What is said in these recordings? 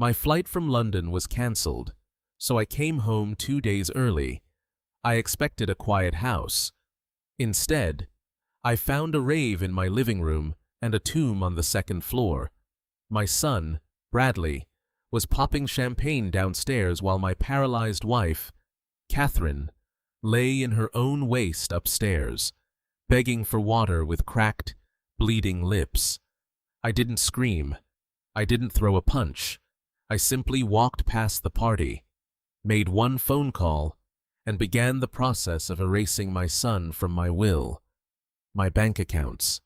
My flight from London was cancelled, so I came home 2 days early. I expected a quiet house. Instead, I found a rave in my living room and a tomb on the second floor. My son, Bradley, was popping champagne downstairs while my paralyzed wife, Catherine, lay in her own waste upstairs, begging for water with cracked, bleeding lips. I didn't scream. I didn't throw a punch. I simply walked past the party, made one phone call, and began the process of erasing my son from my will, my bank accounts,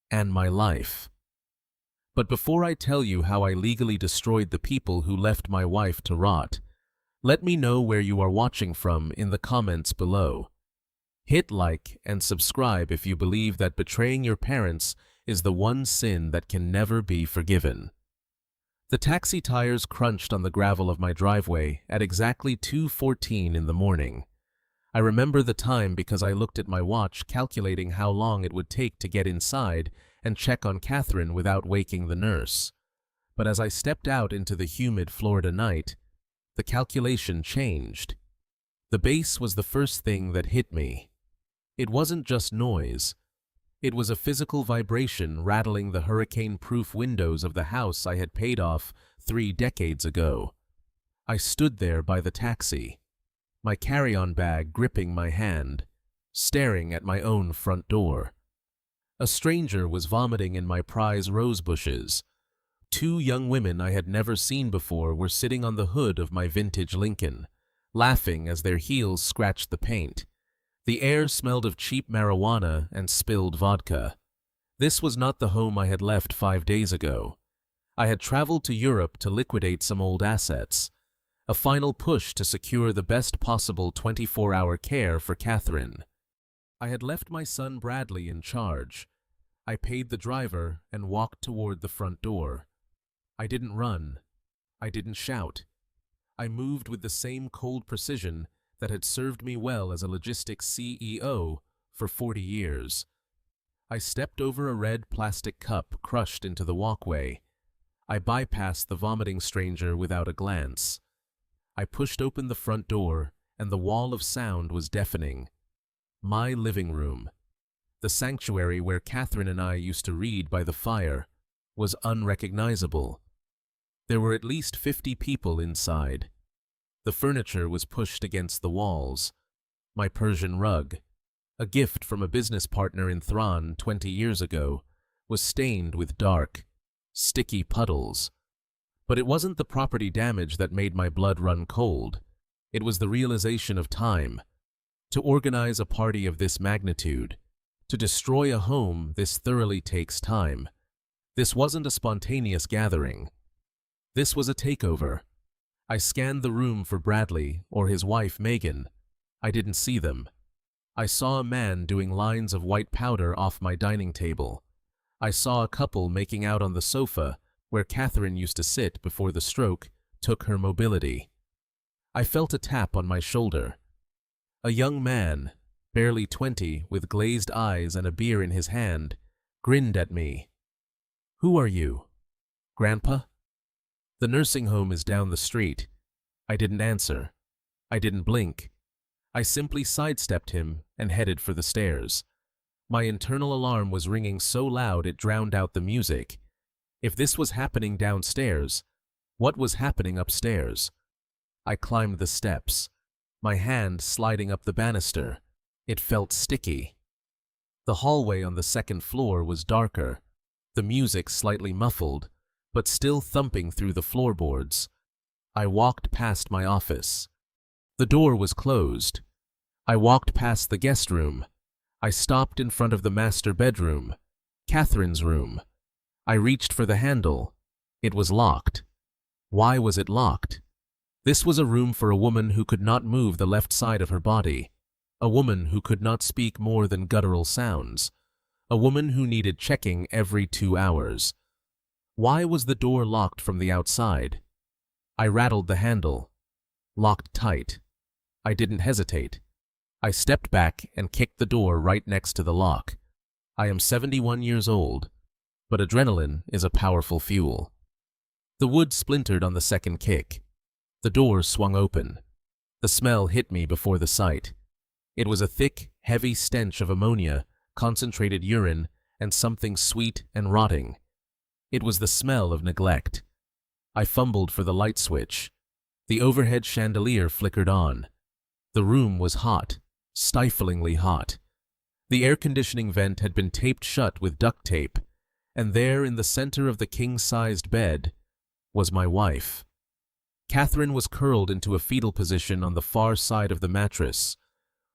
and my life. But before I tell you how I legally destroyed the people who left my wife to rot, let me know where you are watching from in the comments below. Hit like and subscribe if you believe that betraying your parents is the one sin that can never be forgiven. The taxi tires crunched on the gravel of my driveway at exactly 2:14 in the morning. I remember the time because I looked at my watch calculating how long it would take to get inside and check on Catherine without waking the nurse. But as I stepped out into the humid Florida night, the calculation changed. The bass was the first thing that hit me. It wasn't just noise. It was a physical vibration rattling the hurricane-proof windows of the house I had paid off 3 decades ago. I stood there by the taxi, my carry-on bag gripping my hand, staring at my own front door. A stranger was vomiting in my prize rose bushes. 2 young women I had never seen before were sitting on the hood of my vintage Lincoln, laughing as their heels scratched the paint. The air smelled of cheap marijuana and spilled vodka. This was not the home I had left 5 days ago. I had traveled to Europe to liquidate some old assets, a final push to secure the best possible 24-hour care for Catherine. I had left my son Bradley in charge. I paid the driver and walked toward the front door. I didn't run. I didn't shout. I moved with the same cold precision that had served me well as a logistics CEO for 40 years. I stepped over a red plastic cup crushed into the walkway. I bypassed the vomiting stranger without a glance. I pushed open the front door, and the wall of sound was deafening. My living room, the sanctuary where Catherine and I used to read by the fire, was unrecognizable. There were at least 50 people inside. The furniture was pushed against the walls. My Persian rug, a gift from a business partner in Thrawn 20 years ago, was stained with dark, sticky puddles. But it wasn't the property damage that made my blood run cold. It was the realization of time. To organize a party of this magnitude, to destroy a home this thoroughly takes time. This wasn't a spontaneous gathering. This was a takeover. I scanned the room for Bradley or his wife Megan. I didn't see them. I saw a man doing lines of white powder off my dining table. I saw a couple making out on the sofa where Catherine used to sit before the stroke took her mobility. I felt a tap on my shoulder. A young man, barely 20, with glazed eyes and a beer in his hand, grinned at me. "Who are you? Grandpa?" "The nursing home is down the street." I didn't answer. I didn't blink. I simply sidestepped him and headed for the stairs. My internal alarm was ringing so loud it drowned out the music. If this was happening downstairs, what was happening upstairs? I climbed the steps, my hand sliding up the banister. It felt sticky. The hallway on the second floor was darker, the music slightly muffled, but still thumping through the floorboards. I walked past my office. The door was closed. I walked past the guest room. I stopped in front of the master bedroom, Catherine's room. I reached for the handle. It was locked. Why was it locked? This was a room for a woman who could not move the left side of her body, a woman who could not speak more than guttural sounds, a woman who needed checking every 2 hours. Why was the door locked from the outside? I rattled the handle. Locked tight. I didn't hesitate. I stepped back and kicked the door right next to the lock. I am 71 years old, but adrenaline is a powerful fuel. The wood splintered on the second kick. The door swung open. The smell hit me before the sight. It was a thick, heavy stench of ammonia, concentrated urine, and something sweet and rotting. It was the smell of neglect. I fumbled for the light switch. The overhead chandelier flickered on. The room was hot, stiflingly hot. The air conditioning vent had been taped shut with duct tape, and there in the center of the king-sized bed was my wife. Catherine was curled into a fetal position on the far side of the mattress.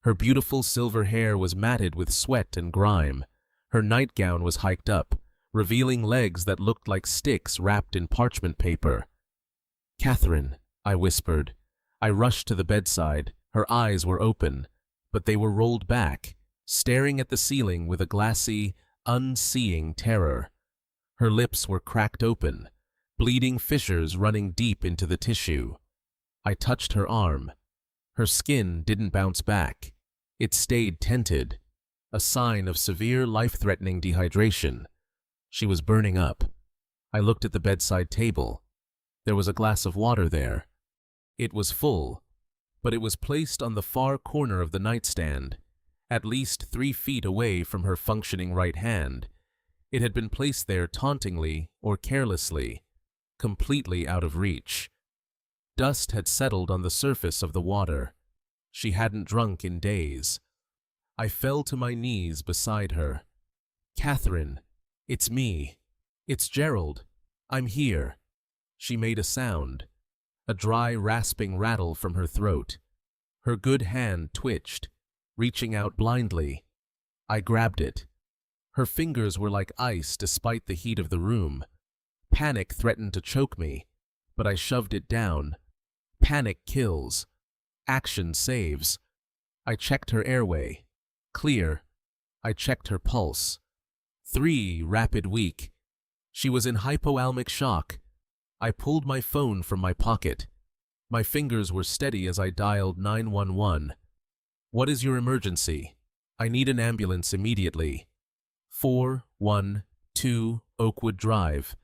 Her beautiful silver hair was matted with sweat and grime. Her nightgown was hiked up, revealing legs that looked like sticks wrapped in parchment paper. "Catherine," I whispered. I rushed to the bedside. Her eyes were open, but they were rolled back, staring at the ceiling with a glassy, unseeing terror. Her lips were cracked open, bleeding fissures running deep into the tissue. I touched her arm. Her skin didn't bounce back. It stayed tented, a sign of severe life-threatening dehydration. She was burning up. I looked at the bedside table. There was a glass of water there. It was full, but it was placed on the far corner of the nightstand, at least 3 feet away from her functioning right hand. It had been placed there tauntingly or carelessly, completely out of reach. Dust had settled on the surface of the water. She hadn't drunk in days. I fell to my knees beside her. "Catherine, it's me. It's Gerald. I'm here." She made a sound, a dry, rasping rattle from her throat. Her good hand twitched, reaching out blindly. I grabbed it. Her fingers were like ice despite the heat of the room. Panic threatened to choke me, but I shoved it down. Panic kills. Action saves. I checked her airway. Clear. I checked her pulse. 3, rapid weak. She was in hypoalmic shock. I pulled my phone from my pocket. My fingers were steady as I dialed 911. "What is your emergency? I need an ambulance immediately." 412 Oakwood Drive.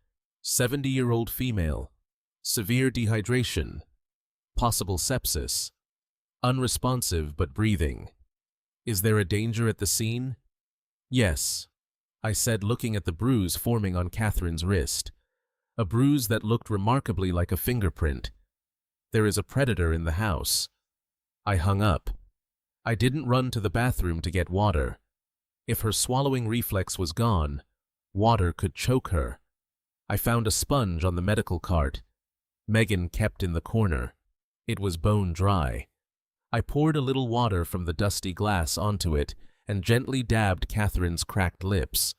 70-year-old female. Severe dehydration. Possible sepsis. Unresponsive but breathing. "Is there a danger at the scene?" "Yes," I said, looking at the bruise forming on Catherine's wrist. A bruise that looked remarkably like a fingerprint. "There is a predator in the house." I hung up. I didn't run to the bathroom to get water. If her swallowing reflex was gone, water could choke her. I found a sponge on the medical cart. Megan kept in the corner. It was bone dry. I poured a little water from the dusty glass onto it and gently dabbed Catherine's cracked lips.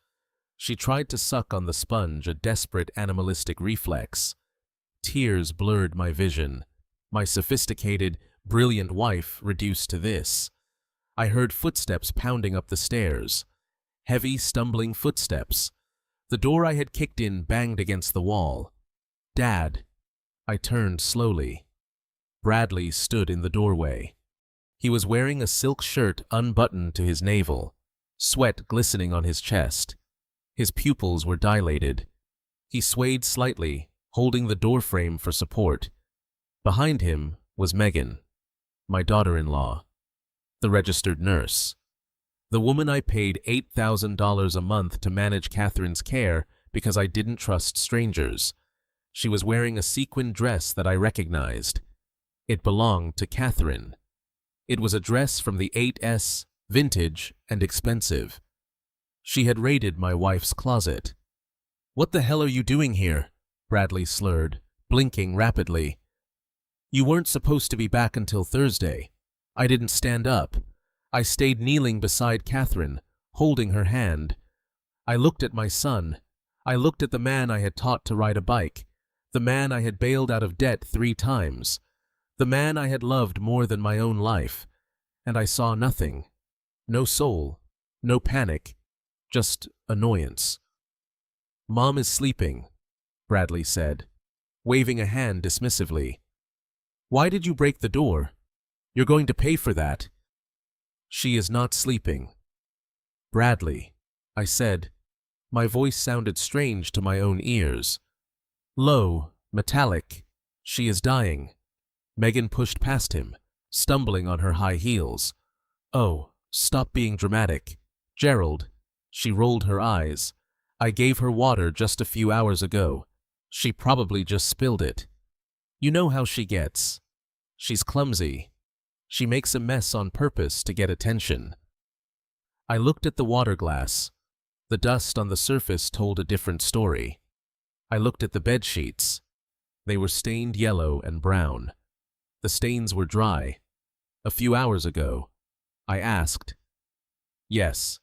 She tried to suck on the sponge, a desperate animalistic reflex. Tears blurred my vision. My sophisticated, brilliant wife reduced to this. I heard footsteps pounding up the stairs. Heavy, stumbling footsteps. The door I had kicked in banged against the wall. "Dad." I turned slowly. Bradley stood in the doorway. He was wearing a silk shirt unbuttoned to his navel, sweat glistening on his chest. His pupils were dilated. He swayed slightly, holding the doorframe for support. Behind him was Megan, my daughter-in-law, the registered nurse. The woman I paid $8,000 a month to manage Catherine's care because I didn't trust strangers. She was wearing a sequined dress that I recognized. It belonged to Catherine. It was a dress from the 8S, vintage and expensive. She had raided my wife's closet. "What the hell are you doing here?" Bradley slurred, blinking rapidly. "You weren't supposed to be back until Thursday." I didn't stand up. I stayed kneeling beside Catherine, holding her hand. I looked at my son. I looked at the man I had taught to ride a bike, the man I had bailed out of debt 3 times, the man I had loved more than my own life, and I saw nothing. No soul, no panic, just annoyance. "Mom is sleeping," Bradley said, waving a hand dismissively. "Why did you break the door? You're going to pay for that." "She is not sleeping." "Bradley," I said. My voice sounded strange to my own ears. Low, Metallic. She is dying. Megan pushed past him, stumbling on her high heels. Oh, stop being dramatic. Gerald. She rolled her eyes. I gave her water just a few hours ago. She probably just spilled it. You know how she gets. She's clumsy. She makes a mess on purpose to get attention. I looked at the water glass. The dust on the surface told a different story. I looked at the bed sheets. They were stained yellow and brown. The stains were dry. A few hours ago. I asked. Yes.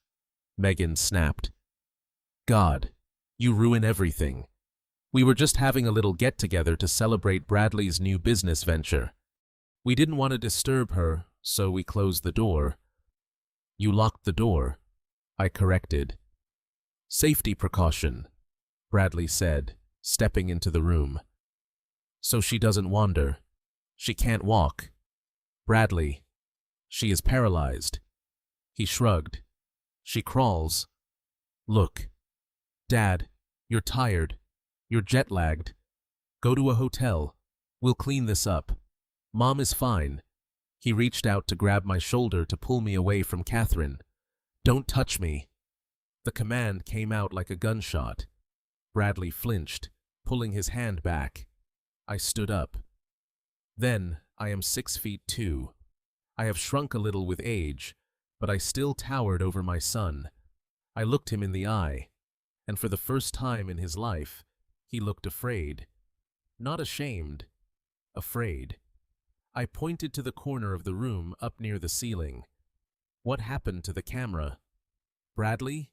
Megan snapped. God, you ruin everything. We were just having a little get-together to celebrate Bradley's new business venture. We didn't want to disturb her, so we closed the door. You locked the door, I corrected. Safety precaution, Bradley said, stepping into the room. So she doesn't wander. She can't walk. Bradley, she is paralyzed. He shrugged. She crawls. Look. Dad, you're tired. You're jet-lagged. Go to a hotel. We'll clean this up. Mom is fine. He reached out to grab my shoulder to pull me away from Catherine. Don't touch me. The command came out like a gunshot. Bradley flinched, pulling his hand back. I stood up. Then, I am 6'2". I have shrunk a little with age, but I still towered over my son. I looked him in the eye, and for the first time in his life, he looked afraid. Not ashamed. Afraid. I pointed to the corner of the room up near the ceiling. What happened to the camera? Bradley?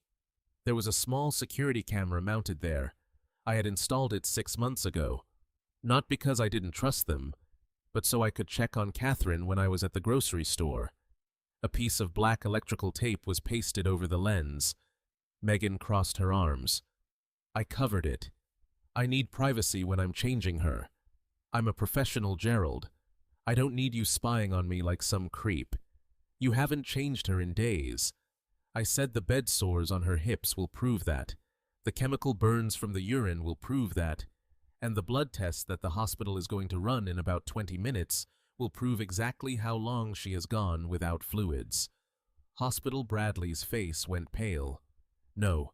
There was a small security camera mounted there. I had installed it 6 months ago. Not because I didn't trust them, but so I could check on Catherine when I was at the grocery store. A piece of black electrical tape was pasted over the lens. Megan crossed her arms. I covered it. I need privacy when I'm changing her. I'm a professional, Gerald. I don't need you spying on me like some creep. You haven't changed her in days. I said the bed sores on her hips will prove that. The chemical burns from the urine will prove that. And the blood test that the hospital is going to run in about 20 minutes will prove exactly how long she has gone without fluids. Hospital Bradley's face went pale. No.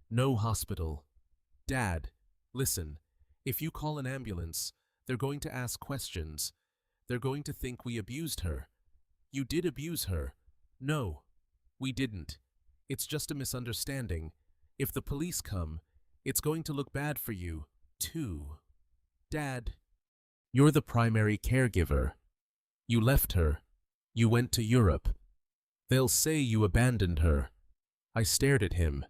No hospital. Dad, listen. If you call an ambulance, they're going to ask questions. They're going to think we abused her. You did abuse her. No, we didn't. It's just a misunderstanding. If the police come, it's going to look bad for you, too. Dad, you're the primary caregiver. You left her. You went to Europe. They'll say you abandoned her. I stared at him.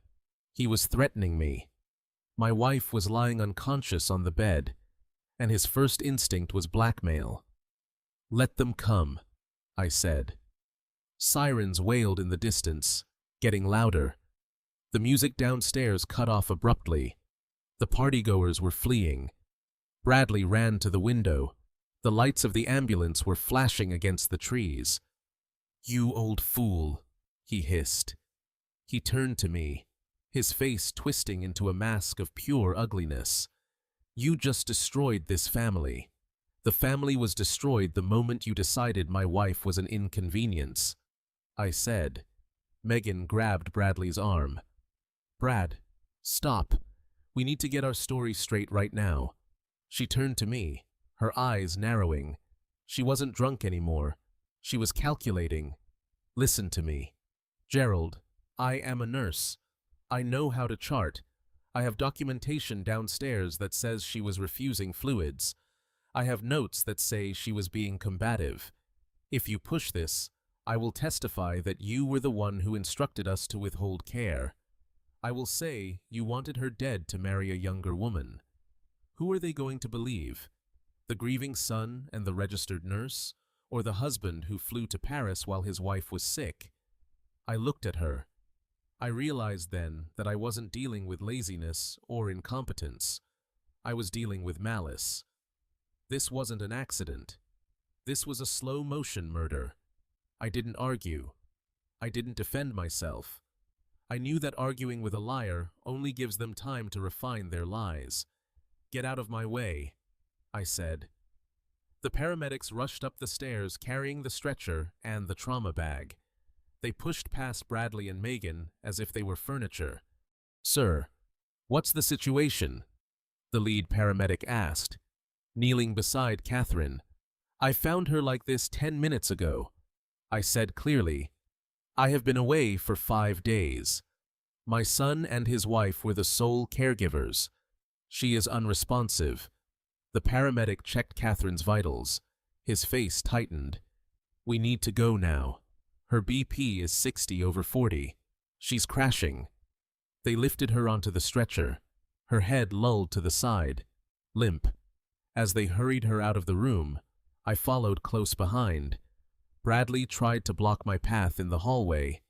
He was threatening me. My wife was lying unconscious on the bed, and his first instinct was blackmail. Let them come, I said. Sirens wailed in the distance, getting louder. The music downstairs cut off abruptly. The partygoers were fleeing. Bradley ran to the window. The lights of the ambulance were flashing against the trees. You old fool, he hissed. He turned to me, his face twisting into a mask of pure ugliness. You just destroyed this family. The family was destroyed the moment you decided my wife was an inconvenience. I said. Megan grabbed Bradley's arm. Brad, stop. We need to get our story straight right now. She turned to me, her eyes narrowing. She wasn't drunk anymore. She was calculating. Listen to me. Gerald, I am a nurse. I know how to chart. I have documentation downstairs that says she was refusing fluids. I have notes that say she was being combative. If you push this, I will testify that you were the one who instructed us to withhold care. I will say you wanted her dead to marry a younger woman. Who are they going to believe? The grieving son and the registered nurse, or the husband who flew to Paris while his wife was sick? I looked at her. I realized then that I wasn't dealing with laziness or incompetence. I was dealing with malice. This wasn't an accident. This was a slow-motion murder. I didn't argue. I didn't defend myself. I knew that arguing with a liar only gives them time to refine their lies. Get out of my way. I said. The paramedics rushed up the stairs carrying the stretcher and the trauma bag. They pushed past Bradley and Megan as if they were furniture. "Sir, what's the situation?" the lead paramedic asked, kneeling beside Catherine. "I found her like this 10 minutes ago," I said clearly. "I have been away for 5 days. My son and his wife were the sole caregivers. She is unresponsive." The paramedic checked Catherine's vitals. His face tightened. "We need to go now. Her BP is 60/40. She's crashing." They lifted her onto the stretcher, her head lulled to the side, limp. As they hurried her out of the room, I followed close behind. Bradley tried to block my path in the hallway.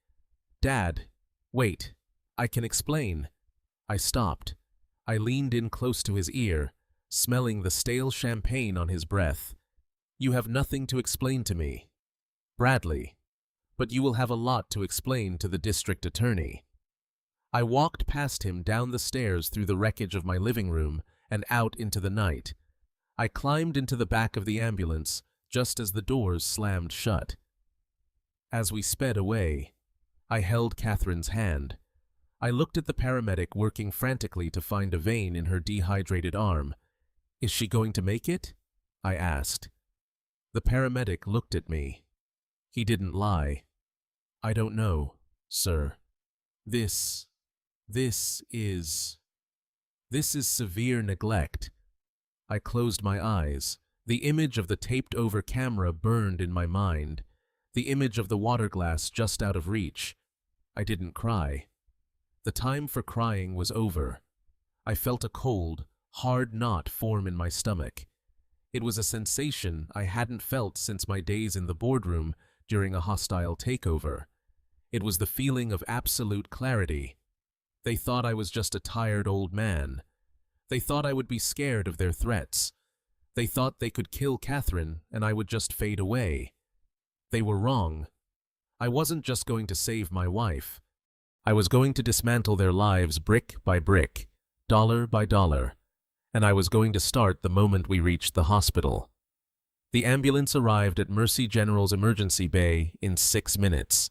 "Dad, wait. I can explain." I stopped. I leaned in close to his ear, smelling the stale champagne on his breath. "You have nothing to explain to me, Bradley, but you will have a lot to explain to the district attorney." I walked past him down the stairs through the wreckage of my living room and out into the night. I climbed into the back of the ambulance just as the doors slammed shut. As we sped away, I held Catherine's hand. I looked at the paramedic working frantically to find a vein in her dehydrated arm. "Is she going to make it?" I asked. The paramedic looked at me. He didn't lie. "I don't know, sir. This is severe neglect." I closed my eyes. The image of the taped-over camera burned in my mind, the image of the water glass just out of reach. I didn't cry. The time for crying was over. I felt a cold, hard knot form in my stomach. It was a sensation I hadn't felt since my days in the boardroom during a hostile takeover. It was the feeling of absolute clarity. They thought I was just a tired old man. They thought I would be scared of their threats. They thought they could kill Catherine and I would just fade away. They were wrong. I wasn't just going to save my wife. I was going to dismantle their lives brick by brick, dollar by dollar, and I was going to start the moment we reached the hospital. The ambulance arrived at Mercy General's emergency bay in 6 minutes.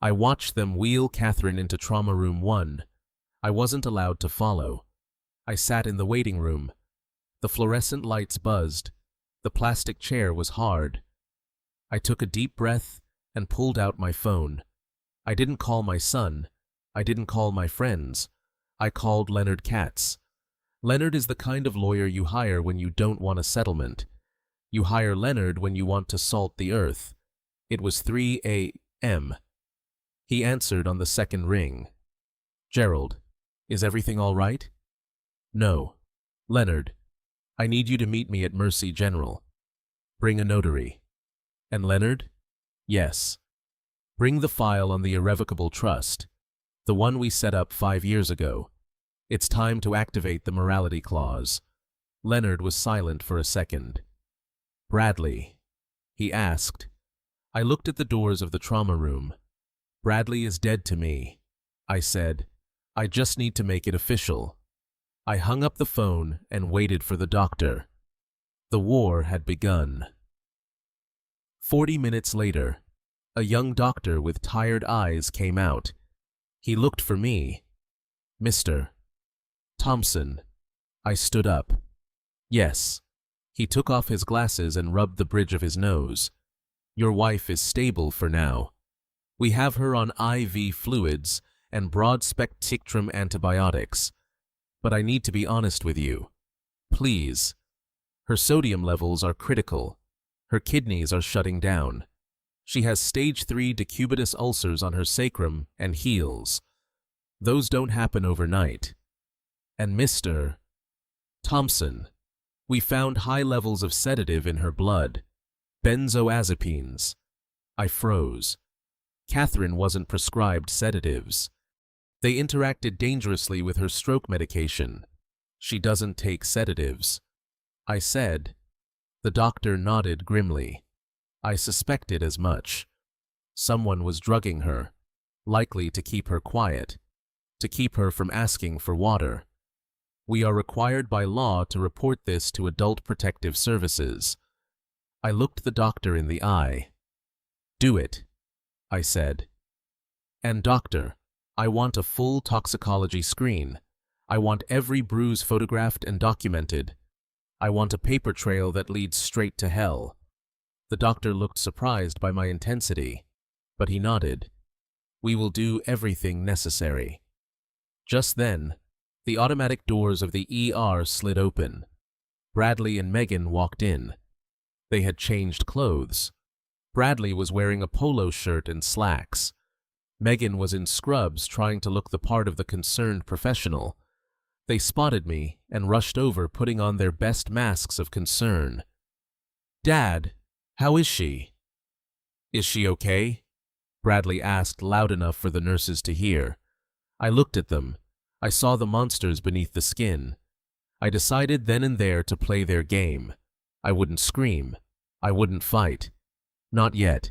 I watched them wheel Catherine into Trauma Room 1. I wasn't allowed to follow. I sat in the waiting room. The fluorescent lights buzzed. The plastic chair was hard. I took a deep breath and pulled out my phone. I didn't call my son. I didn't call my friends. I called Leonard Katz. Leonard is the kind of lawyer you hire when you don't want a settlement. You hire Leonard when you want to salt the earth. It was 3 a.m. He answered on the second ring. "Gerald, is everything all right?" "No." "Leonard, I need you to meet me at Mercy General. Bring a notary." "And Leonard?" "Yes. Bring the file on the irrevocable trust, the one we set up 5 years ago. It's time to activate the morality clause." Leonard was silent for a second. "Bradley?" he asked. I looked at the doors of the trauma room. "Bradley is dead to me," I said. "I just need to make it official." I hung up the phone and waited for the doctor. The war had begun. 40 minutes later, a young doctor with tired eyes came out. He looked for me. "Mr. Thompson." I stood up. "Yes." He took off his glasses and rubbed the bridge of his nose. "Your wife is stable for now. We have her on IV fluids and broad-spectrum antibiotics. But I need to be honest with you. Please. Her sodium levels are critical. Her kidneys are shutting down. She has stage 3 decubitus ulcers on her sacrum and heels. Those don't happen overnight. And Mr. Thompson, we found high levels of sedative in her blood. Benzodiazepines." I froze. Catherine wasn't prescribed sedatives. They interacted dangerously with her stroke medication. She doesn't take sedatives. I said. The doctor nodded grimly. I suspected as much. Someone was drugging her, likely to keep her quiet, to keep her from asking for water. We are required by law to report this to Adult Protective Services. I looked the doctor in the eye. Do it, I said. And doctor, I want a full toxicology screen. I want every bruise photographed and documented. I want a paper trail that leads straight to hell. The doctor looked surprised by my intensity, but he nodded. We will do everything necessary. Just then, the automatic doors of the ER slid open. Bradley and Megan walked in. They had changed clothes. Bradley was wearing a polo shirt and slacks. Megan was in scrubs trying to look the part of the concerned professional. They spotted me and rushed over, putting on their best masks of concern. Dad, how is she? Is she okay? Bradley asked loud enough for the nurses to hear. I looked at them. I saw the monsters beneath the skin. I decided then and there to play their game. I wouldn't scream. I wouldn't fight. Not yet.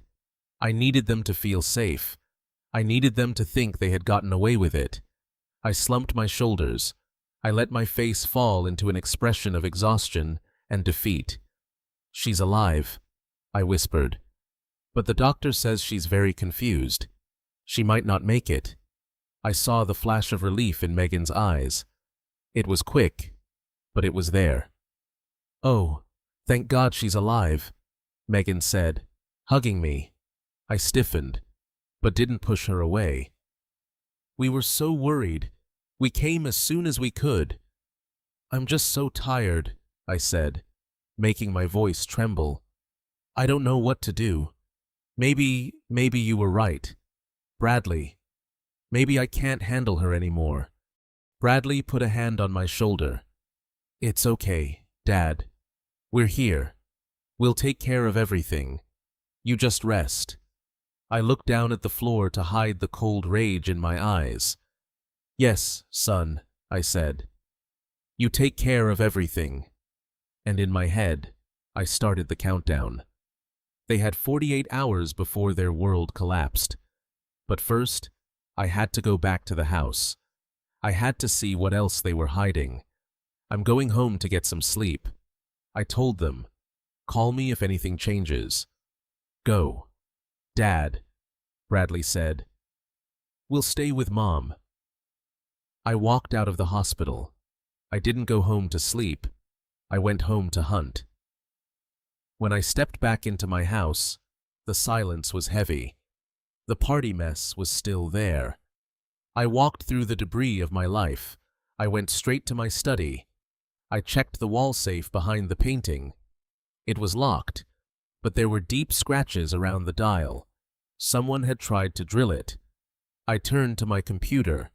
I needed them to feel safe. I needed them to think they had gotten away with it. I slumped my shoulders. I let my face fall into an expression of exhaustion and defeat. She's alive, I whispered. But the doctor says she's very confused. She might not make it. I saw the flash of relief in Megan's eyes. It was quick, but it was there. Oh, thank God she's alive, Megan said, hugging me. I stiffened, but didn't push her away. We were so worried. We came as soon as we could. I'm just so tired, I said, making my voice tremble. I don't know what to do. Maybe you were right. Bradley. Maybe I can't handle her anymore. Bradley put a hand on my shoulder. It's okay, Dad. We're here. We'll take care of everything. You just rest. I looked down at the floor to hide the cold rage in my eyes. Yes, son, I said. You take care of everything. And in my head, I started the countdown. They had 48 hours before their world collapsed. But first, I had to go back to the house. I had to see what else they were hiding. I'm going home to get some sleep. I told them, call me if anything changes. Go. Dad, Bradley said. We'll stay with Mom. I walked out of the hospital. I didn't go home to sleep. I went home to hunt. When I stepped back into my house, the silence was heavy. The party mess was still there. I walked through the debris of my life. I went straight to my study. I checked the wall safe behind the painting. It was locked, but there were deep scratches around the dial. Someone had tried to drill it. I turned to my computer.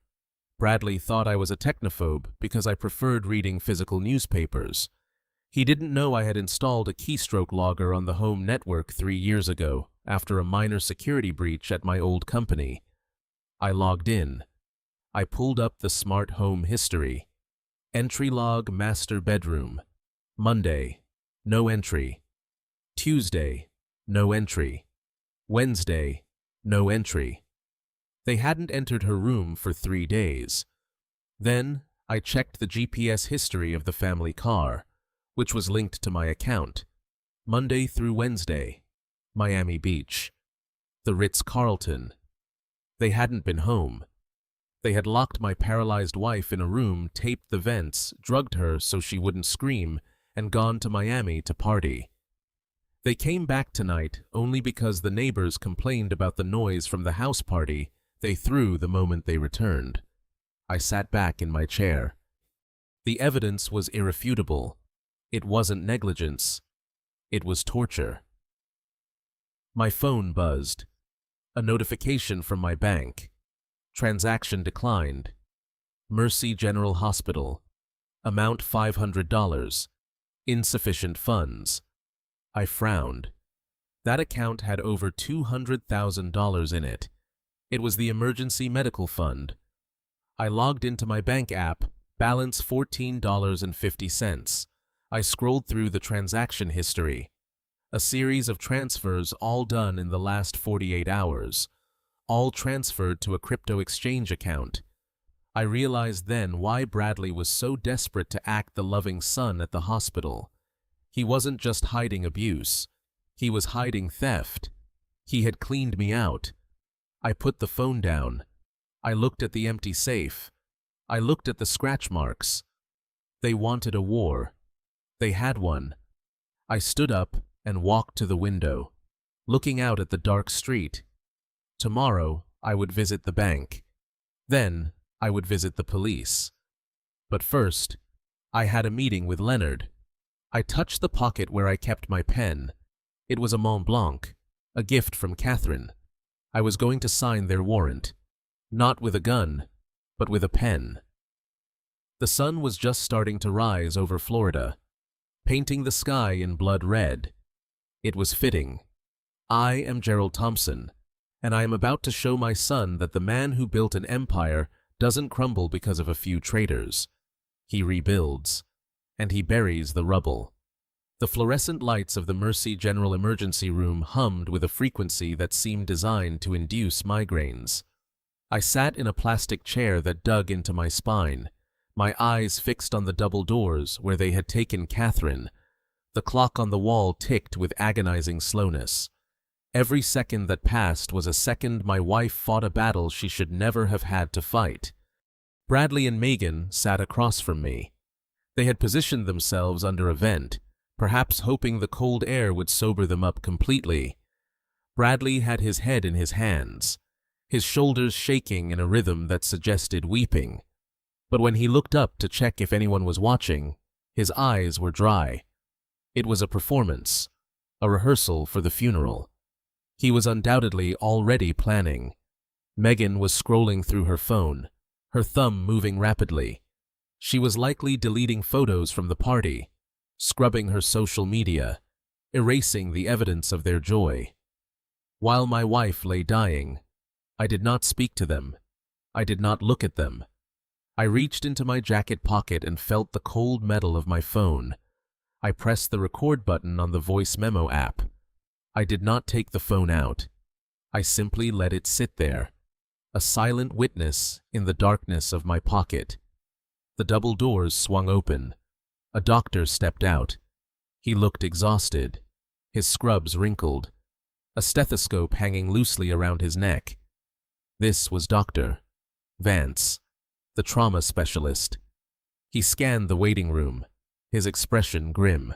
Bradley thought I was a technophobe because I preferred reading physical newspapers. He didn't know I had installed a keystroke logger on the home network 3 years ago, after a minor security breach at my old company. I logged in. I pulled up the smart home history. Entry log master bedroom. Monday, no entry. Tuesday, no entry. Wednesday, no entry. They hadn't entered her room for 3 days. Then I checked the GPS history of the family car, which was linked to my account. Monday through Wednesday, Miami Beach, the Ritz-Carlton. They hadn't been home. They had locked my paralyzed wife in a room, taped the vents, drugged her so she wouldn't scream, and gone to Miami to party. They came back tonight only because the neighbors complained about the noise from the house party they threw the moment they returned. I sat back in my chair. The evidence was irrefutable. It wasn't negligence. It was torture. My phone buzzed. A notification from my bank. Transaction declined. Mercy General Hospital. Amount $500. Insufficient funds. I frowned. That account had over $200,000 in it. It was the emergency medical fund. I logged into my bank app, balance $14.50. I scrolled through the transaction history. A series of transfers all done in the last 48 hours, all transferred to a crypto exchange account. I realized then why Bradley was so desperate to act the loving son at the hospital. He wasn't just hiding abuse. He was hiding theft. He had cleaned me out. I put the phone down. I looked at the empty safe. I looked at the scratch marks. They wanted a war. They had one. I stood up and walked to the window, looking out at the dark street. Tomorrow, I would visit the bank. Then, I would visit the police. But first, I had a meeting with Leonard. I touched the pocket where I kept my pen. It was a Mont Blanc, a gift from Catherine. I was going to sign their warrant, not with a gun, but with a pen. The sun was just starting to rise over Florida, painting the sky in blood red. It was fitting. I am Gerald Thompson, and I am about to show my son that the man who built an empire doesn't crumble because of a few traitors. He rebuilds, and he buries the rubble. The fluorescent lights of the Mercy General Emergency Room hummed with a frequency that seemed designed to induce migraines. I sat in a plastic chair that dug into my spine, my eyes fixed on the double doors where they had taken Catherine. The clock on the wall ticked with agonizing slowness. Every second that passed was a second my wife fought a battle she should never have had to fight. Bradley and Megan sat across from me. They had positioned themselves under a vent, perhaps hoping the cold air would sober them up completely. Bradley had his head in his hands, his shoulders shaking in a rhythm that suggested weeping. But when he looked up to check if anyone was watching, his eyes were dry. It was a performance, a rehearsal for the funeral. He was undoubtedly already planning. Megan was scrolling through her phone, her thumb moving rapidly. She was likely deleting photos from the party, scrubbing her social media, erasing the evidence of their joy. While my wife lay dying, I did not speak to them. I did not look at them. I reached into my jacket pocket and felt the cold metal of my phone. I pressed the record button on the voice memo app. I did not take the phone out. I simply let it sit there, a silent witness in the darkness of my pocket. The double doors swung open. A doctor stepped out. He looked exhausted, his scrubs wrinkled, a stethoscope hanging loosely around his neck. This was Dr. Vance, the trauma specialist. He scanned the waiting room, his expression grim.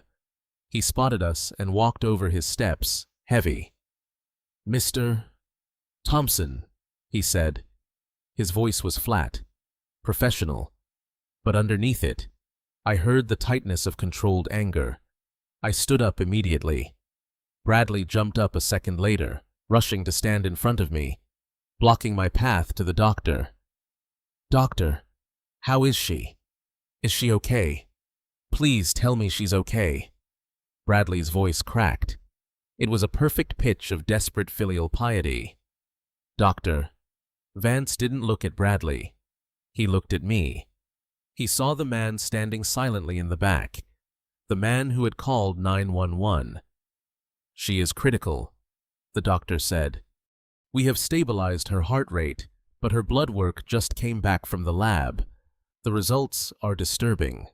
He spotted us and walked over his steps, heavy. "Mr. Thompson," he said. His voice was flat, professional, but underneath it, I heard the tightness of controlled anger. I stood up immediately. Bradley jumped up a second later, rushing to stand in front of me, blocking my path to the doctor. "Doctor, how is she? Is she okay? Please tell me she's okay." Bradley's voice cracked. It was a perfect pitch of desperate filial piety. "Doctor." Vance didn't look at Bradley. He looked at me. He saw the man standing silently in the back, the man who had called 911. "She is critical," the doctor said. "We have stabilized her heart rate, but her blood work just came back from the lab. The results are disturbing."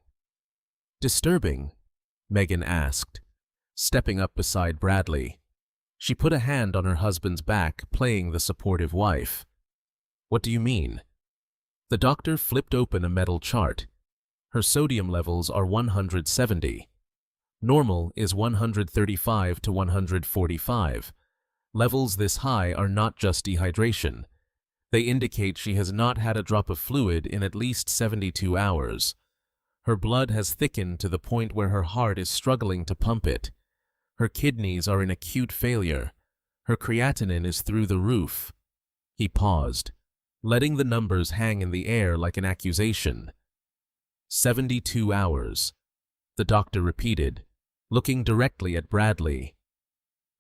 "Disturbing?" Megan asked, stepping up beside Bradley. She put a hand on her husband's back, playing the supportive wife. "What do you mean?" The doctor flipped open a metal chart. Her sodium levels are 170. Normal is 135 to 145. Levels this high are not just dehydration. They indicate she has not had a drop of fluid in at least 72 hours. Her blood has thickened to the point where her heart is struggling to pump it. Her kidneys are in acute failure. Her creatinine is through the roof. He paused, letting the numbers hang in the air like an accusation. 72 hours, the doctor repeated, looking directly at Bradley.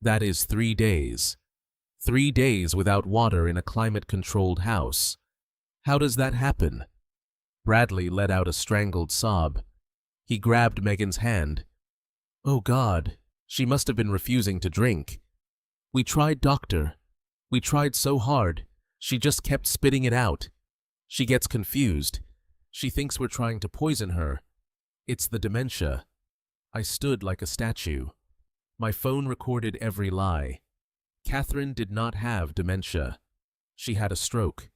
"That is 3 days. 3 days without water in a climate-controlled house. How does that happen?" Bradley let out a strangled sob. He grabbed Megan's hand. "Oh God, she must have been refusing to drink. We tried, doctor. We tried so hard. She just kept spitting it out. She gets confused. She thinks we're trying to poison her. It's the dementia. I stood like a statue. My phone recorded every lie. Catherine did not have dementia. She had a stroke.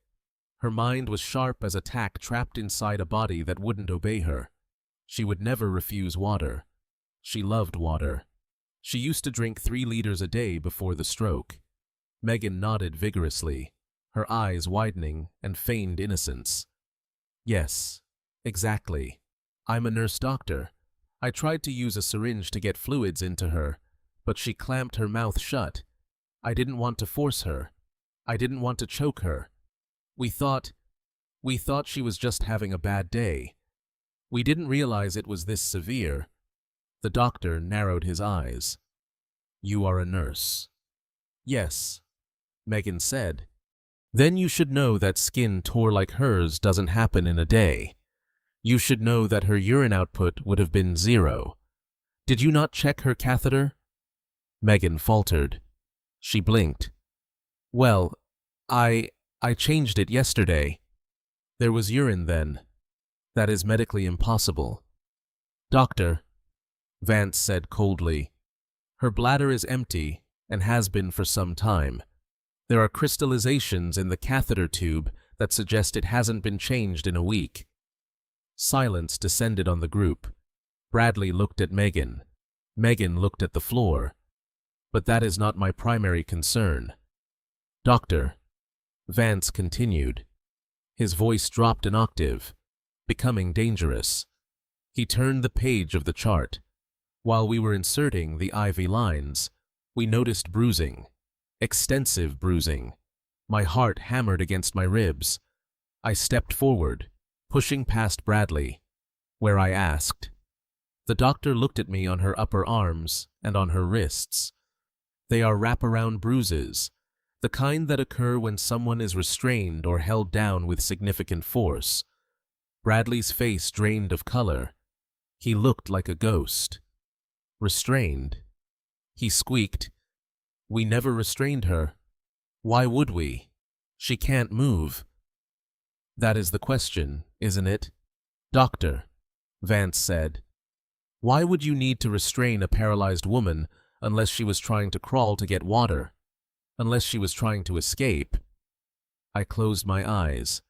Her mind was sharp as a tack trapped inside a body that wouldn't obey her. She would never refuse water. She loved water. She used to drink 3 liters a day before the stroke. Megan nodded vigorously, her eyes widening and feigned innocence. Yes, exactly. I'm a nurse doctor. I tried to use a syringe to get fluids into her, but she clamped her mouth shut. I didn't want to force her. I didn't want to choke her. We thought she was just having a bad day. We didn't realize it was this severe. The doctor narrowed his eyes. You are a nurse. Yes, Megan said. Then you should know that skin tore like hers doesn't happen in a day. You should know that her urine output would have been 0. Did you not check her catheter? Megan faltered. She blinked. Well, I changed it yesterday. There was urine then. That is medically impossible. Doctor, Vance said coldly, her bladder is empty and has been for some time. There are crystallizations in the catheter tube that suggest it hasn't been changed in a week. Silence descended on the group. Bradley looked at Megan. Megan looked at the floor. But that is not my primary concern. Doctor, Vance continued. His voice dropped an octave, becoming dangerous. He turned the page of the chart. While we were inserting the IV lines, we noticed bruising. Extensive bruising. My heart hammered against my ribs. I stepped forward, pushing past Bradley, where I asked. The doctor looked at me on her upper arms and on her wrists. They are wraparound bruises, the kind that occur when someone is restrained or held down with significant force. Bradley's face drained of color. He looked like a ghost. Restrained. He squeaked. We never restrained her. Why would we? She can't move. That is the question, isn't it? Doctor, Vance said. Why would you need to restrain a paralyzed woman unless she was trying to crawl to get water? Unless she was trying to escape? I closed my eyes.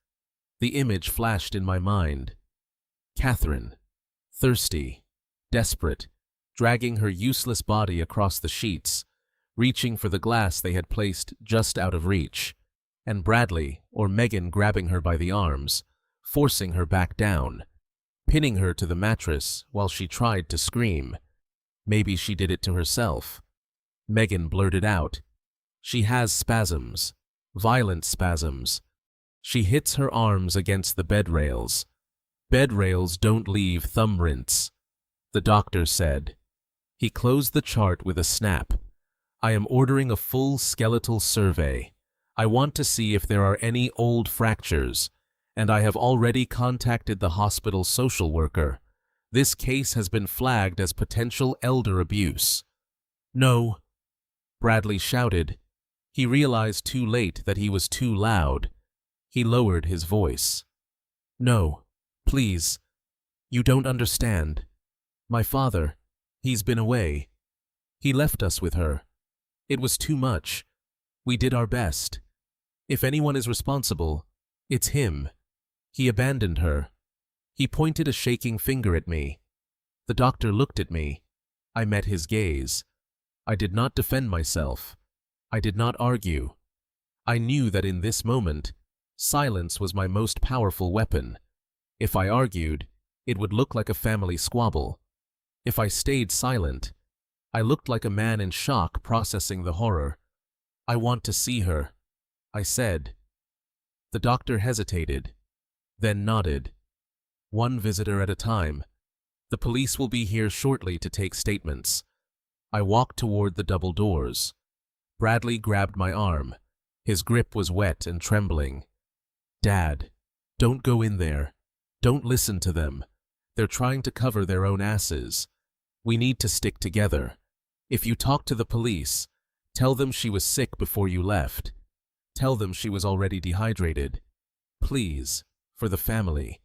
The image flashed in my mind. Catherine, thirsty, desperate, dragging her useless body across the sheets, reaching for the glass they had placed just out of reach, and Bradley or Megan grabbing her by the arms, forcing her back down, pinning her to the mattress while she tried to scream. Maybe she did it to herself. Megan blurted out. She has spasms, violent spasms. She hits her arms against the bed rails. Bed rails don't leave thumbprints, the doctor said. He closed the chart with a snap. I am ordering a full skeletal survey. I want to see if there are any old fractures, and I have already contacted the hospital social worker. This case has been flagged as potential elder abuse. No, Bradley shouted. He realized too late that he was too loud. He lowered his voice. No, please. You don't understand. My father, he's been away. He left us with her. It was too much. We did our best. If anyone is responsible, it's him. He abandoned her. He pointed a shaking finger at me. The doctor looked at me. I met his gaze. I did not defend myself. I did not argue. I knew that in this moment, silence was my most powerful weapon. If I argued, it would look like a family squabble. If I stayed silent, I looked like a man in shock processing the horror. I want to see her, I said. The doctor hesitated, then nodded. One visitor at a time. The police will be here shortly to take statements. I walked toward the double doors. Bradley grabbed my arm. His grip was wet and trembling. Dad, don't go in there. Don't listen to them. They're trying to cover their own asses. We need to stick together. If you talk to the police, tell them she was sick before you left. Tell them she was already dehydrated. Please. for the family.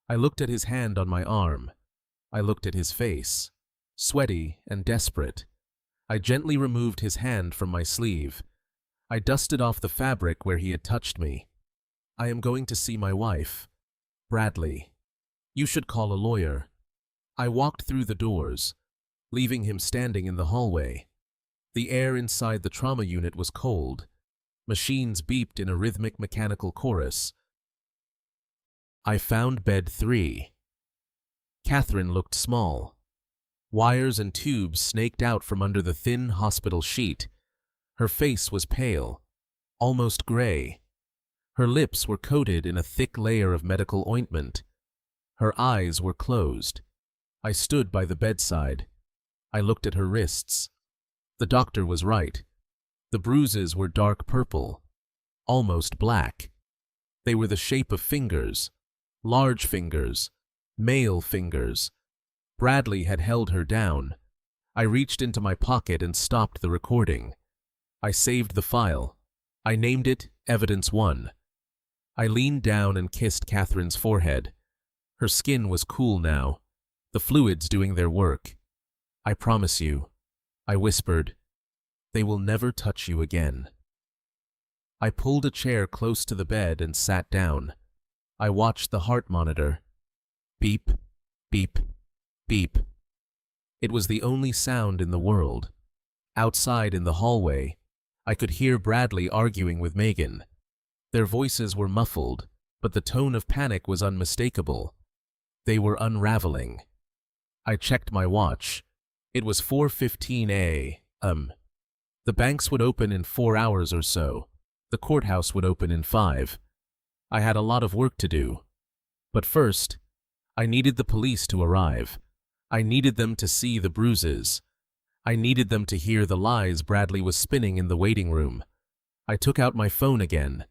I looked at his hand on my arm. I looked at his face, sweaty and desperate. I gently removed his hand from my sleeve. I dusted off the fabric where he had touched me. I am going to see my wife. Bradley. You should call a lawyer. I walked through the doors, leaving him standing in the hallway. The air inside the trauma unit was cold. Machines beeped in a rhythmic mechanical chorus. I found bed 3. Catherine looked small. Wires and tubes snaked out from under the thin hospital sheet. Her face was pale, almost gray. Her lips were coated in a thick layer of medical ointment. Her eyes were closed. I stood by the bedside. I looked at her wrists. The doctor was right. The bruises were dark purple, almost black. They were the shape of fingers, large fingers, male fingers. Bradley had held her down. I reached into my pocket and stopped the recording. I saved the file. I named it Evidence 1. I leaned down and kissed Catherine's forehead. Her skin was cool now, the fluids doing their work. I promise you, I whispered, they will never touch you again. I pulled a chair close to the bed and sat down. I watched the heart monitor. Beep, beep, beep. It was the only sound in the world. Outside in the hallway, I could hear Bradley arguing with Megan. Their voices were muffled, but the tone of panic was unmistakable. They were unraveling. I checked my watch. It was 4:15 a.m. The banks would open in 4 hours or so. The courthouse would open in 5. I had a lot of work to do. But first, I needed the police to arrive. I needed them to see the bruises. I needed them to hear the lies Bradley was spinning in the waiting room. I took out my phone again.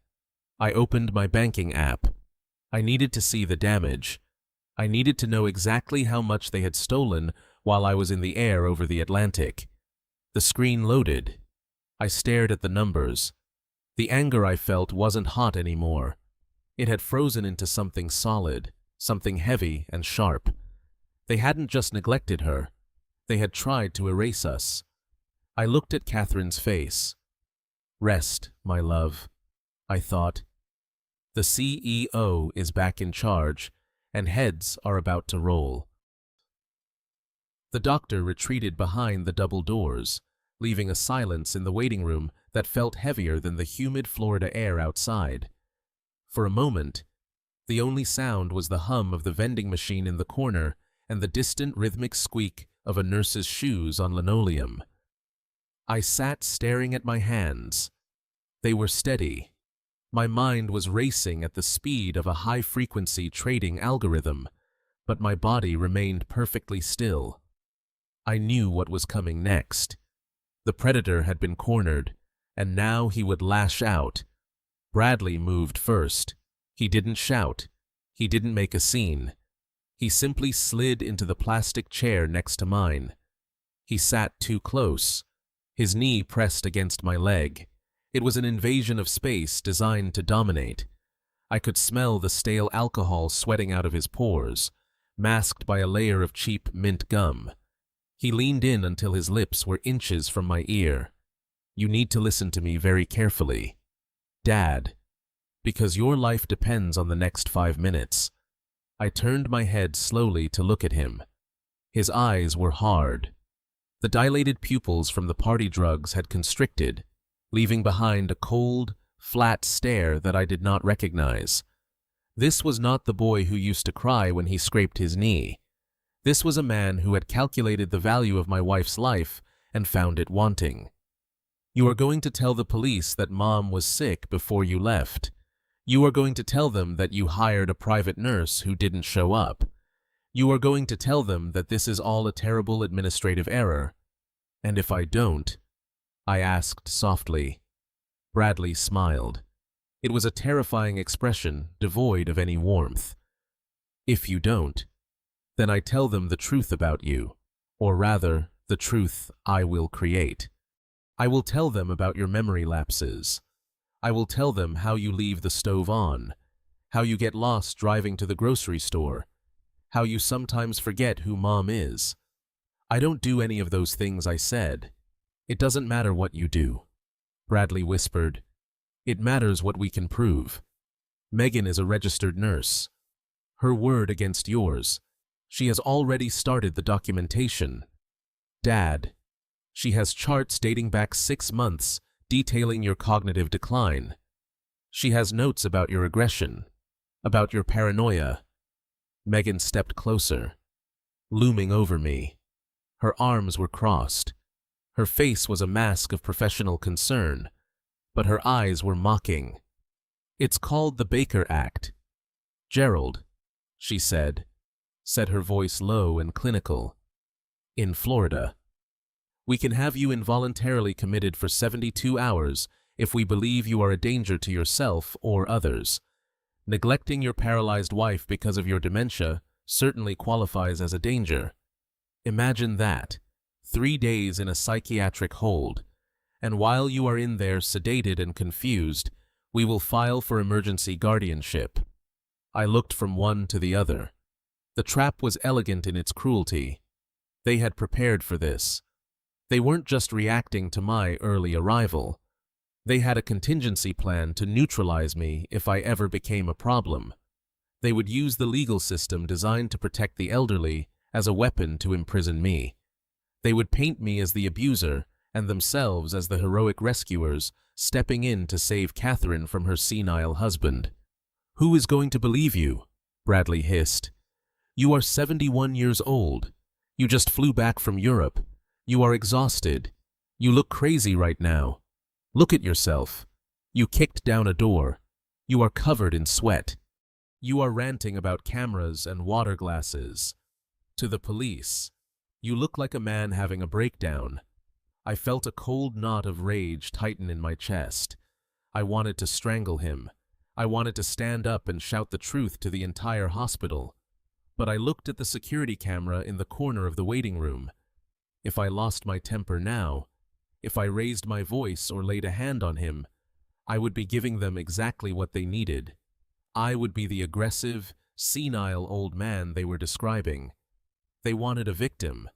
I opened my banking app. I needed to see the damage. I needed to know exactly how much they had stolen while I was in the air over the Atlantic. The screen loaded. I stared at the numbers. The anger I felt wasn't hot anymore. It had frozen into something solid, something heavy and sharp. They hadn't just neglected her. They had tried to erase us. I looked at Catherine's face. Rest, my love, I thought. The CEO is back in charge, and heads are about to roll. The doctor retreated behind the double doors, leaving a silence in the waiting room that felt heavier than the humid Florida air outside. For a moment, the only sound was the hum of the vending machine in the corner and the distant rhythmic squeak of a nurse's shoes on linoleum. I sat staring at my hands. They were steady. My mind was racing at the speed of a high-frequency trading algorithm, but my body remained perfectly still. I knew what was coming next. The predator had been cornered, and now he would lash out. Bradley moved first. He didn't shout. He didn't make a scene. He simply slid into the plastic chair next to mine. He sat too close. His knee pressed against my leg. It was an invasion of space designed to dominate. I could smell the stale alcohol sweating out of his pores, masked by a layer of cheap mint gum. He leaned in until his lips were inches from my ear. You need to listen to me very carefully, Dad, because your life depends on the next 5 minutes. I turned my head slowly to look at him. His eyes were hard. The dilated pupils from the party drugs had constricted, leaving behind a cold, flat stare that I did not recognize. This was not the boy who used to cry when he scraped his knee. This was a man who had calculated the value of my wife's life and found it wanting. You are going to tell the police that Mom was sick before you left. You are going to tell them that you hired a private nurse who didn't show up. You are going to tell them that this is all a terrible administrative error. And if I don't, I asked softly. Bradley smiled. It was a terrifying expression, devoid of any warmth. If you don't, then I tell them the truth about you, or rather, the truth I will create. I will tell them about your memory lapses. I will tell them how you leave the stove on, how you get lost driving to the grocery store, how you sometimes forget who Mom is. I don't do any of those things I said. It doesn't matter what you do. Bradley whispered. It matters what we can prove. Megan is a registered nurse. Her word against yours. She has already started the documentation. Dad, she has charts dating back 6 months detailing your cognitive decline. She has notes about your aggression, about your paranoia. Megan stepped closer, looming over me. Her arms were crossed. Her face was a mask of professional concern, but her eyes were mocking. It's called the Baker Act. Gerald, she said her voice low and clinical. In Florida. We can have you involuntarily committed for 72 hours if we believe you are a danger to yourself or others. Neglecting your paralyzed wife because of your dementia certainly qualifies as a danger. Imagine that. 3 days in a psychiatric hold, and while you are in there sedated and confused, we will file for emergency guardianship. I looked from one to the other. The trap was elegant in its cruelty. They had prepared for this. They weren't just reacting to my early arrival. They had a contingency plan to neutralize me if I ever became a problem. They would use the legal system designed to protect the elderly as a weapon to imprison me. They would paint me as the abuser and themselves as the heroic rescuers stepping in to save Catherine from her senile husband. Who is going to believe you? Bradley hissed. You are 71 years old. You just flew back from Europe. You are exhausted. You look crazy right now. Look at yourself. You kicked down a door. You are covered in sweat. You are ranting about cameras and water glasses. To the police, you look like a man having a breakdown. I felt a cold knot of rage tighten in my chest. I wanted to strangle him. I wanted to stand up and shout the truth to the entire hospital. But I looked at the security camera in the corner of the waiting room. If I lost my temper now, if I raised my voice or laid a hand on him, I would be giving them exactly what they needed. I would be the aggressive, senile old man they were describing. They wanted a victim.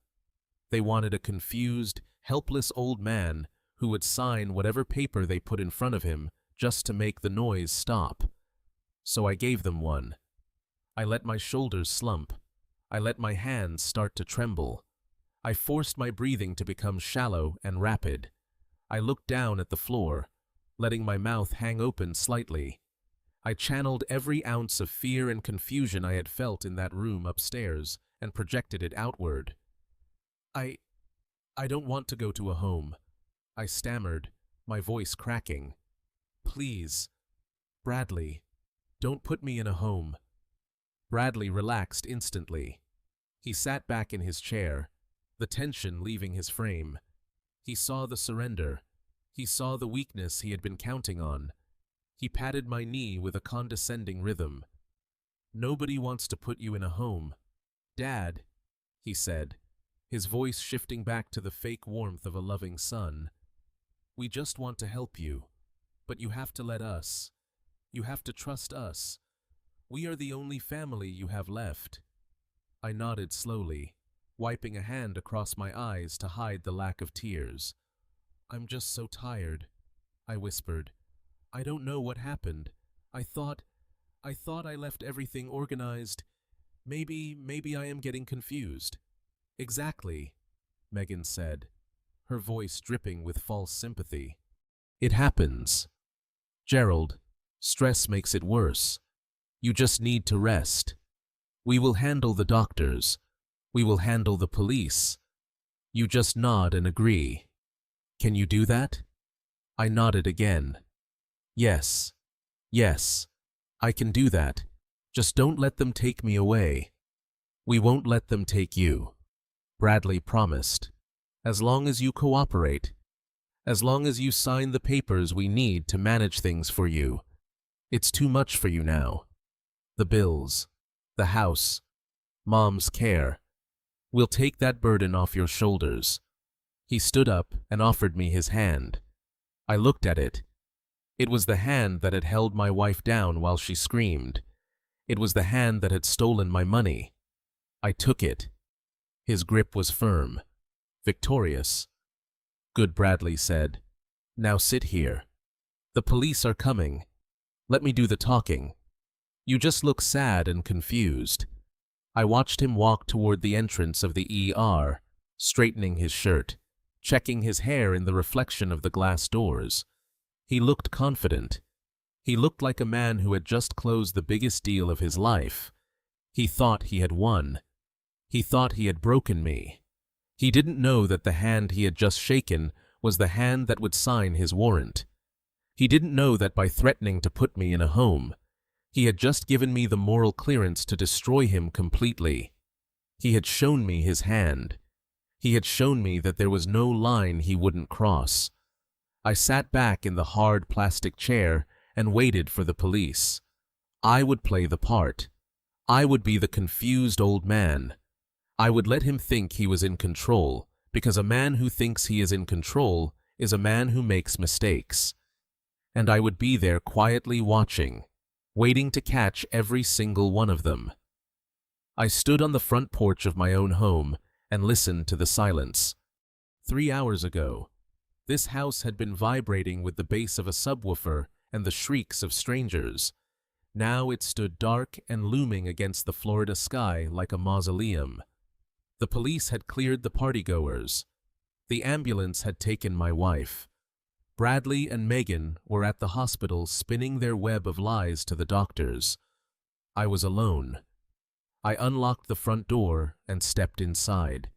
They wanted a confused, helpless old man who would sign whatever paper they put in front of him just to make the noise stop. So I gave them one. I let my shoulders slump. I let my hands start to tremble. I forced my breathing to become shallow and rapid. I looked down at the floor, letting my mouth hang open slightly. I channeled every ounce of fear and confusion I had felt in that room upstairs and projected it outward. I don't want to go to a home, I stammered, my voice cracking. Please, Bradley, don't put me in a home. Bradley relaxed instantly. He sat back in his chair, the tension leaving his frame. He saw the surrender. He saw the weakness he had been counting on. He patted my knee with a condescending rhythm. Nobody wants to put you in a home. Dad, he said, his voice shifting back to the fake warmth of a loving son. We just want to help you, but you have to let us. You have to trust us. We are the only family you have left. I nodded slowly, wiping a hand across my eyes to hide the lack of tears. I'm just so tired, I whispered. I don't know what happened. I thought I left everything organized. Maybe I am getting confused. Exactly, Megan said, her voice dripping with false sympathy. It happens. Gerald, stress makes it worse. You just need to rest. We will handle the doctors. We will handle the police. You just nod and agree. Can you do that? I nodded again. Yes. Yes. I can do that. Just don't let them take me away. We won't let them take you, Bradley promised. As long as you cooperate. As long as you sign the papers we need to manage things for you. It's too much for you now. The bills, the house, Mom's care. We'll take that burden off your shoulders. He stood up and offered me his hand. I looked at it. It was the hand that had held my wife down while she screamed. It was the hand that had stolen my money. I took it. His grip was firm, victorious. "Good," Bradley said. "Now sit here. The police are coming. Let me do the talking. You just look sad and confused." I watched him walk toward the entrance of the ER, straightening his shirt, checking his hair in the reflection of the glass doors. He looked confident. He looked like a man who had just closed the biggest deal of his life. He thought he had won. He thought he had broken me. He didn't know that the hand he had just shaken was the hand that would sign his warrant. He didn't know that by threatening to put me in a home, he had just given me the moral clearance to destroy him completely. He had shown me his hand. He had shown me that there was no line he wouldn't cross. I sat back in the hard plastic chair and waited for the police. I would play the part. I would be the confused old man. I would let him think he was in control, because a man who thinks he is in control is a man who makes mistakes. And I would be there quietly watching, waiting to catch every single one of them. I stood on the front porch of my own home and listened to the silence. 3 hours ago, this house had been vibrating with the bass of a subwoofer and the shrieks of strangers. Now it stood dark and looming against the Florida sky like a mausoleum. The police had cleared the partygoers. The ambulance had taken my wife. Bradley and Megan were at the hospital spinning their web of lies to the doctors. I was alone. I unlocked the front door and stepped inside.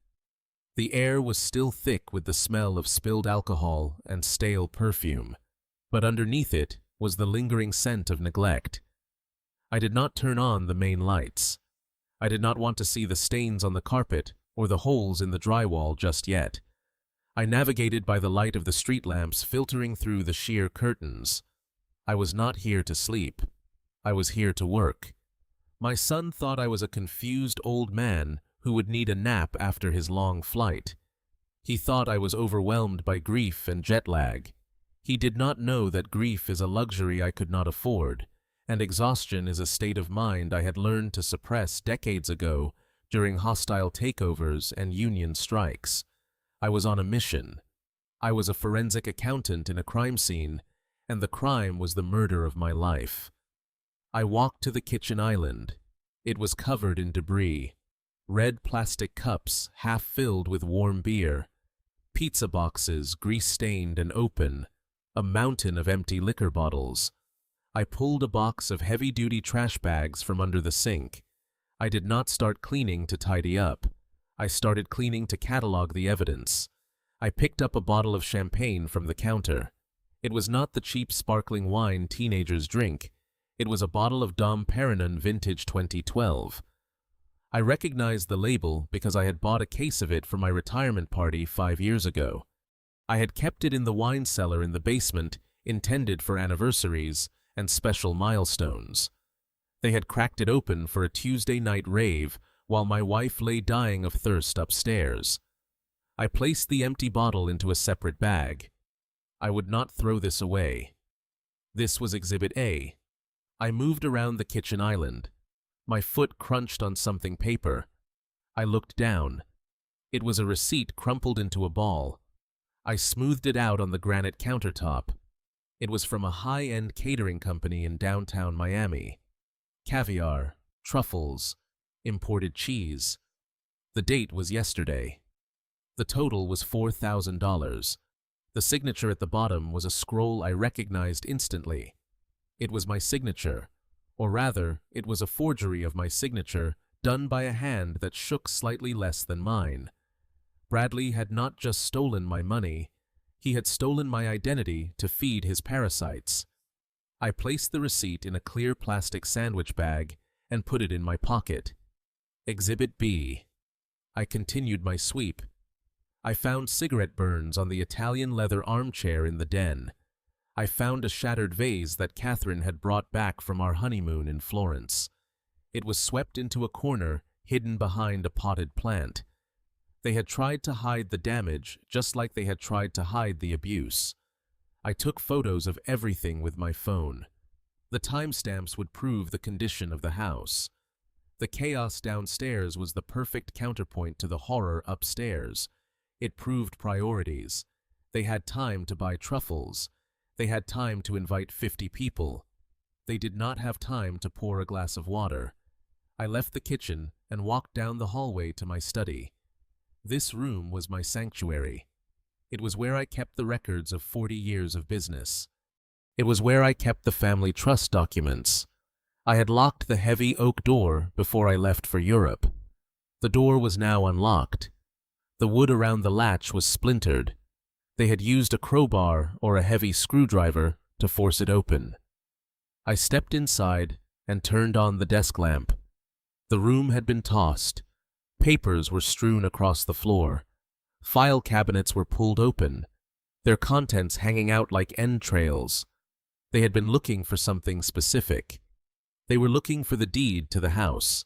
The air was still thick with the smell of spilled alcohol and stale perfume, but underneath it was the lingering scent of neglect. I did not turn on the main lights. I did not want to see the stains on the carpet or the holes in the drywall just yet. I navigated by the light of the street lamps filtering through the sheer curtains. I was not here to sleep. I was here to work. My son thought I was a confused old man who would need a nap after his long flight. He thought I was overwhelmed by grief and jet lag. He did not know that grief is a luxury I could not afford, and exhaustion is a state of mind I had learned to suppress decades ago during hostile takeovers and union strikes. I was on a mission. I was a forensic accountant in a crime scene, and the crime was the murder of my life. I walked to the kitchen island. It was covered in debris. Red plastic cups half filled with warm beer. Pizza boxes grease-stained and open. A mountain of empty liquor bottles. I pulled a box of heavy-duty trash bags from under the sink. I did not start cleaning to tidy up. I started cleaning to catalog the evidence. I picked up a bottle of champagne from the counter. It was not the cheap sparkling wine teenagers drink. It was a bottle of Dom Perignon Vintage 2012. I recognized the label because I had bought a case of it for my retirement party 5 years ago. I had kept it in the wine cellar in the basement, intended for anniversaries and special milestones. They had cracked it open for a Tuesday night rave while my wife lay dying of thirst upstairs. I placed the empty bottle into a separate bag. I would not throw this away. This was Exhibit A. I moved around the kitchen island. My foot crunched on something paper. I looked down. It was a receipt crumpled into a ball. I smoothed it out on the granite countertop. It was from a high-end catering company in downtown Miami. Caviar, truffles, imported cheese. The date was yesterday. The total was $4,000. The signature at the bottom was a scroll I recognized instantly. It was my signature, or rather, it was a forgery of my signature done by a hand that shook slightly less than mine. Bradley had not just stolen my money, he had stolen my identity to feed his parasites. I placed the receipt in a clear plastic sandwich bag and put it in my pocket. Exhibit B. I continued my sweep. I found cigarette burns on the Italian leather armchair in the den. I found a shattered vase that Catherine had brought back from our honeymoon in Florence. It was swept into a corner, hidden behind a potted plant. They had tried to hide the damage just like they had tried to hide the abuse. I took photos of everything with my phone. The timestamps would prove the condition of the house. The chaos downstairs was the perfect counterpoint to the horror upstairs. It proved priorities. They had time to buy truffles. They had time to invite 50 people. They did not have time to pour a glass of water. I left the kitchen and walked down the hallway to my study. This room was my sanctuary. It was where I kept the records of 40 years of business. It was where I kept the family trust documents. I had locked the heavy oak door before I left for Europe. The door was now unlocked. The wood around the latch was splintered. They had used a crowbar or a heavy screwdriver to force it open. I stepped inside and turned on the desk lamp. The room had been tossed. Papers were strewn across the floor. File cabinets were pulled open, their contents hanging out like entrails. They had been looking for something specific. They were looking for the deed to the house.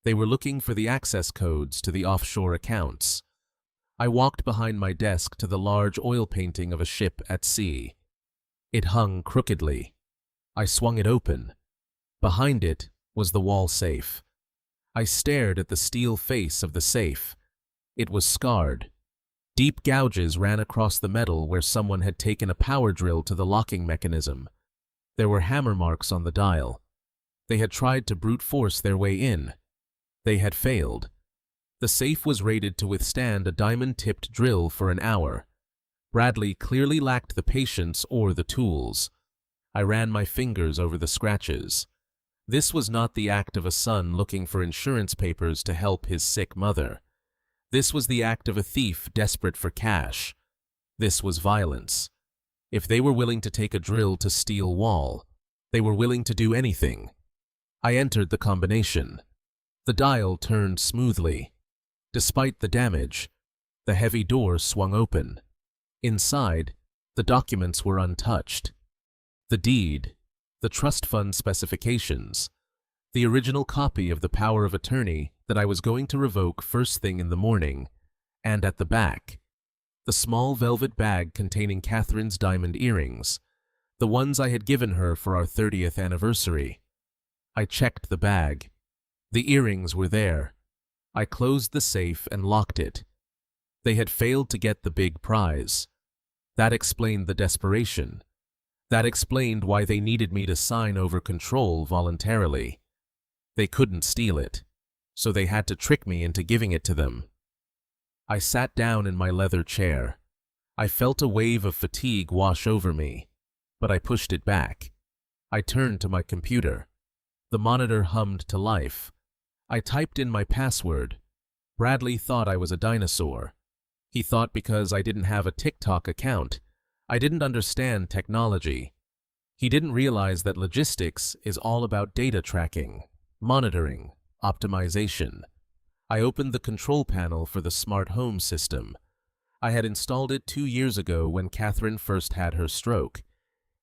They were looking for the access codes to the offshore accounts. I walked behind my desk to the large oil painting of a ship at sea. It hung crookedly. I swung it open. Behind it was the wall safe. I stared at the steel face of the safe. It was scarred. Deep gouges ran across the metal where someone had taken a power drill to the locking mechanism. There were hammer marks on the dial. They had tried to brute force their way in. They had failed. The safe was rated to withstand a diamond-tipped drill for an hour. Bradley clearly lacked the patience or the tools. I ran my fingers over the scratches. This was not the act of a son looking for insurance papers to help his sick mother. This was the act of a thief desperate for cash. This was violence. If they were willing to take a drill to steel wall, they were willing to do anything. I entered the combination. The dial turned smoothly. Despite the damage, the heavy door swung open. Inside, the documents were untouched. The deed, the trust fund specifications, the original copy of the power of attorney that I was going to revoke first thing in the morning, and at the back, the small velvet bag containing Catherine's diamond earrings, the ones I had given her for our 30th anniversary. I checked the bag. The earrings were there. I closed the safe and locked it. They had failed to get the big prize. That explained the desperation. That explained why they needed me to sign over control voluntarily. They couldn't steal it, so they had to trick me into giving it to them. I sat down in my leather chair. I felt a wave of fatigue wash over me, but I pushed it back. I turned to my computer. The monitor hummed to life. I typed in my password. Bradley thought I was a dinosaur. He thought because I didn't have a TikTok account, I didn't understand technology. He didn't realize that logistics is all about data tracking, monitoring, optimization. I opened the control panel for the smart home system. I had installed it 2 years ago when Catherine first had her stroke.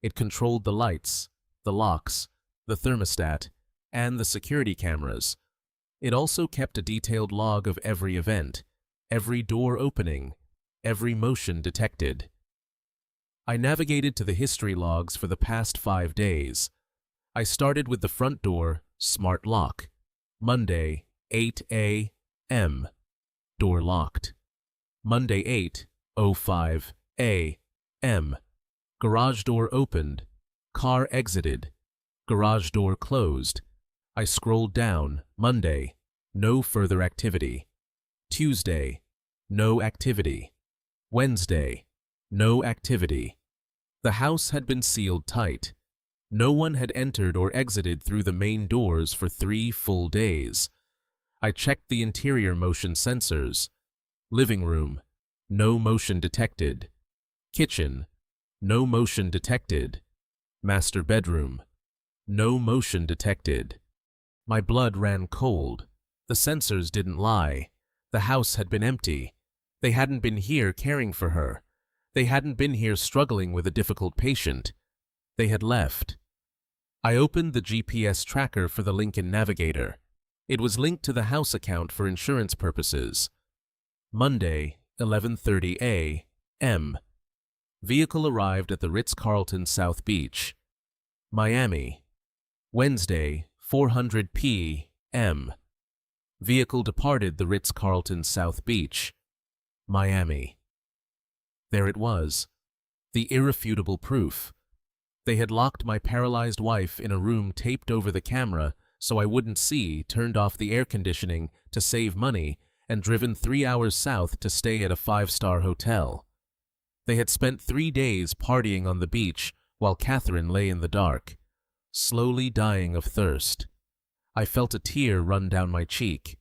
It controlled the lights, the locks, the thermostat, and the security cameras. It also kept a detailed log of every event, every door opening, every motion detected. I navigated to the history logs for the past 5 days. I started with the front door, smart lock. Monday, 8 a.m. Door locked. Monday, 8:05 a.m. Garage door opened. Car exited. Garage door closed. I scrolled down. Monday, no further activity. Tuesday, no activity. Wednesday, no activity. The house had been sealed tight. No one had entered or exited through the main doors for 3 full days. I checked the interior motion sensors. Living room, no motion detected. Kitchen, no motion detected. Master bedroom, no motion detected. My blood ran cold. The sensors didn't lie. The house had been empty. They hadn't been here caring for her. They hadn't been here struggling with a difficult patient. They had left. I opened the GPS tracker for the Lincoln Navigator. It was linked to the house account for insurance purposes. Monday, 11:30 a.m. Vehicle arrived at the Ritz-Carlton South Beach. Miami, Wednesday, 400 p.m. Vehicle departed the Ritz-Carlton South Beach, Miami. There it was, the irrefutable proof. They had locked my paralyzed wife in a room taped over the camera so I wouldn't see, turned off the air conditioning to save money, and driven 3 hours south to stay at a 5-star hotel. They had spent 3 days partying on the beach while Catherine lay in the dark, slowly dying of thirst. I felt a tear run down my cheek.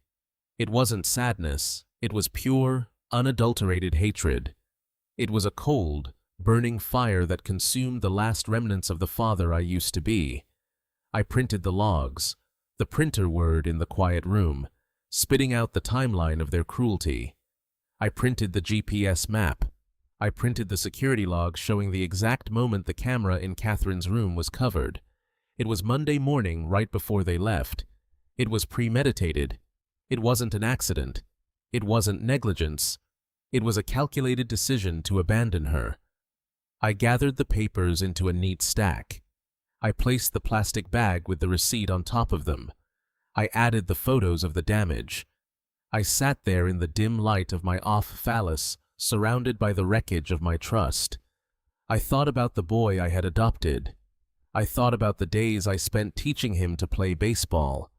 It wasn't sadness, it was pure, unadulterated hatred. It was a cold, burning fire that consumed the last remnants of the father I used to be. I printed the logs, the printer word in the quiet room, spitting out the timeline of their cruelty. I printed the GPS map. I printed the security log showing the exact moment the camera in Catherine's room was covered. It was Monday morning right before they left. It was premeditated. It wasn't an accident. It wasn't negligence. It was a calculated decision to abandon her. I gathered the papers into a neat stack. I placed the plastic bag with the receipt on top of them. I added the photos of the damage. I sat there in the dim light of my off phallus, surrounded by the wreckage of my trust. I thought about the boy I had adopted. I thought about the days I spent teaching him to play baseball.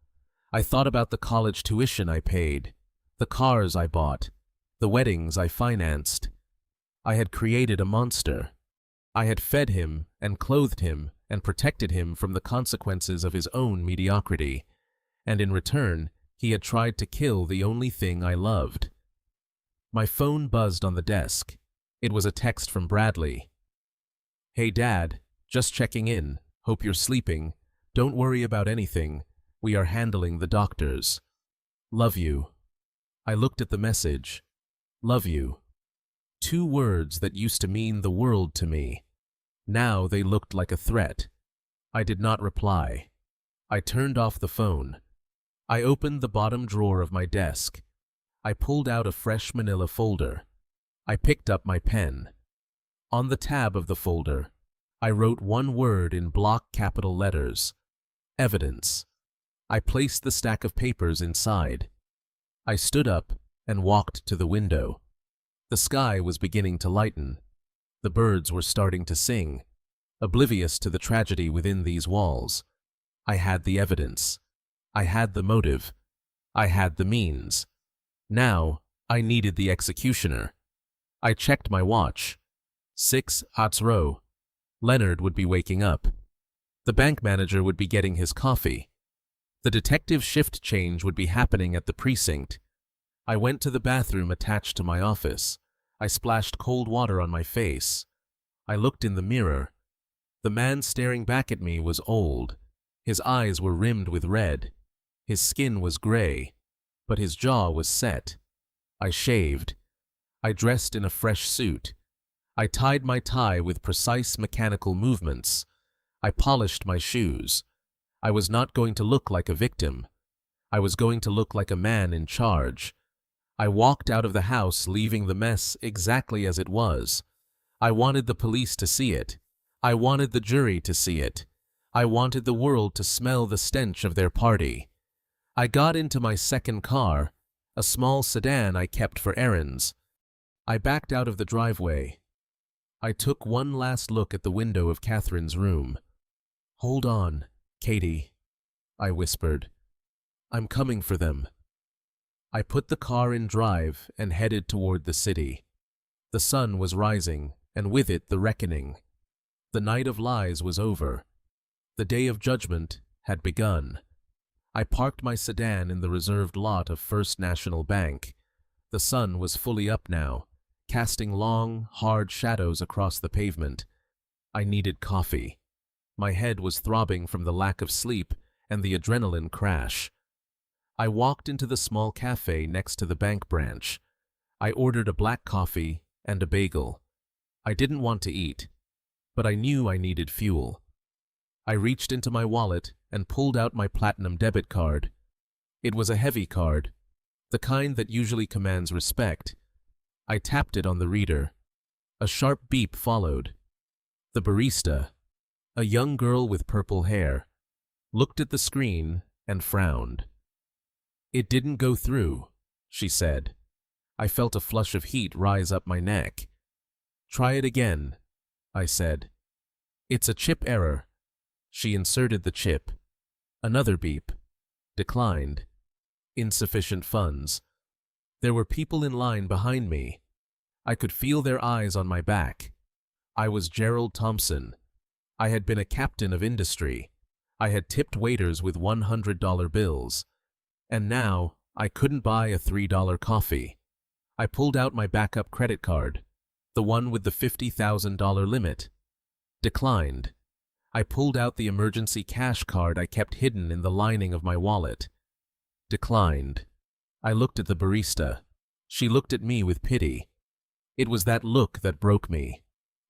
I thought about the college tuition I paid, the cars I bought, the weddings I financed. I had created a monster. I had fed him and clothed him and protected him from the consequences of his own mediocrity, and in return, he had tried to kill the only thing I loved. My phone buzzed on the desk. It was a text from Bradley. "Hey Dad, just checking in. Hope you're sleeping. Don't worry about anything. We are handling the doctors. Love you." I looked at the message. Love you. 2 words that used to mean the world to me. Now they looked like a threat. I did not reply. I turned off the phone. I opened the bottom drawer of my desk. I pulled out a fresh manila folder. I picked up my pen. On the tab of the folder, I wrote 1 word in block capital letters. Evidence. I placed the stack of papers inside. I stood up and walked to the window. The sky was beginning to lighten. The birds were starting to sing, oblivious to the tragedy within these walls. I had the evidence. I had the motive. I had the means. Now, I needed the executioner. I checked my watch. 6:00. Leonard would be waking up. The bank manager would be getting his coffee. The detective shift change would be happening at the precinct. I went to the bathroom attached to my office. I splashed cold water on my face. I looked in the mirror. The man staring back at me was old. His eyes were rimmed with red. His skin was gray, but his jaw was set. I shaved. I dressed in a fresh suit. I tied my tie with precise mechanical movements. I polished my shoes. I was not going to look like a victim. I was going to look like a man in charge. I walked out of the house, leaving the mess exactly as it was. I wanted the police to see it. I wanted the jury to see it. I wanted the world to smell the stench of their party. I got into my second car, a small sedan I kept for errands. I backed out of the driveway. I took one last look at the window of Catherine's room. "Hold on, Katie," I whispered. "I'm coming for them." I put the car in drive and headed toward the city. The sun was rising, and with it the reckoning. The night of lies was over. The day of judgment had begun. I parked my sedan in the reserved lot of First National Bank. The sun was fully up now, casting long, hard shadows across the pavement. I needed coffee. My head was throbbing from the lack of sleep and the adrenaline crash. I walked into the small cafe next to the bank branch. I ordered a black coffee and a bagel. I didn't want to eat, but I knew I needed fuel. I reached into my wallet and pulled out my platinum debit card. It was a heavy card, the kind that usually commands respect. I tapped it on the reader. A sharp beep followed. The barista, a young girl with purple hair, looked at the screen, and frowned. "It didn't go through," she said. I felt a flush of heat rise up my neck. "Try it again," I said. "It's a chip error." She inserted the chip. Another beep. Declined. Insufficient funds. There were people in line behind me. I could feel their eyes on my back. I was Gerald Thompson. I had been a captain of industry. I had tipped waiters with $100 bills. And now, I couldn't buy a $3 coffee. I pulled out my backup credit card, the one with the $50,000 limit. Declined. I pulled out the emergency cash card I kept hidden in the lining of my wallet. Declined. I looked at the barista. She looked at me with pity. It was that look that broke me.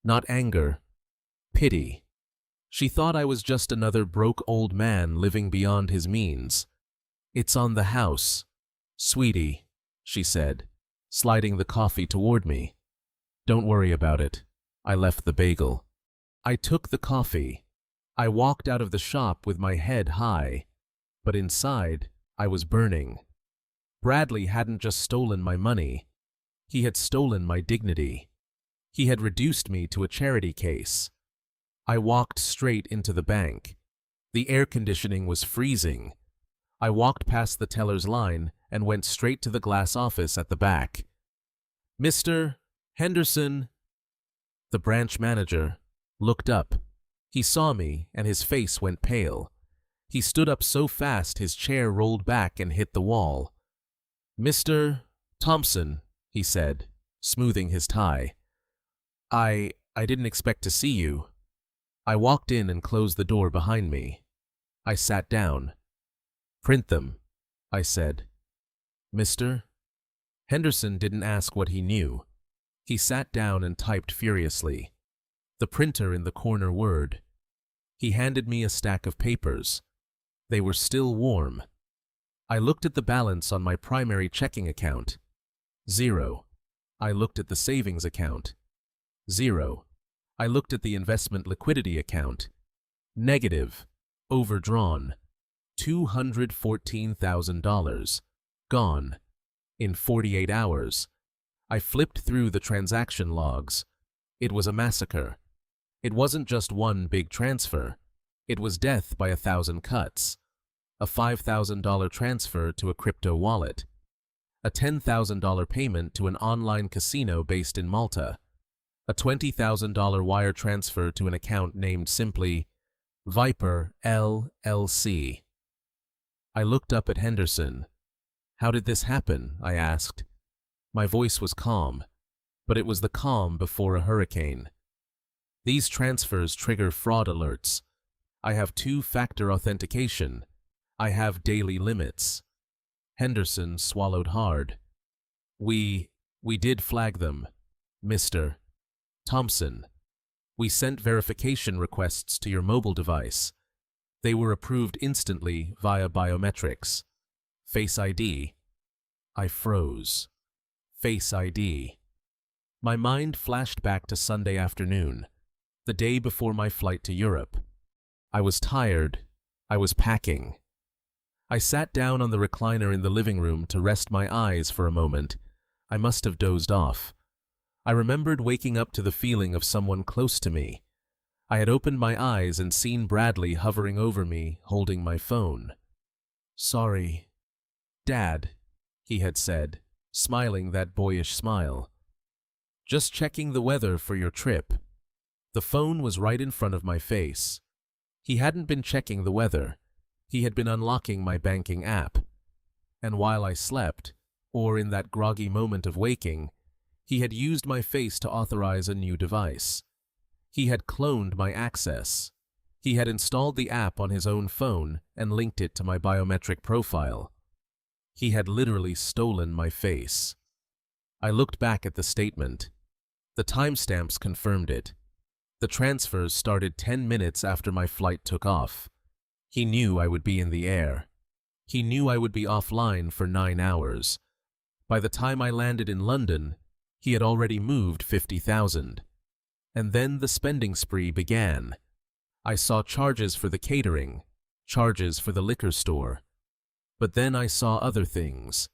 Not anger. Pity. She thought I was just another broke old man living beyond his means. "It's on the house, sweetie," she said, sliding the coffee toward me. "Don't worry about it." I left the bagel. I took the coffee. I walked out of the shop with my head high, but inside, I was burning. Bradley hadn't just stolen my money. He had stolen my dignity. He had reduced me to a charity case. I walked straight into the bank. The air conditioning was freezing. I walked past the teller's line and went straight to the glass office at the back. "Mr. Henderson." The branch manager looked up. He saw me and his face went pale. He stood up so fast his chair rolled back and hit the wall. "Mr. Thompson," he said, smoothing his tie. I didn't expect to see you." I walked in and closed the door behind me. I sat down. "Print them," I said. "Mr.?" Henderson didn't ask what he knew. He sat down and typed furiously. The printer in the corner whirred. He handed me a stack of papers. They were still warm. I looked at the balance on my primary checking account. 0. I looked at the savings account. 0. I looked at the investment liquidity account. Negative. Overdrawn. $214,000. Gone. In 48 hours. I flipped through the transaction logs. It was a massacre. It wasn't just one big transfer. It was death by 1,000 cuts. A $5,000 transfer to a crypto wallet. A $10,000 payment to an online casino based in Malta. A $20,000 wire transfer to an account named simply Viper LLC. I looked up at Henderson. "How did this happen?" I asked. My voice was calm, but it was the calm before a hurricane. "These transfers trigger fraud alerts. I have two-factor authentication. I have daily limits." Henderson swallowed hard. We did flag them, Mr. Thompson. We sent verification requests to your mobile device. They were approved instantly via biometrics. Face ID. I froze. Face ID. My mind flashed back to Sunday afternoon, the day before my flight to Europe. I was tired. I was packing. I sat down on the recliner in the living room to rest my eyes for a moment. I must have dozed off. I remembered waking up to the feeling of someone close to me. I had opened my eyes and seen Bradley hovering over me, holding my phone. "Sorry, Dad," he had said, smiling that boyish smile. "Just checking the weather for your trip." The phone was right in front of my face. He hadn't been checking the weather. He had been unlocking my banking app. And while I slept, or in that groggy moment of waking, he had used my face to authorize a new device. He had cloned my access. He had installed the app on his own phone and linked it to my biometric profile. He had literally stolen my face. I looked back at the statement. The timestamps confirmed it. The transfers started 10 minutes after my flight took off. He knew I would be in the air. He knew I would be offline for 9 hours. By the time I landed in London, he had already moved 50,000. And then the spending spree began. I saw charges for the catering, charges for the liquor store. But then I saw other things.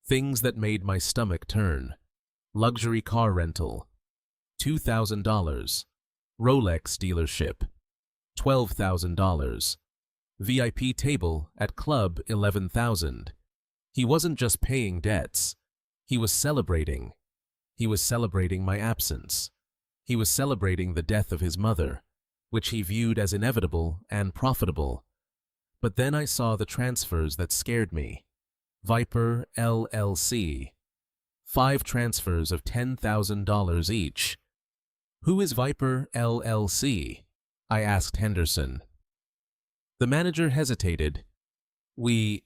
Things that made my stomach turn. Luxury car rental. $2,000. Rolex dealership. $12,000. VIP table at club 11,000. He wasn't just paying debts. He was celebrating. He was celebrating my absence. He was celebrating the death of his mother, which he viewed as inevitable and profitable. But then I saw the transfers that scared me. Viper LLC. 5 transfers of $10,000 each. Who is Viper LLC? I asked Henderson. The manager hesitated. We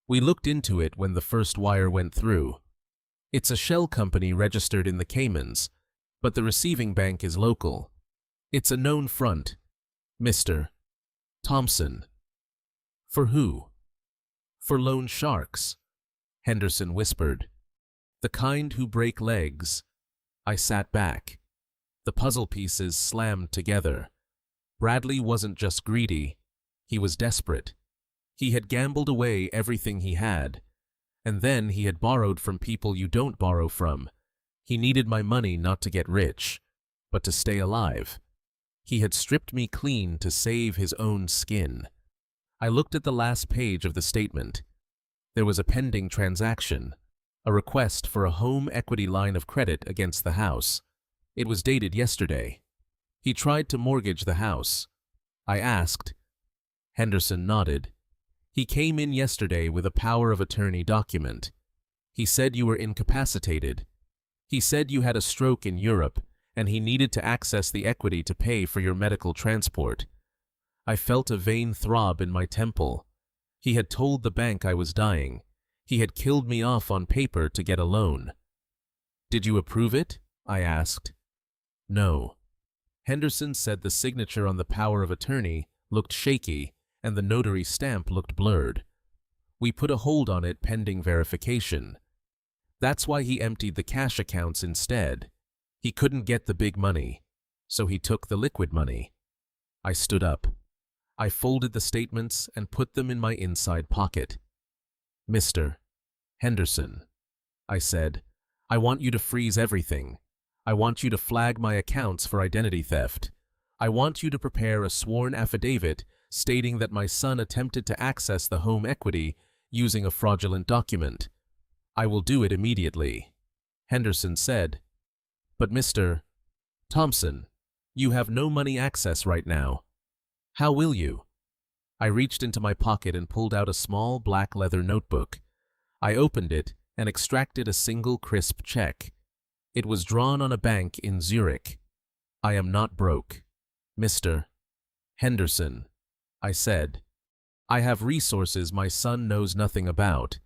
looked into it when the first wire went through. It's a shell company registered in the Caymans, but the receiving bank is local. It's a known front. Mr. Thompson. For who? For loan sharks, Henderson whispered. The kind who break legs. I sat back. The puzzle pieces slammed together. Bradley wasn't just greedy. He was desperate. He had gambled away everything he had, and then he had borrowed from people you don't borrow from. He needed my money not to get rich, but to stay alive. He had stripped me clean to save his own skin. I looked at the last page of the statement. There was a pending transaction, a request for a home equity line of credit against the house. It was dated yesterday. He tried to mortgage the house. I asked. Henderson nodded. He came in yesterday with a power of attorney document. He said you were incapacitated. He said you had a stroke in Europe, and he needed to access the equity to pay for your medical transport. I felt a vain throb in my temple. He had told the bank I was dying. He had killed me off on paper to get a loan. Did you approve it? I asked. No. Henderson said the signature on the power of attorney looked shaky, and the notary stamp looked blurred. We put a hold on it pending verification. That's why he emptied the cash accounts instead. He couldn't get the big money, so he took the liquid money. I stood up. I folded the statements and put them in my inside pocket. Mr. Henderson, I said, I want you to freeze everything. I want you to flag my accounts for identity theft. I want you to prepare a sworn affidavit stating that my son attempted to access the home equity using a fraudulent document. I will do it immediately. Henderson said, But Mr. Thompson, you have no money access right now. How will you? I reached into my pocket and pulled out a small black leather notebook. I opened it and extracted a single crisp check. It was drawn on a bank in Zurich. I am not broke. Mr. Henderson, I said. I have resources my son knows nothing about.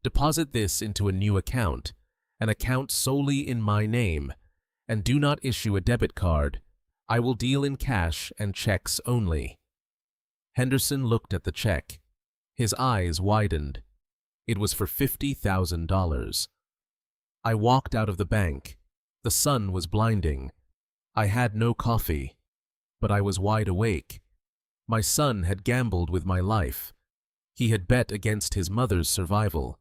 Deposit this into a new account, an account solely in my name, and do not issue a debit card. I will deal in cash and checks only. Henderson looked at the check. His eyes widened. It was for $50,000. I walked out of the bank. The sun was blinding. I had no coffee, but I was wide awake. My son had gambled with my life. He had bet against his mother's survival.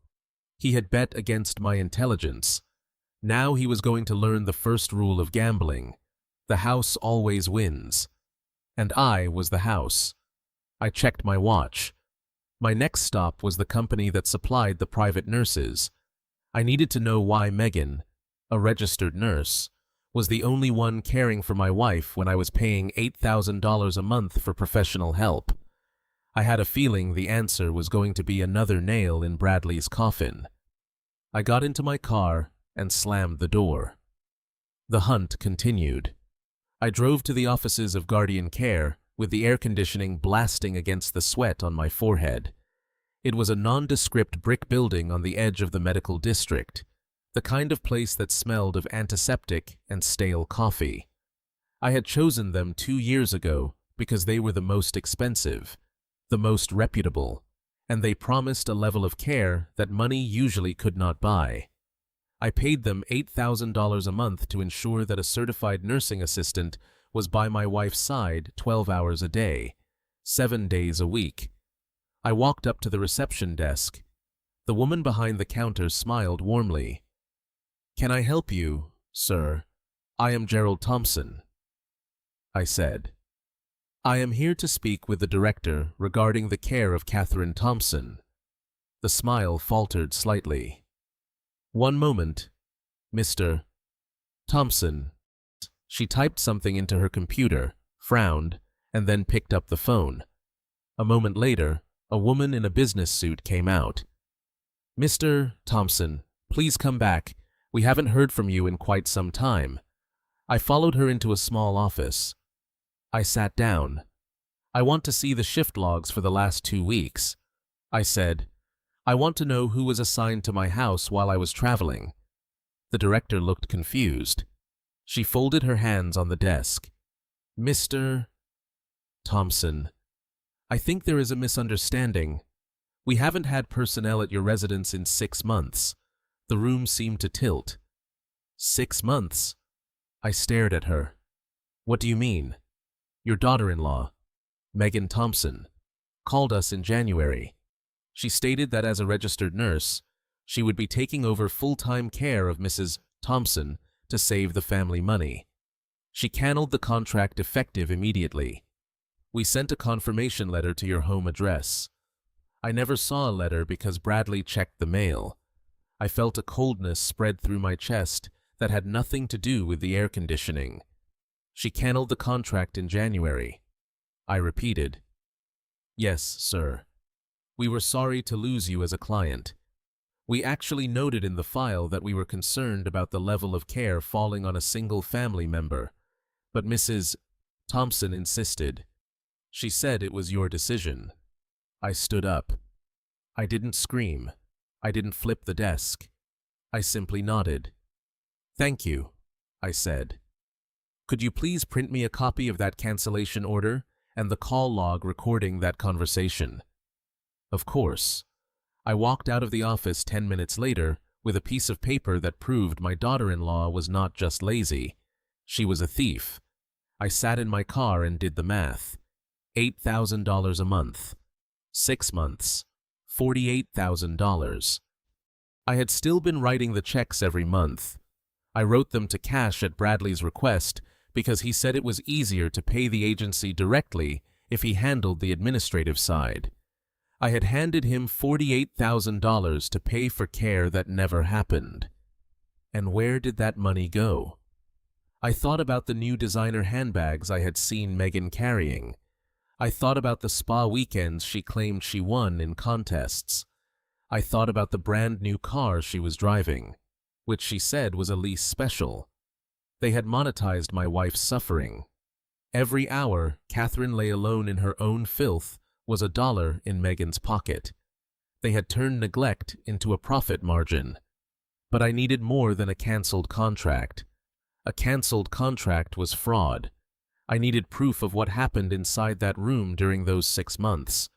He had bet against my intelligence. Now he was going to learn the first rule of gambling. The house always wins. And I was the house. I checked my watch. My next stop was the company that supplied the private nurses. I needed to know why Megan, a registered nurse, was the only one caring for my wife when I was paying $8,000 a month for professional help. I had a feeling the answer was going to be another nail in Bradley's coffin. I got into my car and slammed the door. The hunt continued. I drove to the offices of Guardian Care with the air conditioning blasting against the sweat on my forehead. It was a nondescript brick building on the edge of the medical district, the kind of place that smelled of antiseptic and stale coffee. I had chosen them 2 years ago because they were the most expensive, the most reputable, and they promised a level of care that money usually could not buy. I paid them $8,000 a month to ensure that a certified nursing assistant was by my wife's side 12 hours a day, 7 days a week. I walked up to the reception desk. The woman behind the counter smiled warmly. "Can I help you, sir? I am Gerald Thompson," I said. "I am here to speak with the director regarding the care of Catherine Thompson." The smile faltered slightly. "One moment, Mr. Thompson." She typed something into her computer, frowned, and then picked up the phone. A moment later, a woman in a business suit came out. "Mr. Thompson, please come back. We haven't heard from you in quite some time." I followed her into a small office. I sat down. "I want to see the shift logs for the last 2 weeks," I said. "I want to know who was assigned to my house while I was traveling." The director looked confused. She folded her hands on the desk. "Mr. Thompson, I think there is a misunderstanding. We haven't had personnel at your residence in 6 months. The room seemed to tilt." 6 months? I stared at her. "What do you mean?" "Your daughter-in-law, Megan Thompson, called us in January. She stated that as a registered nurse, she would be taking over full-time care of Mrs. Thompson to save the family money. She canceled the contract effective immediately. We sent a confirmation letter to your home address. I never saw a letter because Bradley checked the mail. I felt a coldness spread through my chest that had nothing to do with the air conditioning. She canceled the contract in January." I repeated. "Yes, sir. We were sorry to lose you as a client. We actually noted in the file that we were concerned about the level of care falling on a single family member, but Mrs. Thompson insisted. She said it was your decision." I stood up. I didn't scream. I didn't flip the desk. I simply nodded. "Thank you," I said. "Could you please print me a copy of that cancellation order and the call log recording that conversation?" Of course. I walked out of the office 10 minutes later with a piece of paper that proved my daughter-in-law was not just lazy. She was a thief. I sat in my car and did the math. $8,000 a month. 6 months. $48,000. I had still been writing the checks every month. I wrote them to cash at Bradley's request because he said it was easier to pay the agency directly if he handled the administrative side. I had handed him $48,000 to pay for care that never happened. And where did that money go? I thought about the new designer handbags I had seen Megan carrying. I thought about the spa weekends she claimed she won in contests. I thought about the brand new car she was driving, which she said was a lease special. They had monetized my wife's suffering. Every hour Catherine lay alone in her own filth was $1 in Megan's pocket. They had turned neglect into a profit margin. But I needed more than a canceled contract. A canceled contract was fraud. I needed proof of what happened inside that room during those 6 months.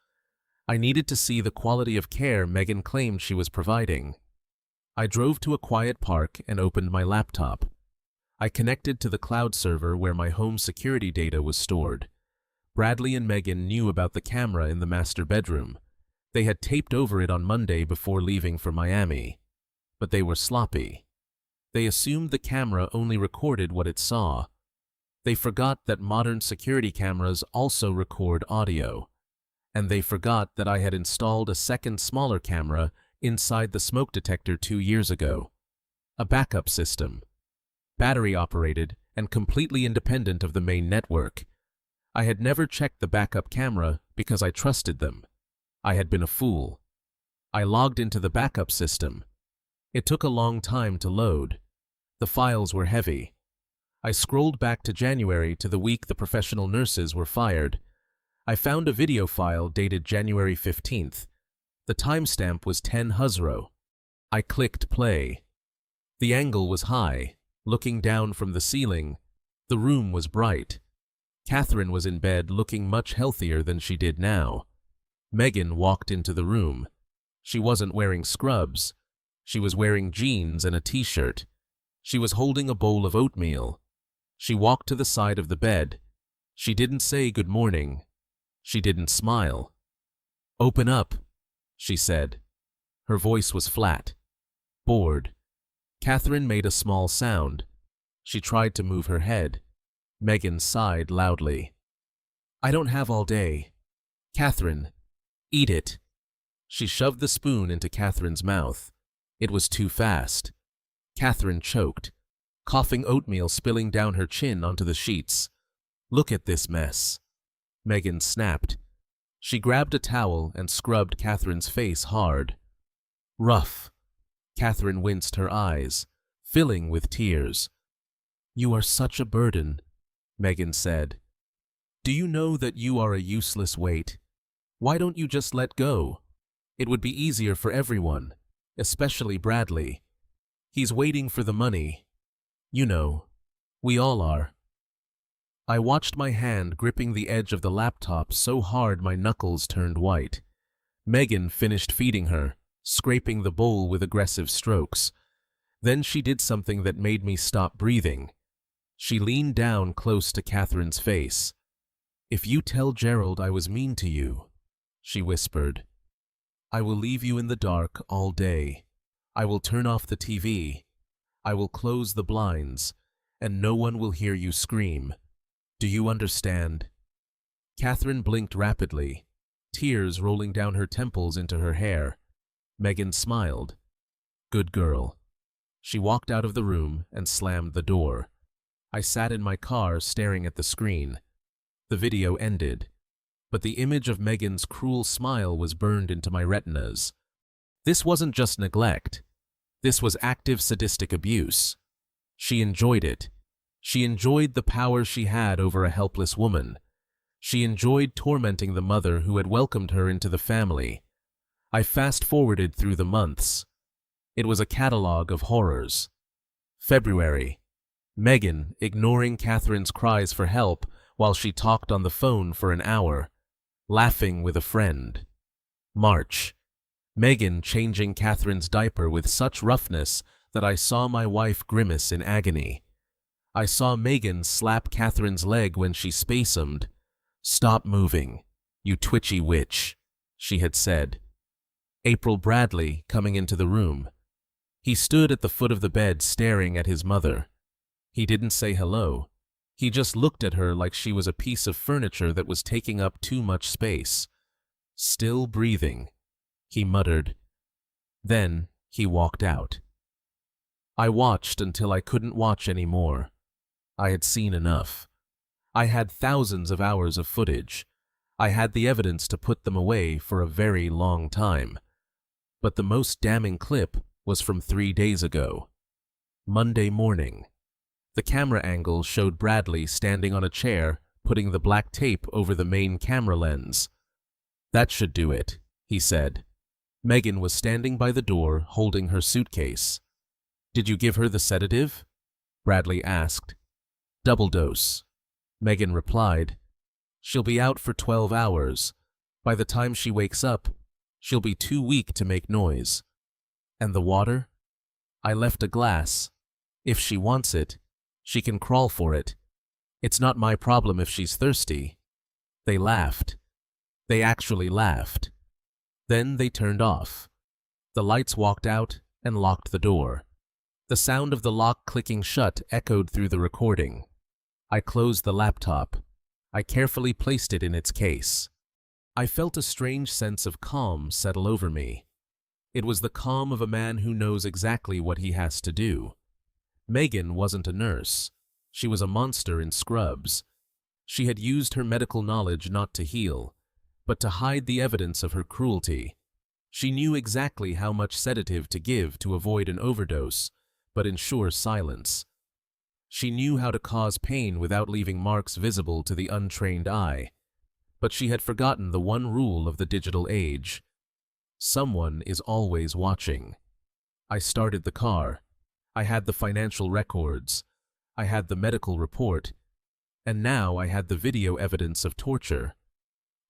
I needed to see the quality of care Megan claimed she was providing. I drove to a quiet park and opened my laptop. I connected to the cloud server where my home security data was stored. Bradley and Megan knew about the camera in the master bedroom. They had taped over it on Monday before leaving for Miami. But they were sloppy. They assumed the camera only recorded what it saw. They forgot that modern security cameras also record audio. And they forgot that I had installed a second smaller camera inside the smoke detector 2 years ago. A backup system. Battery-operated and completely independent of the main network. I had never checked the backup camera because I trusted them. I had been a fool. I logged into the backup system. It took a long time to load. The files were heavy. I scrolled back to January to the week the professional nurses were fired. I found a video file dated January 15th. The timestamp was 10 Huzro. I clicked play. The angle was high. Looking down from the ceiling, the room was bright. Catherine was in bed looking much healthier than she did now. Megan walked into the room. She wasn't wearing scrubs. She was wearing jeans and a t-shirt. She was holding a bowl of oatmeal. She walked to the side of the bed. She didn't say good morning. She didn't smile. "Open up," she said. Her voice was flat, bored. Catherine made a small sound. She tried to move her head. Megan sighed loudly. "I don't have all day. Catherine, eat it." She shoved the spoon into Catherine's mouth. It was too fast. Catherine choked, coughing oatmeal spilling down her chin onto the sheets. "Look at this mess." Megan snapped. She grabbed a towel and scrubbed Catherine's face hard. "Rough." Catherine winced, her eyes filling with tears. "You are such a burden," Megan said. "Do you know that you are a useless weight? Why don't you just let go? It would be easier for everyone, especially Bradley. He's waiting for the money. You know, we all are." I watched my hand gripping the edge of the laptop so hard my knuckles turned white. Megan finished feeding her, scraping the bowl with aggressive strokes. Then she did something that made me stop breathing. She leaned down close to Catherine's face. "If you tell Gerald I was mean to you," she whispered, "I will leave you in the dark all day. I will turn off the TV. I will close the blinds, and no one will hear you scream. Do you understand?" Catherine blinked rapidly, tears rolling down her temples into her hair. Megan smiled. "Good girl." She walked out of the room and slammed the door. I sat in my car staring at the screen. The video ended, but the image of Megan's cruel smile was burned into my retinas. This wasn't just neglect. This was active sadistic abuse. She enjoyed it. She enjoyed the power she had over a helpless woman. She enjoyed tormenting the mother who had welcomed her into the family. I fast-forwarded through the months. It was a catalogue of horrors. February. Megan ignoring Catherine's cries for help while she talked on the phone for an hour, laughing with a friend. March. Megan changing Catherine's diaper with such roughness that I saw my wife grimace in agony. I saw Megan slap Catherine's leg when she spasmed. "Stop moving, you twitchy witch," she had said. April. Bradley coming into the room. He stood at the foot of the bed staring at his mother. He didn't say hello. He just looked at her like she was a piece of furniture that was taking up too much space. "Still breathing," he muttered. Then he walked out. I watched until I couldn't watch anymore. I had seen enough. I had thousands of hours of footage. I had the evidence to put them away for a very long time. But the most damning clip was from 3 days ago. Monday morning. The camera angle showed Bradley standing on a chair, putting the black tape over the main camera lens. "That should do it," he said. Megan was standing by the door, holding her suitcase. "Did you give her the sedative?" Bradley asked. "Double dose," Megan replied. "She'll be out for 12 hours. By the time she wakes up, she'll be too weak to make noise." "And the water?" "I left a glass. If she wants it, she can crawl for it. It's not my problem if she's thirsty." They laughed. They actually laughed. Then they turned off. The lights walked out and locked the door. The sound of the lock clicking shut echoed through the recording. I closed the laptop. I carefully placed it in its case. I felt a strange sense of calm settle over me. It was the calm of a man who knows exactly what he has to do. Megan wasn't a nurse. She was a monster in scrubs. She had used her medical knowledge not to heal, but to hide the evidence of her cruelty. She knew exactly how much sedative to give to avoid an overdose, but ensure silence. She knew how to cause pain without leaving marks visible to the untrained eye. But she had forgotten the one rule of the digital age. Someone is always watching. I started the car. I had the financial records. I had the medical report. And now I had the video evidence of torture.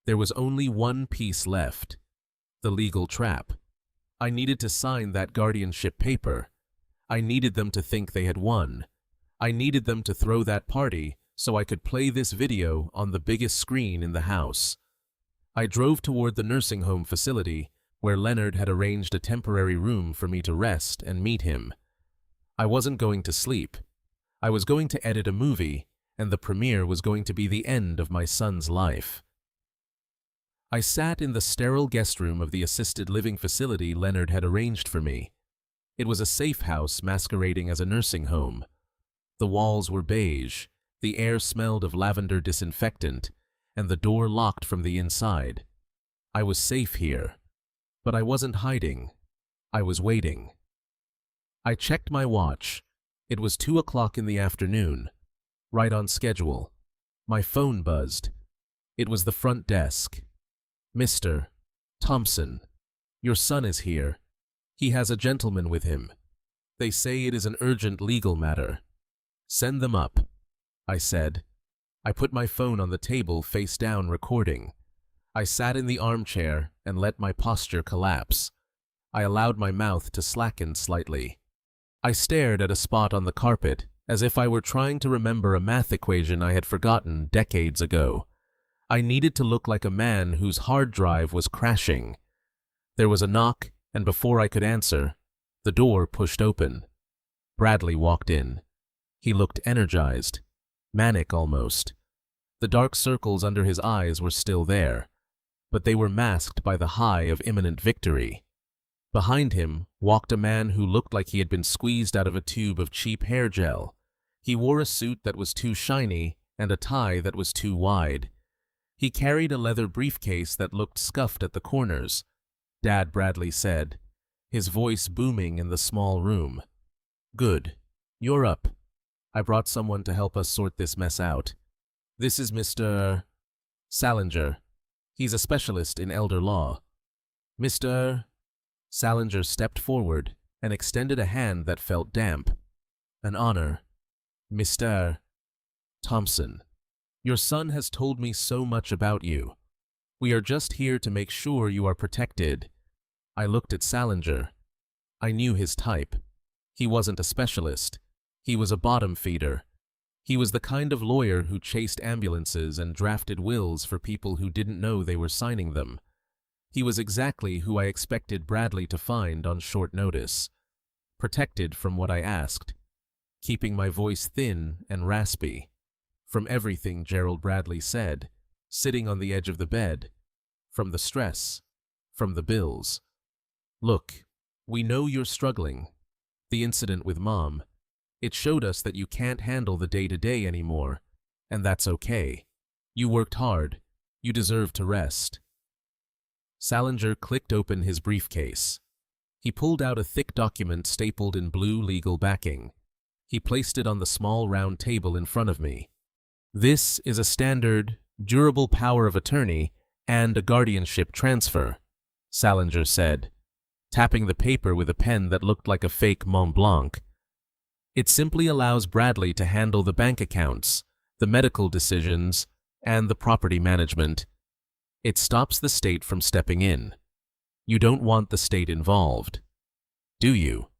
There was only one piece left: the legal trap. I needed to sign that guardianship paper. I needed them to think they had won. I needed them to throw that party so I could play this video on the biggest screen in the house. I drove toward the nursing home facility where Leonard had arranged a temporary room for me to rest and meet him. I wasn't going to sleep. I was going to edit a movie, and the premiere was going to be the end of my son's life. I sat in the sterile guest room of the assisted living facility Leonard had arranged for me. It was a safe house masquerading as a nursing home. The walls were beige, the air smelled of lavender disinfectant, and the door locked from the inside. I was safe here, but I wasn't hiding. I was waiting. I checked my watch. It was 2 o'clock in the afternoon, right on schedule. My phone buzzed. It was the front desk. "Mr. Thompson, your son is here. He has a gentleman with him. They say it is an urgent legal matter. Send them up," I said. I put my phone on the table face down, recording. I sat in the armchair and let my posture collapse. I allowed my mouth to slacken slightly. I stared at a spot on the carpet as if I were trying to remember a math equation I had forgotten decades ago. I needed to look like a man whose hard drive was crashing. There was a knock, and before I could answer, the door pushed open. Bradley walked in. He looked energized, manic almost. The dark circles under his eyes were still there, but they were masked by the high of imminent victory. Behind him walked a man who looked like he had been squeezed out of a tube of cheap hair gel. He wore a suit that was too shiny and a tie that was too wide. He carried a leather briefcase that looked scuffed at the corners. "Dad," Bradley said, his voice booming in the small room. "Good. You're up. I brought someone to help us sort this mess out. This is Mr. Salinger. He's a specialist in elder law." "Mr. Salinger stepped forward and extended a hand that felt damp. "An honor. Mr. Thompson. Your son has told me so much about you. We are just here to make sure you are protected." I looked at Salinger. I knew his type. He wasn't a specialist. He was a bottom feeder. He was the kind of lawyer who chased ambulances and drafted wills for people who didn't know they were signing them. He was exactly who I expected Bradley to find on short notice. Protected from what I asked, keeping my voice thin and raspy. From everything Gerald Bradley said, sitting on the edge of the bed, from the stress, from the bills. "Look, we know you're struggling. The incident with Mom, it showed us that you can't handle the day-to-day anymore, and that's okay. You worked hard. You deserve to rest." Salinger clicked open his briefcase. He pulled out a thick document stapled in blue legal backing. He placed it on the small round table in front of me. "This is a standard, durable power of attorney and a guardianship transfer," Salinger said, tapping the paper with a pen that looked like a fake Mont Blanc. "It simply allows Bradley to handle the bank accounts, the medical decisions, and the property management. It stops the state from stepping in. You don't want the state involved, do you,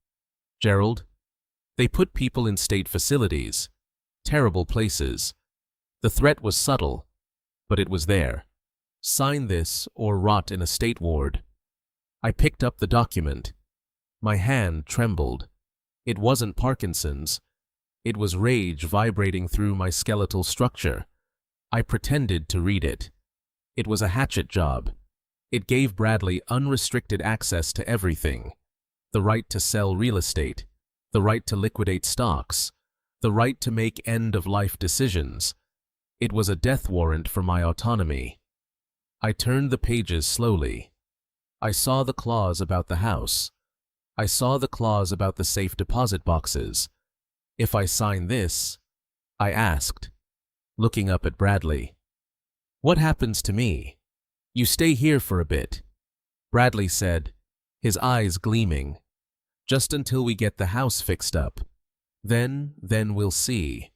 Gerald? They put people in state facilities, terrible places. The threat was subtle, but it was there. Sign this or rot in a state ward." I picked up the document. My hand trembled. It wasn't Parkinson's. It was rage vibrating through my skeletal structure. I pretended to read it. It was a hatchet job. It gave Bradley unrestricted access to everything. The right to sell real estate, the right to liquidate stocks, the right to make end-of-life decisions. It was a death warrant for my autonomy. I turned the pages slowly. I saw the clause about the house. I saw the clause about the safe deposit boxes. "If I sign this," I asked, looking up at Bradley, "what happens to me?" "You stay here for a bit," Bradley said, his eyes gleaming. "Just until we get the house fixed up. Then we'll see.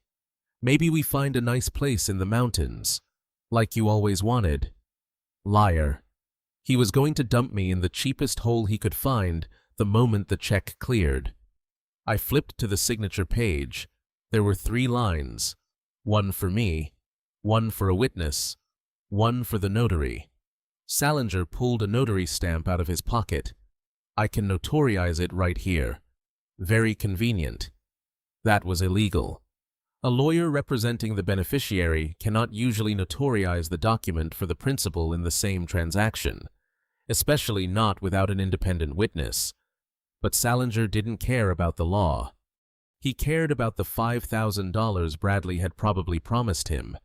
Maybe we find a nice place in the mountains, like you always wanted." Liar. He was going to dump me in the cheapest hole he could find the moment the check cleared. I flipped to the signature page. There were 3 lines, one for me, one for a witness, one for the notary. Salinger pulled a notary stamp out of his pocket. I can notarize it right here. Very convenient. That was illegal. A lawyer representing the beneficiary cannot usually notarize the document for the principal in the same transaction, especially not without an independent witness. But Salinger didn't care about the law. He cared about the $5,000 Bradley had probably promised him.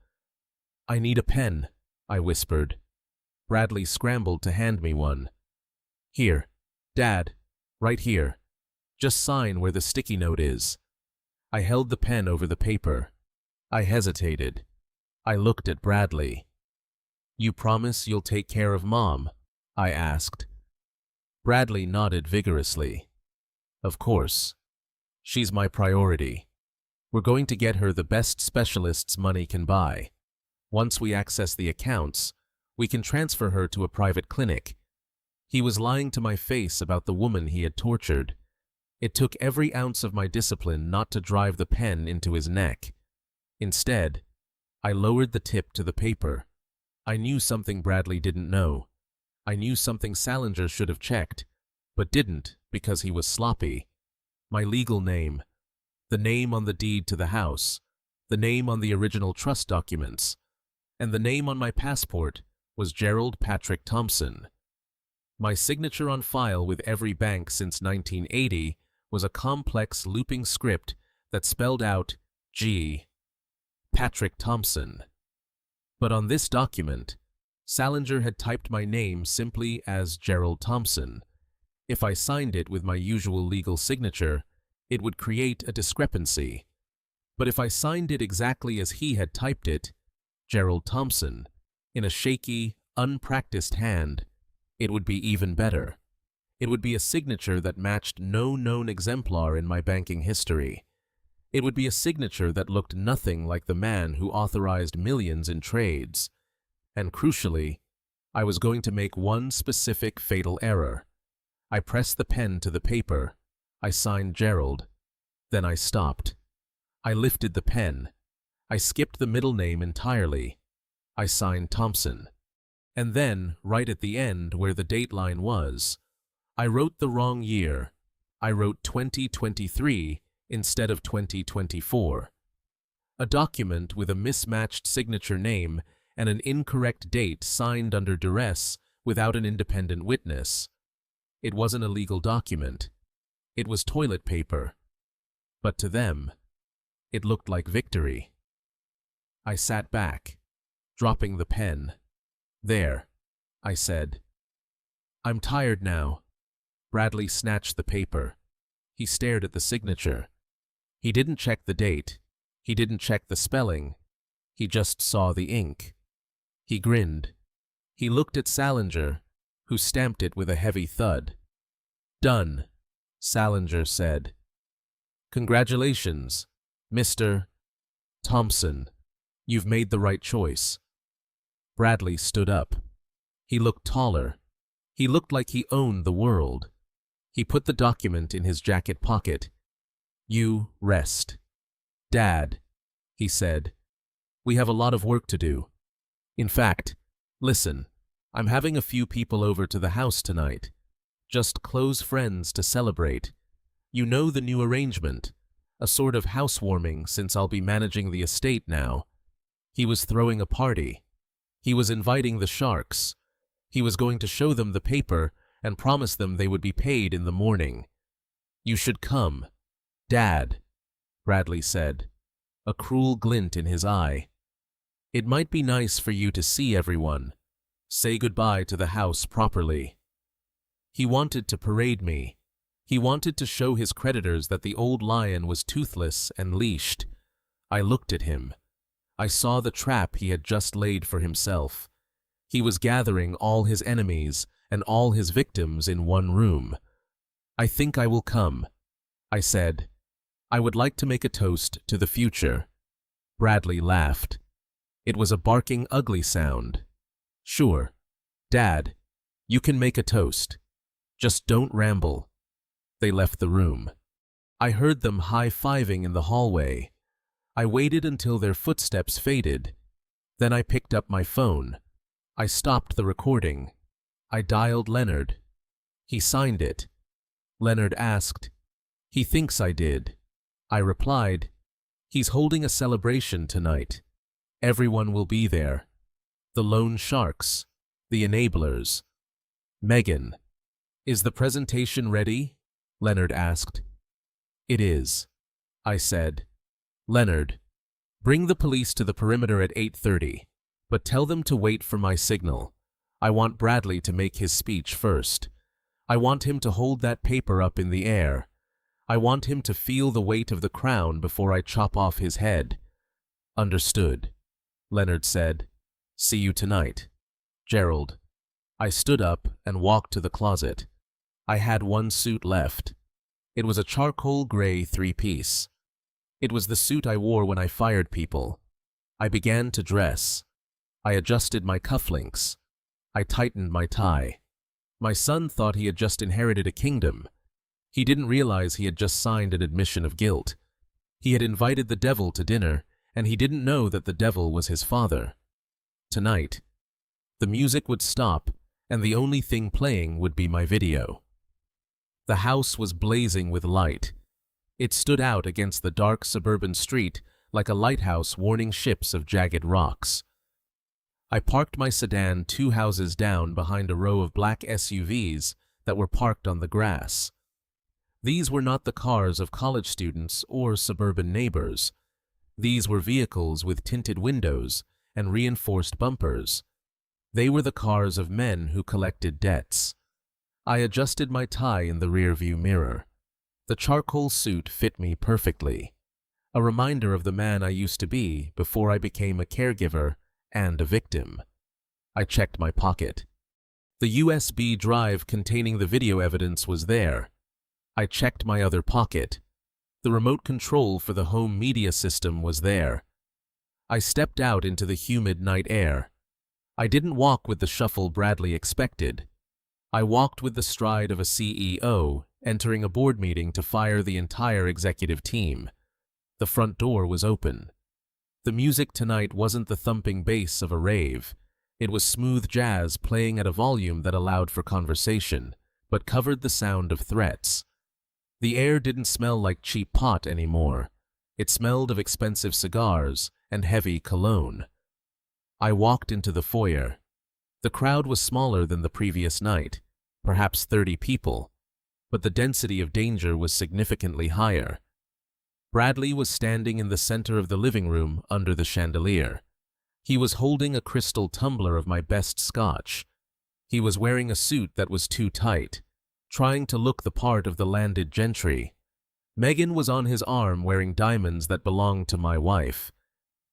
"I need a pen," I whispered. Bradley scrambled to hand me one. "Here, Dad, right here. Just sign where the sticky note is." I held the pen over the paper. I hesitated. I looked at Bradley. "You promise you'll take care of Mom?" I asked. Bradley nodded vigorously. "Of course. She's my priority. We're going to get her the best specialists money can buy. Once we access the accounts, we can transfer her to a private clinic." He was lying to my face about the woman he had tortured. It took every ounce of my discipline not to drive the pen into his neck. Instead, I lowered the tip to the paper. I knew something Bradley didn't know. I knew something Salinger should have checked, but didn't because he was sloppy. My legal name, the name on the deed to the house, the name on the original trust documents, and the name on my passport was Gerald Patrick Thompson. My signature on file with every bank since 1980 was a complex looping script that spelled out G. Patrick Thompson. But on this document, Salinger had typed my name simply as Gerald Thompson. If I signed it with my usual legal signature, it would create a discrepancy. But if I signed it exactly as he had typed it, Gerald Thompson, in a shaky, unpracticed hand, it would be even better. It would be a signature that matched no known exemplar in my banking history. It would be a signature that looked nothing like the man who authorized millions in trades. And crucially, I was going to make one specific fatal error. I pressed the pen to the paper. I signed Gerald. Then I stopped. I lifted the pen. I skipped the middle name entirely. I signed Thompson. And then, right at the end where the date line was, I wrote the wrong year. I wrote 2023 instead of 2024. A document with a mismatched signature name and an incorrect date signed under duress without an independent witness. It wasn't a legal document. It was toilet paper. But to them, it looked like victory. I sat back, dropping the pen. "There," I said. "I'm tired now." Bradley snatched the paper. He stared at the signature. He didn't check the date. He didn't check the spelling. He just saw the ink. He grinned. He looked at Salinger, who stamped it with a heavy thud. "Done," Salinger said. "Congratulations, Mr. Thompson. You've made the right choice." Bradley stood up. He looked taller. He looked like he owned the world. He put the document in his jacket pocket. "You rest. Dad," he said, "we have a lot of work to do. In fact, listen, I'm having a few people over to the house tonight. Just close friends to celebrate. You know the new arrangement, a sort of housewarming since I'll be managing the estate now." He was throwing a party. He was inviting the Sharks. He was going to show them the paper and promise them they would be paid in the morning. "You should come, Dad," Bradley said, a cruel glint in his eye. "It might be nice for you to see everyone. Say goodbye to the house properly." He wanted to parade me. He wanted to show his creditors that the old lion was toothless and leashed. I looked at him. I saw the trap he had just laid for himself. He was gathering all his enemies and all his victims in one room. "I think I will come," I said. "I would like to make a toast to the future." Bradley laughed. It was a barking, ugly sound. "Sure, Dad, you can make a toast. Just don't ramble." They left the room. I heard them high-fiving in the hallway. I waited until their footsteps faded. Then I picked up my phone. I stopped the recording. I dialed Leonard. He signed it. Leonard asked, "He thinks I did." I replied, "He's holding a celebration tonight. Everyone will be there. The loan sharks, the enablers." "Megan, is the presentation ready?" Leonard asked. "It is," I said. "Leonard, bring the police to the perimeter at 8:30, but tell them to wait for my signal. I want Bradley to make his speech first. I want him to hold that paper up in the air. I want him to feel the weight of the crown before I chop off his head." "Understood," Leonard said. "See you tonight." "Gerald." I stood up and walked to the closet. I had one suit left. It was a charcoal gray three-piece. It was the suit I wore when I fired people. I began to dress. I adjusted my cufflinks. I tightened my tie. My son thought he had just inherited a kingdom. He didn't realize he had just signed an admission of guilt. He had invited the devil to dinner, and he didn't know that the devil was his father. Tonight, the music would stop, and the only thing playing would be my video. The house was blazing with light. It stood out against the dark suburban street like a lighthouse warning ships of jagged rocks. I parked my sedan 2 houses down behind a row of black SUVs that were parked on the grass. These were not the cars of college students or suburban neighbors. These were vehicles with tinted windows and reinforced bumpers. They were the cars of men who collected debts. I adjusted my tie in the rearview mirror. The charcoal suit fit me perfectly, a reminder of the man I used to be before I became a caregiver and a victim. I checked my pocket. The USB drive containing the video evidence was there. I checked my other pocket. The remote control for the home media system was there. I stepped out into the humid night air. I didn't walk with the shuffle Bradley expected. I walked with the stride of a CEO entering a board meeting to fire the entire executive team. The front door was open. The music tonight wasn't the thumping bass of a rave. It was smooth jazz playing at a volume that allowed for conversation, but covered the sound of threats. The air didn't smell like cheap pot anymore. It smelled of expensive cigars and heavy cologne. I walked into the foyer. The crowd was smaller than the previous night, perhaps 30 people, but the density of danger was significantly higher. Bradley was standing in the center of the living room under the chandelier. He was holding a crystal tumbler of my best scotch. He was wearing a suit that was too tight, trying to look the part of the landed gentry. Megan was on his arm wearing diamonds that belonged to my wife.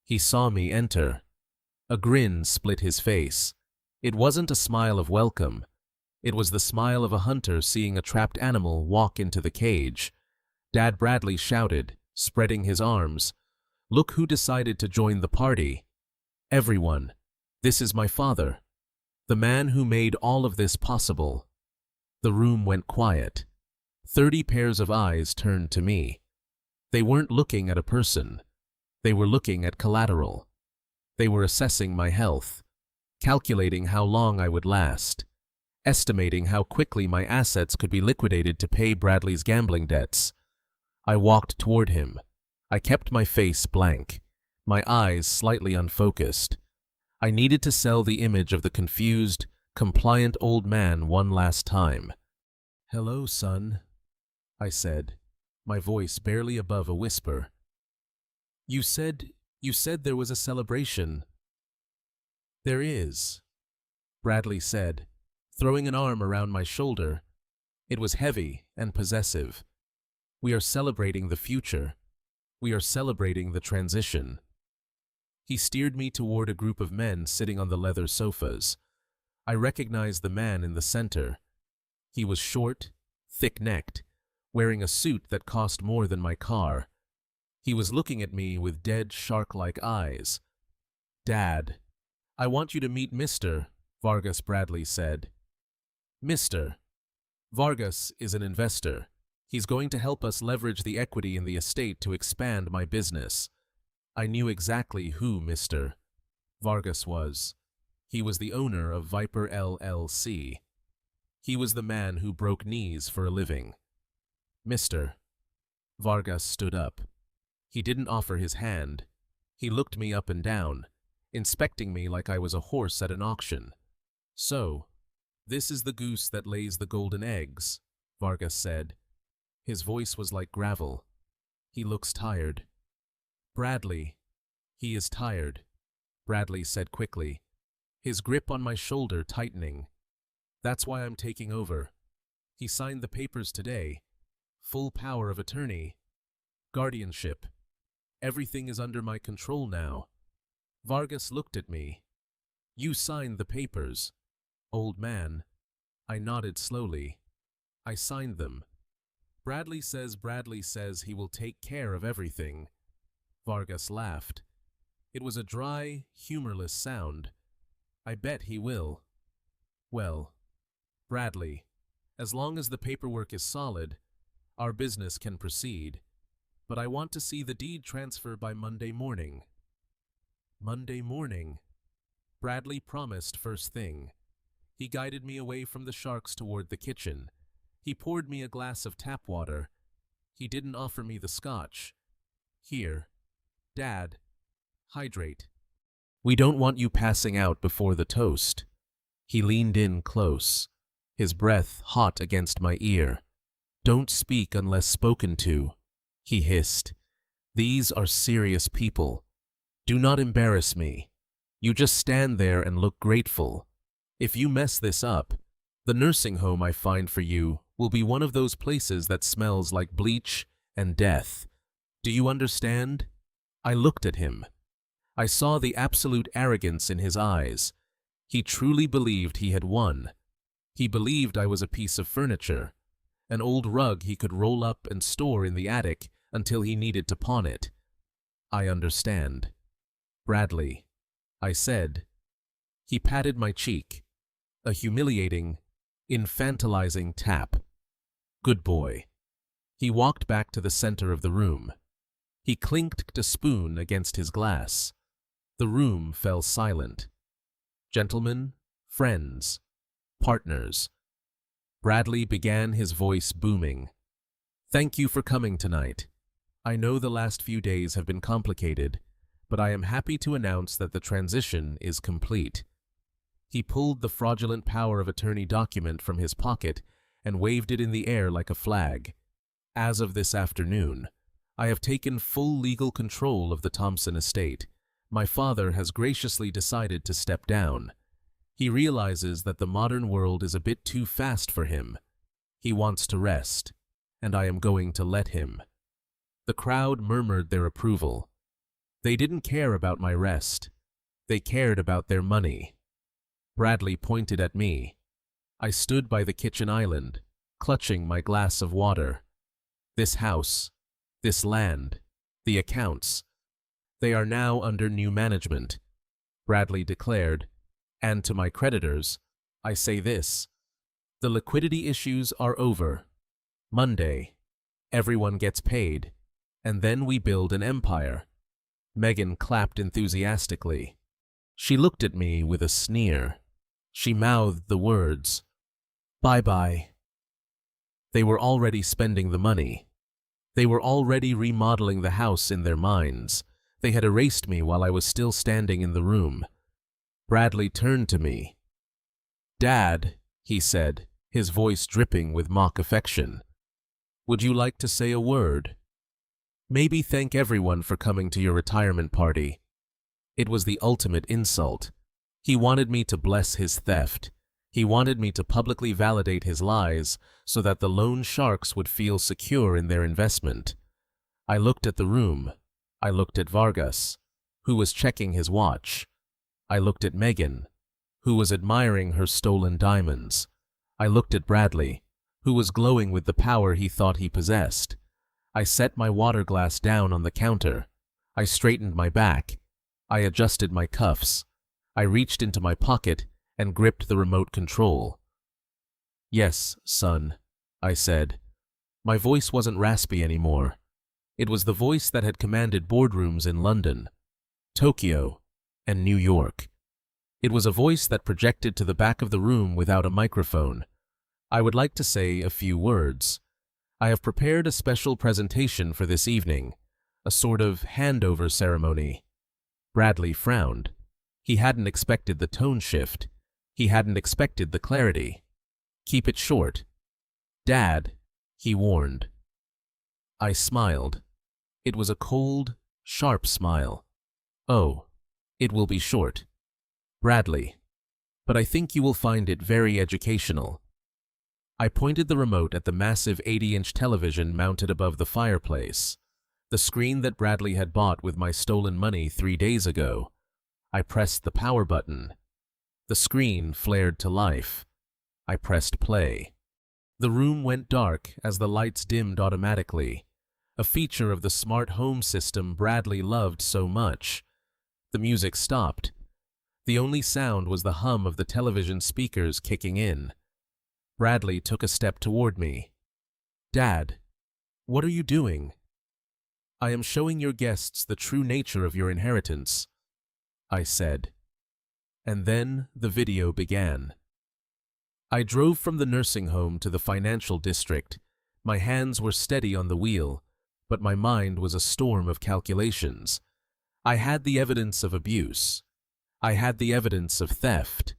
He saw me enter. A grin split his face. It wasn't a smile of welcome. It was the smile of a hunter seeing a trapped animal walk into the cage. Dad Bradley shouted, spreading his arms, "Look who decided to join the party. Everyone, this is my father, the man who made all of this possible." The room went quiet. 30 pairs of eyes turned to me. They weren't looking at a person. They were looking at collateral. They were assessing my health, calculating how long I would last, estimating how quickly my assets could be liquidated to pay Bradley's gambling debts. I walked toward him. I kept my face blank, my eyes slightly unfocused. I needed to sell the image of the confused, compliant old man one last time. "Hello, son," I said, my voice barely above a whisper. You said there was a celebration." "There is," Bradley said, throwing an arm around my shoulder. It was heavy and possessive. "We are celebrating the future. We are celebrating the transition." He steered me toward a group of men sitting on the leather sofas. I recognized the man in the center. He was short, thick-necked, wearing a suit that cost more than my car. He was looking at me with dead shark-like eyes. "Dad, I want you to meet Mr. Vargas," Bradley said. "Mr. Vargas is an investor. He's going to help us leverage the equity in the estate to expand my business." I knew exactly who Mr. Vargas was. He was the owner of Viper LLC. He was the man who broke knees for a living. Mister. Vargas stood up. He didn't offer his hand. He looked me up and down, inspecting me like I was a horse at an auction. So, this is the goose that lays the golden eggs, Vargas said. His voice was like gravel. He looks tired. Bradley. He is tired, Bradley said quickly, his grip on my shoulder tightening. That's why I'm taking over. He signed the papers today. Full power of attorney. Guardianship. Everything is under my control now. Vargas looked at me. You signed the papers. Old man. I nodded slowly. I signed them. Bradley says he will take care of everything. Vargas laughed. It was a dry, humorless sound. I bet he will. Well, Bradley, as long as the paperwork is solid, our business can proceed. But I want to see the deed transfer by Monday morning. Monday morning. Bradley promised first thing. He guided me away from the sharks toward the kitchen. He poured me a glass of tap water. He didn't offer me the scotch. Here, Dad, hydrate. We don't want you passing out before the toast. He leaned in close, his breath hot against my ear. Don't speak unless spoken to, he hissed. These are serious people. Do not embarrass me. You just stand there and look grateful. If you mess this up, the nursing home I find for you will be one of those places that smells like bleach and death. Do you understand? I looked at him. I saw the absolute arrogance in his eyes. He truly believed he had won. He believed I was a piece of furniture, an old rug he could roll up and store in the attic until he needed to pawn it. I understand. Bradley, I said. He patted my cheek. A humiliating, infantilizing tap. Good boy. He walked back to the center of the room. He clinked a spoon against his glass. The room fell silent. Gentlemen, friends, partners. Bradley began, his voice booming. Thank you for coming tonight. I know the last few days have been complicated, but I am happy to announce that the transition is complete. He pulled the fraudulent power of attorney document from his pocket and waved it in the air like a flag. As of this afternoon, I have taken full legal control of the Thompson estate. My father has graciously decided to step down. He realizes that the modern world is a bit too fast for him. He wants to rest, and I am going to let him. The crowd murmured their approval. They didn't care about my rest. They cared about their money. Bradley pointed at me. I stood by the kitchen island, clutching my glass of water. This house, this land, the accounts, they are now under new management, Bradley declared, and to my creditors, I say this. The liquidity issues are over. Monday, everyone gets paid, and then we build an empire. Megan clapped enthusiastically. She looked at me with a sneer. She mouthed the words, "Bye-bye." They were already spending the money. They were already remodeling the house in their minds. They had erased me while I was still standing in the room. Bradley turned to me. "Dad," he said, his voice dripping with mock affection. "Would you like to say a word? Maybe thank everyone for coming to your retirement party." It was the ultimate insult. He wanted me to bless his theft. He wanted me to publicly validate his lies so that the loan sharks would feel secure in their investment. I looked at the room. I looked at Vargas, who was checking his watch. I looked at Megan, who was admiring her stolen diamonds. I looked at Bradley, who was glowing with the power he thought he possessed. I set my water glass down on the counter. I straightened my back. I adjusted my cuffs. I reached into my pocket and gripped the remote control. "Yes, son," I said. My voice wasn't raspy anymore. It was the voice that had commanded boardrooms in London, Tokyo, and New York. It was a voice that projected to the back of the room without a microphone. I would like to say a few words. I have prepared a special presentation for this evening, a sort of handover ceremony. Bradley frowned. He hadn't expected the tone shift. He hadn't expected the clarity. Keep it short. Dad, he warned. I smiled. It was a cold, sharp smile. Oh, it will be short. Bradley. But I think you will find it very educational. I pointed the remote at the massive 80-inch television mounted above the fireplace, the screen that Bradley had bought with my stolen money 3 days ago. I pressed the power button. The screen flared to life. I pressed play. The room went dark as the lights dimmed automatically, a feature of the smart home system Bradley loved so much. The music stopped. The only sound was the hum of the television speakers kicking in. Bradley took a step toward me. Dad, what are you doing? I am showing your guests the true nature of your inheritance, I said. And then the video began. I drove from the nursing home to the financial district. My hands were steady on the wheel, but my mind was a storm of calculations. I had the evidence of abuse. I had the evidence of theft.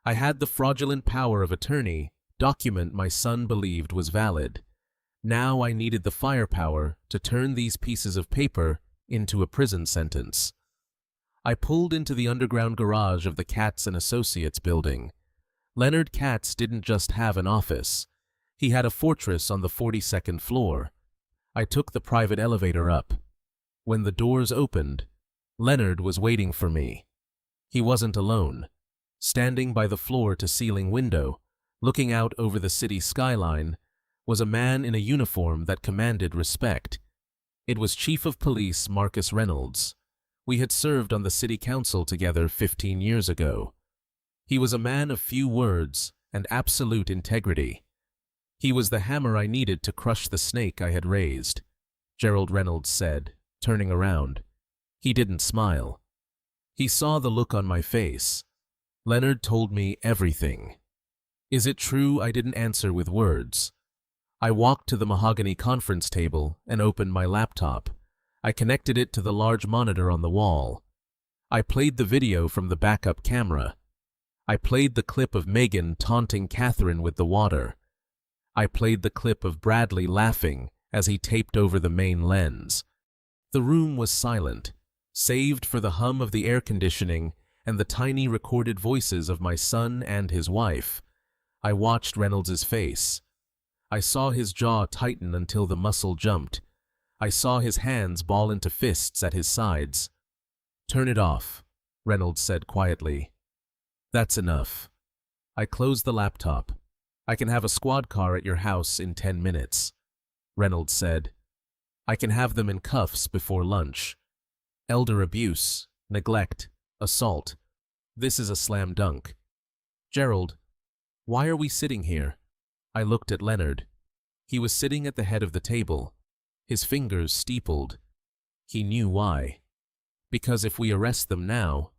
I had the fraudulent power of attorney, document my son believed was valid. Now I needed the firepower to turn these pieces of paper into a prison sentence. I pulled into the underground garage of the Katz & Associates building. Leonard Katz didn't just have an office. He had a fortress on the 42nd floor. I took the private elevator up. When the doors opened, Leonard was waiting for me. He wasn't alone. Standing by the floor-to-ceiling window, looking out over the city skyline, was a man in a uniform that commanded respect. It was Chief of Police Marcus Reynolds. We had served on the city council together 15 years ago. He was a man of few words and absolute integrity. He was the hammer I needed to crush the snake I had raised, Gerald Reynolds said, turning around. He didn't smile. He saw the look on my face. Leonard told me everything. Is it true I didn't answer with words? I walked to the mahogany conference table and opened my laptop. I connected it to the large monitor on the wall. I played the video from the backup camera. I played the clip of Megan taunting Catherine with the water. I played the clip of Bradley laughing as he taped over the main lens. The room was silent, saved for the hum of the air conditioning and the tiny recorded voices of my son and his wife. I watched Reynolds' face. I saw his jaw tighten until the muscle jumped. I saw his hands ball into fists at his sides. Turn it off, Reynolds said quietly. That's enough. I closed the laptop. I can have a squad car at your house in 10 minutes, Reynolds said. I can have them in cuffs before lunch. Elder abuse, neglect, assault. This is a slam dunk. Gerald, why are we sitting here? I looked at Leonard. He was sitting at the head of the table, his fingers steepled. He knew why. Because if we arrest them now,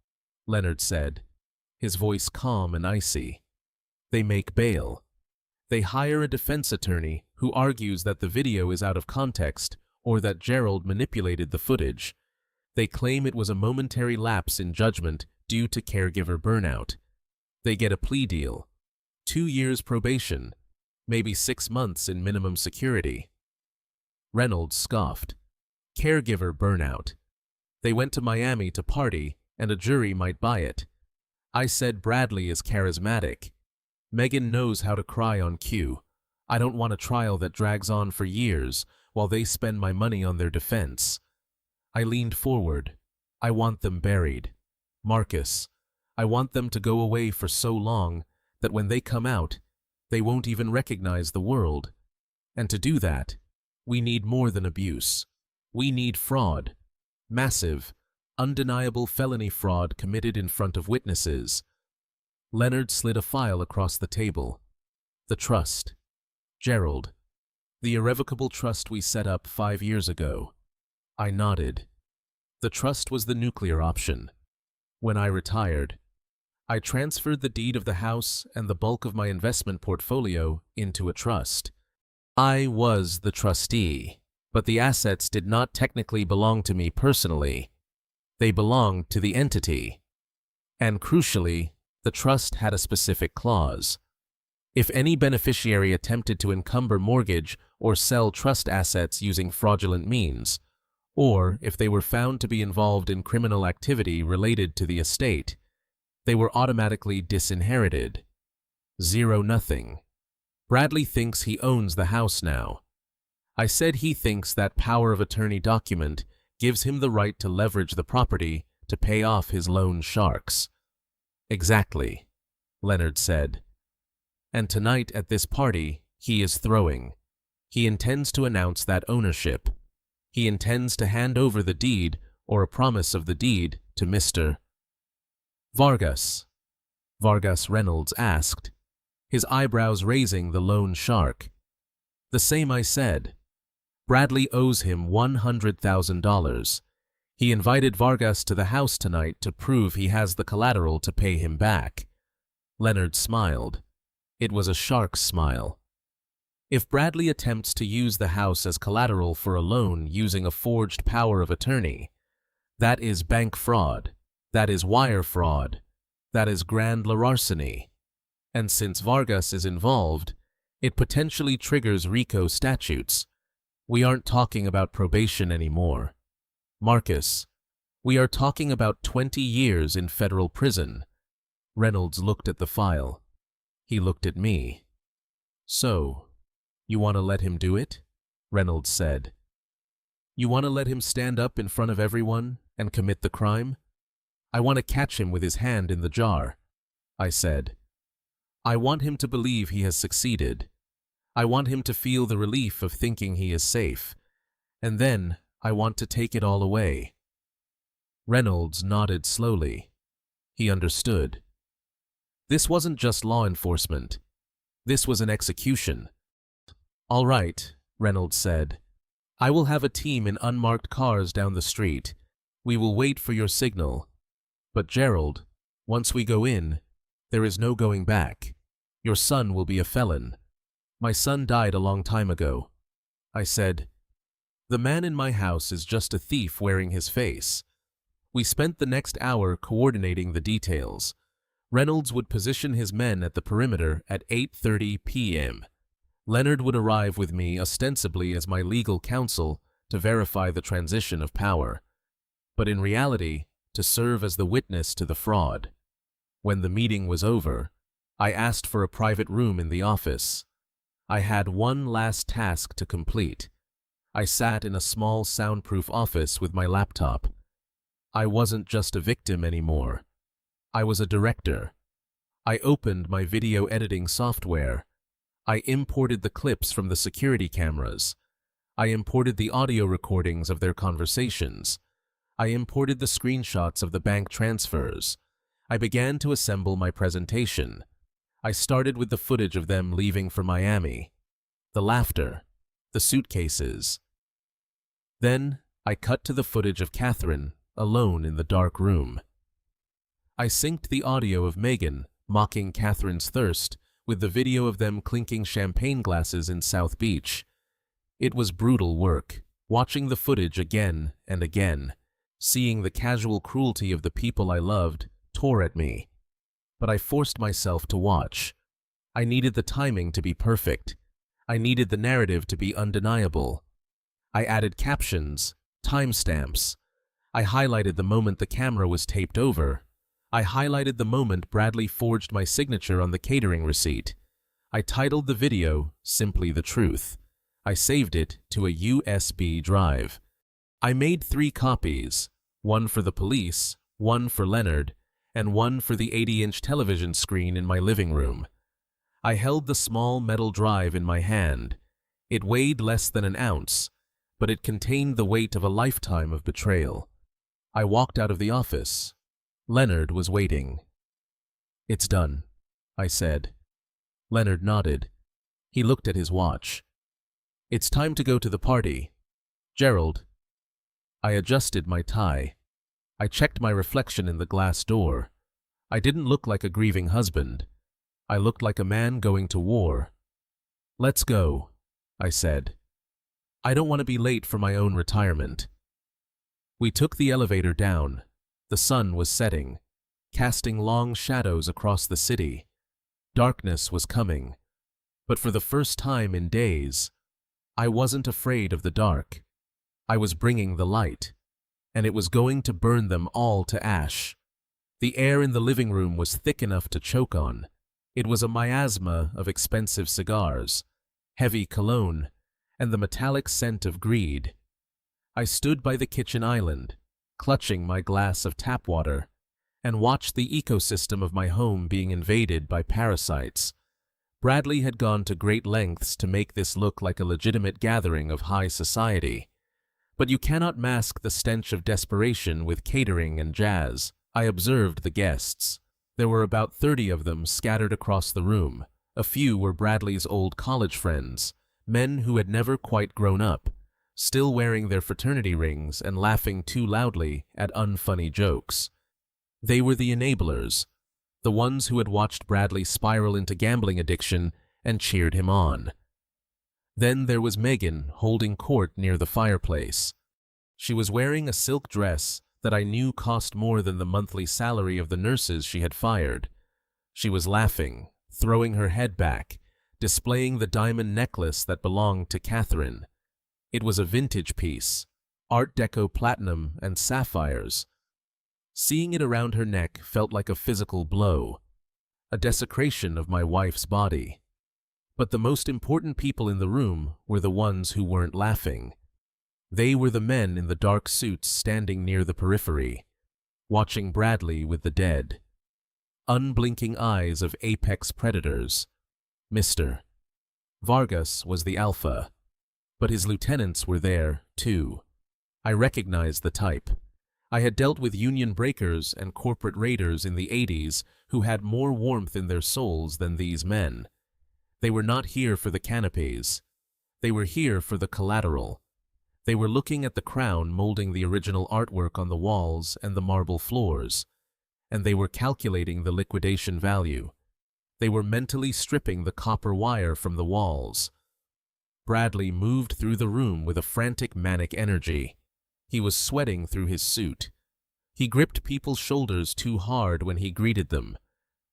Leonard said, his voice calm and icy, they make bail. They hire a defense attorney who argues that the video is out of context or that Gerald manipulated the footage. They claim it was a momentary lapse in judgment due to caregiver burnout. They get a plea deal, 2 years probation, maybe 6 months in minimum security. Reynolds scoffed. Caregiver burnout. They went to Miami to party, and a jury might buy it. I said Bradley is charismatic. Megan knows how to cry on cue. I don't want a trial that drags on for years while they spend my money on their defense. I leaned forward. I want them buried. Marcus, I want them to go away for so long that when they come out, they won't even recognize the world. And to do that, we need more than abuse. We need fraud. Massive, undeniable felony fraud committed in front of witnesses. Leonard slid a file across the table. The trust. Gerald. The irrevocable trust we set up 5 years ago. I nodded. The trust was the nuclear option. When I retired, I transferred the deed of the house and the bulk of my investment portfolio into a trust. I was the trustee, but the assets did not technically belong to me personally. They belonged to the entity. And crucially, the trust had a specific clause. If any beneficiary attempted to encumber mortgage or sell trust assets using fraudulent means, or if they were found to be involved in criminal activity related to the estate, they were automatically disinherited. 0-0. Bradley thinks he owns the house now. I said he thinks that power of attorney document gives him the right to leverage the property to pay off his loan sharks. Exactly, Leonard said. And tonight at this party, he is throwing. He intends to announce that ownership. He intends to hand over the deed or a promise of the deed to Mr. Vargas. Vargas Reynolds asked, his eyebrows raising the loan shark. The same I said. Bradley owes him $100,000. He invited Vargas to the house tonight to prove he has the collateral to pay him back. Leonard smiled. It was a shark's smile. If Bradley attempts to use the house as collateral for a loan using a forged power of attorney, that is bank fraud, that is wire fraud, that is grand larceny. And since Vargas is involved, it potentially triggers RICO statutes. We aren't talking about probation anymore. Marcus, we are talking about 20 years in federal prison. Reynolds looked at the file. He looked at me. So, you want to let him do it? Reynolds said. You want to let him stand up in front of everyone and commit the crime? I want to catch him with his hand in the jar, I said. I want him to believe he has succeeded. I want him to feel the relief of thinking he is safe. And then I want to take it all away. Reynolds nodded slowly. He understood. This wasn't just law enforcement. This was an execution. All right, Reynolds said. I will have a team in unmarked cars down the street. We will wait for your signal. But Gerald, once we go in, there is no going back. Your son will be a felon. My son died a long time ago. I said, the man in my house is just a thief wearing his face. We spent the next hour coordinating the details. Reynolds would position his men at the perimeter at 8:30 p.m. Leonard would arrive with me ostensibly as my legal counsel to verify the transition of power, but in reality to serve as the witness to the fraud. When the meeting was over, I asked for a private room in the office. I had one last task to complete. I sat in a small soundproof office with my laptop. I wasn't just a victim anymore. I was a director. I opened my video editing software. I imported the clips from the security cameras. I imported the audio recordings of their conversations. I imported the screenshots of the bank transfers. I began to assemble my presentation. I started with the footage of them leaving for Miami, the laughter, the suitcases. Then I cut to the footage of Catherine, alone in the dark room. I synced the audio of Megan mocking Catherine's thirst with the video of them clinking champagne glasses in South Beach. It was brutal work, watching the footage again and again, seeing the casual cruelty of the people I loved tore at me. But I forced myself to watch. I needed the timing to be perfect. I needed the narrative to be undeniable. I added captions, timestamps. I highlighted the moment the camera was taped over. I highlighted the moment Bradley forged my signature on the catering receipt. I titled the video simply The Truth. I saved it to a USB drive. I made 3 copies, one for the police, one for Leonard, and one for the 80-inch television screen in my living room. I held the small metal drive in my hand. It weighed less than an ounce, but it contained the weight of a lifetime of betrayal. I walked out of the office. Leonard was waiting. It's done, I said. Leonard nodded. He looked at his watch. It's time to go to the party. Gerald. I adjusted my tie. I checked my reflection in the glass door. I didn't look like a grieving husband. I looked like a man going to war. "Let's go," I said. "I don't want to be late for my own retirement." We took the elevator down. The sun was setting, casting long shadows across the city. Darkness was coming. But for the first time in days, I wasn't afraid of the dark. I was bringing the light, and it was going to burn them all to ash. The air in the living room was thick enough to choke on. It was a miasma of expensive cigars, heavy cologne, and the metallic scent of greed. I stood by the kitchen island, clutching my glass of tap water, and watched the ecosystem of my home being invaded by parasites. Bradley had gone to great lengths to make this look like a legitimate gathering of high society. But you cannot mask the stench of desperation with catering and jazz. I observed the guests. There were about 30 of them scattered across the room. A few were Bradley's old college friends, men who had never quite grown up, still wearing their fraternity rings and laughing too loudly at unfunny jokes. They were the enablers, the ones who had watched Bradley spiral into gambling addiction and cheered him on. Then there was Megan holding court near the fireplace. She was wearing a silk dress that I knew cost more than the monthly salary of the nurses she had fired. She was laughing, throwing her head back, displaying the diamond necklace that belonged to Catherine. It was a vintage piece, Art Deco platinum and sapphires. Seeing it around her neck felt like a physical blow, a desecration of my wife's body. But the most important people in the room were the ones who weren't laughing. They were the men in the dark suits standing near the periphery, watching Bradley with the dead. Unblinking eyes of apex predators. Mr. Vargas was the alpha, but his lieutenants were there, too. I recognized the type. I had dealt with union breakers and corporate raiders in the 80s who had more warmth in their souls than these men. They were not here for the canapes. They were here for the collateral. They were looking at the crown molding the original artwork on the walls and the marble floors, and they were calculating the liquidation value. They were mentally stripping the copper wire from the walls. Bradley moved through the room with a frantic, manic energy. He was sweating through his suit. He gripped people's shoulders too hard when he greeted them.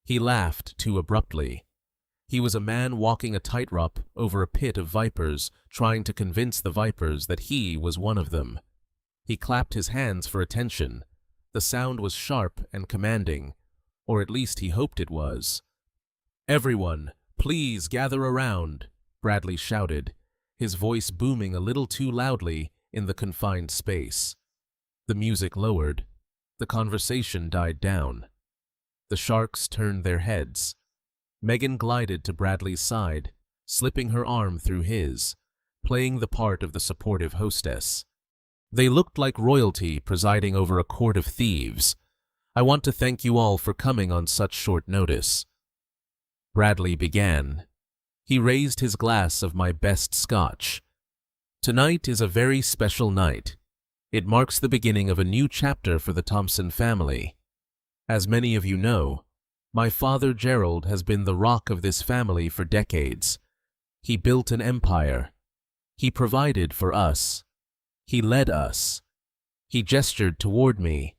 He laughed too abruptly. He was a man walking a tightrope over a pit of vipers, trying to convince the vipers that he was one of them. He clapped his hands for attention. The sound was sharp and commanding, or at least he hoped it was. "Everyone, please gather around," Bradley shouted, his voice booming a little too loudly in the confined space. The music lowered. The conversation died down. The sharks turned their heads. Megan glided to Bradley's side, slipping her arm through his, playing the part of the supportive hostess. They looked like royalty presiding over a court of thieves. "I want to thank you all for coming on such short notice." Bradley began. He raised his glass of my best scotch. "Tonight is a very special night. It marks the beginning of a new chapter for the Thompson family. As many of you know, my father Gerald has been the rock of this family for decades. He built an empire. He provided for us. He led us. He gestured toward me.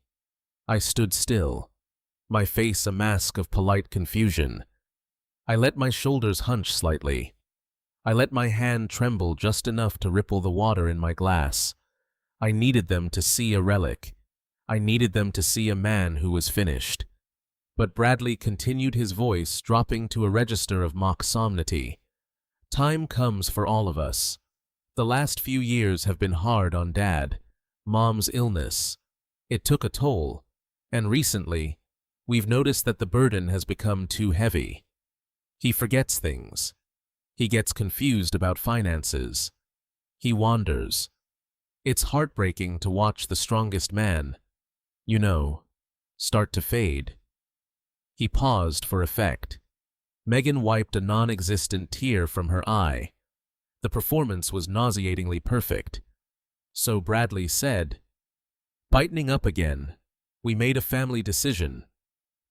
I stood still, my face a mask of polite confusion. I let my shoulders hunch slightly. I let my hand tremble just enough to ripple the water in my glass. I needed them to see a relic. I needed them to see a man who was finished. But Bradley continued, his voice dropping to a register of mock solemnity. "Time comes for all of us. The last few years have been hard on Dad. Mom's illness. It took a toll. And recently, we've noticed that the burden has become too heavy. He forgets things. He gets confused about finances. He wanders. It's heartbreaking to watch the strongest man, you know, start to fade." He paused for effect. Megan wiped a non-existent tear from her eye. The performance was nauseatingly perfect. So Bradley said, "Bitening up again. We made a family decision.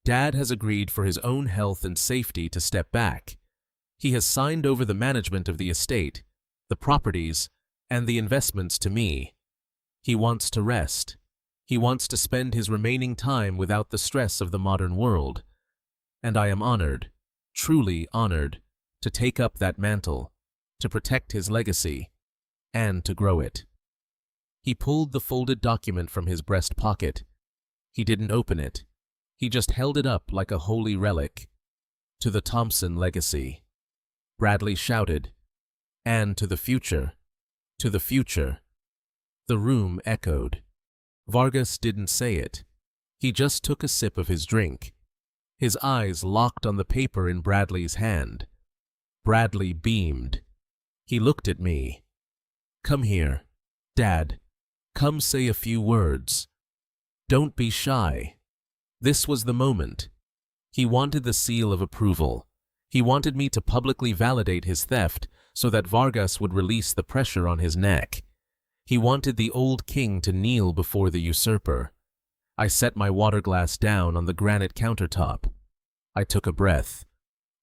Dad has agreed for his own health and safety to step back. He has signed over the management of the estate, the properties, and the investments to me. He wants to rest. He wants to spend his remaining time without the stress of the modern world. And I am honored, truly honored, to take up that mantle, to protect his legacy, and to grow it. He pulled the folded document from his breast pocket. He didn't open it. He just held it up like a holy relic. To the Thompson legacy. Bradley shouted. And to the future. To the future. The room echoed. Vargas didn't say it. He just took a sip of his drink. His eyes locked on the paper in Bradley's hand. Bradley beamed. He looked at me. Come here, Dad. Come say a few words. Don't be shy. This was the moment. He wanted the seal of approval. He wanted me to publicly validate his theft so that Vargas would release the pressure on his neck. He wanted the old king to kneel before the usurper. I set my water glass down on the granite countertop. I took a breath.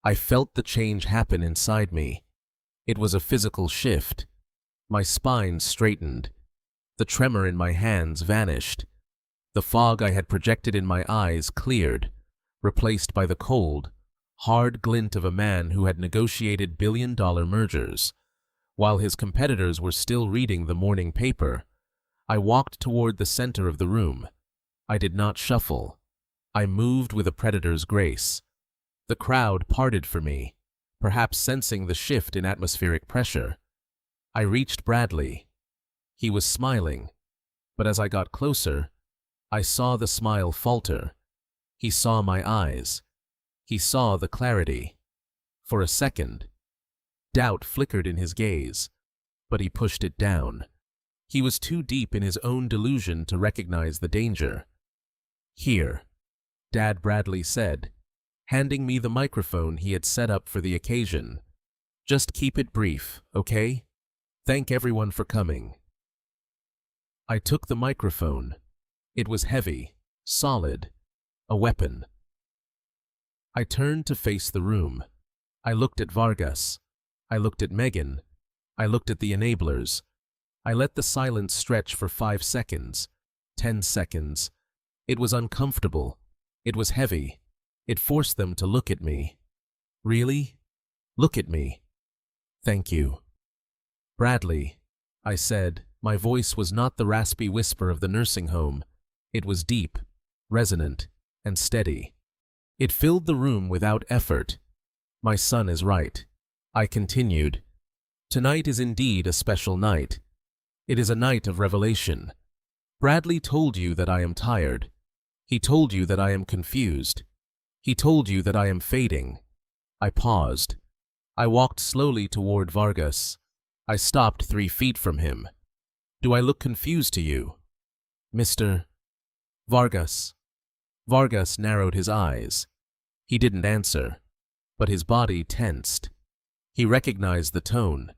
I felt the change happen inside me. It was a physical shift. My spine straightened. The tremor in my hands vanished. The fog I had projected in my eyes cleared, replaced by the cold, hard glint of a man who had negotiated billion-dollar mergers. While his competitors were still reading the morning paper, I walked toward the center of the room. I did not shuffle. I moved with a predator's grace. The crowd parted for me, perhaps sensing the shift in atmospheric pressure. I reached Bradley. He was smiling, but as I got closer, I saw the smile falter. He saw my eyes. He saw the clarity. For a second, doubt flickered in his gaze, but he pushed it down. He was too deep in his own delusion to recognize the danger. Here, Dad, Bradley said, handing me the microphone he had set up for the occasion. Just keep it brief, okay? Thank everyone for coming. I took the microphone. It was heavy, solid, a weapon. I turned to face the room. I looked at Vargas. I looked at Megan. I looked at the enablers. I let the silence stretch for 5 seconds, 10 seconds. It was uncomfortable. It was heavy. It forced them to look at me. Really? Look at me. Thank you. Bradley, I said. My voice was not the raspy whisper of the nursing home. It was deep, resonant, and steady. It filled the room without effort. My son is right. I continued. Tonight is indeed a special night. It is a night of revelation. Bradley told you that I am tired. He told you that I am confused. He told you that I am fading. I paused. I walked slowly toward Vargas. I stopped 3 feet from him. Do I look confused to you, Mr. Vargas? Vargas narrowed his eyes. He didn't answer, but his body tensed. He recognized the tone.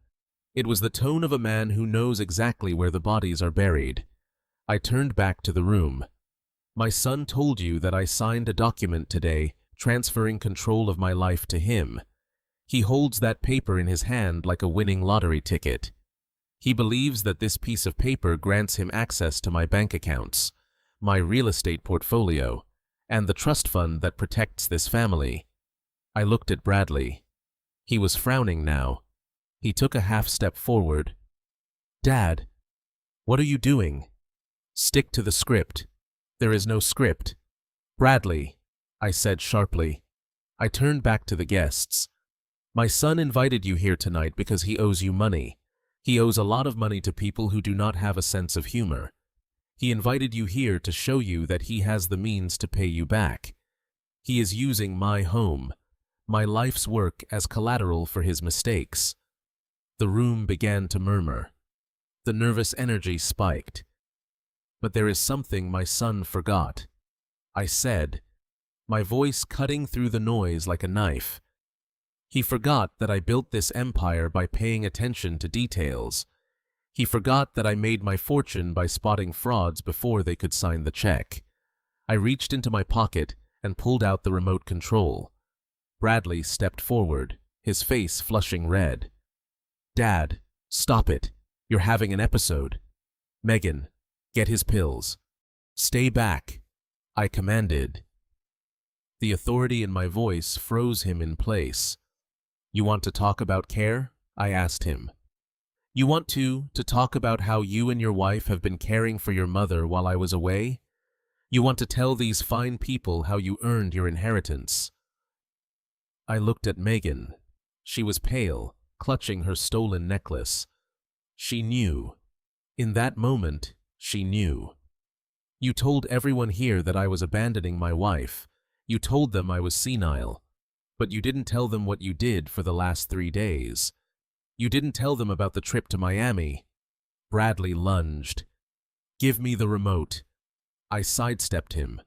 It was the tone of a man who knows exactly where the bodies are buried. I turned back to the room. My son told you that I signed a document today transferring control of my life to him. He holds that paper in his hand like a winning lottery ticket. He believes that this piece of paper grants him access to my bank accounts, my real estate portfolio, and the trust fund that protects this family. I looked at Bradley. He was frowning now. He took a half step forward. Dad, what are you doing? Stick to the script. There is no script. Bradley, I said sharply. I turned back to the guests. My son invited you here tonight because he owes you money. He owes a lot of money to people who do not have a sense of humor. He invited you here to show you that he has the means to pay you back. He is using my home, my life's work as collateral for his mistakes. The room began to murmur. The nervous energy spiked. But there is something my son forgot, I said, my voice cutting through the noise like a knife. He forgot that I built this empire by paying attention to details. He forgot that I made my fortune by spotting frauds before they could sign the check. I reached into my pocket and pulled out the remote control. Bradley stepped forward, his face flushing red. "Dad, stop it. You're having an episode. Megan, get his pills. Stay back," I commanded. The authority in my voice froze him in place. "You want to talk about care?" I asked him. "You want to talk about how you and your wife have been caring for your mother while I was away? You want to tell these fine people how you earned your inheritance?" I looked at Megan. She was pale, clutching her stolen necklace. She knew. In that moment, she knew. "You told everyone here that I was abandoning my wife. You told them I was senile. But you didn't tell them what you did for the last 3 days. You didn't tell them about the trip to Miami." Bradley lunged. "Give me the remote." I sidestepped him.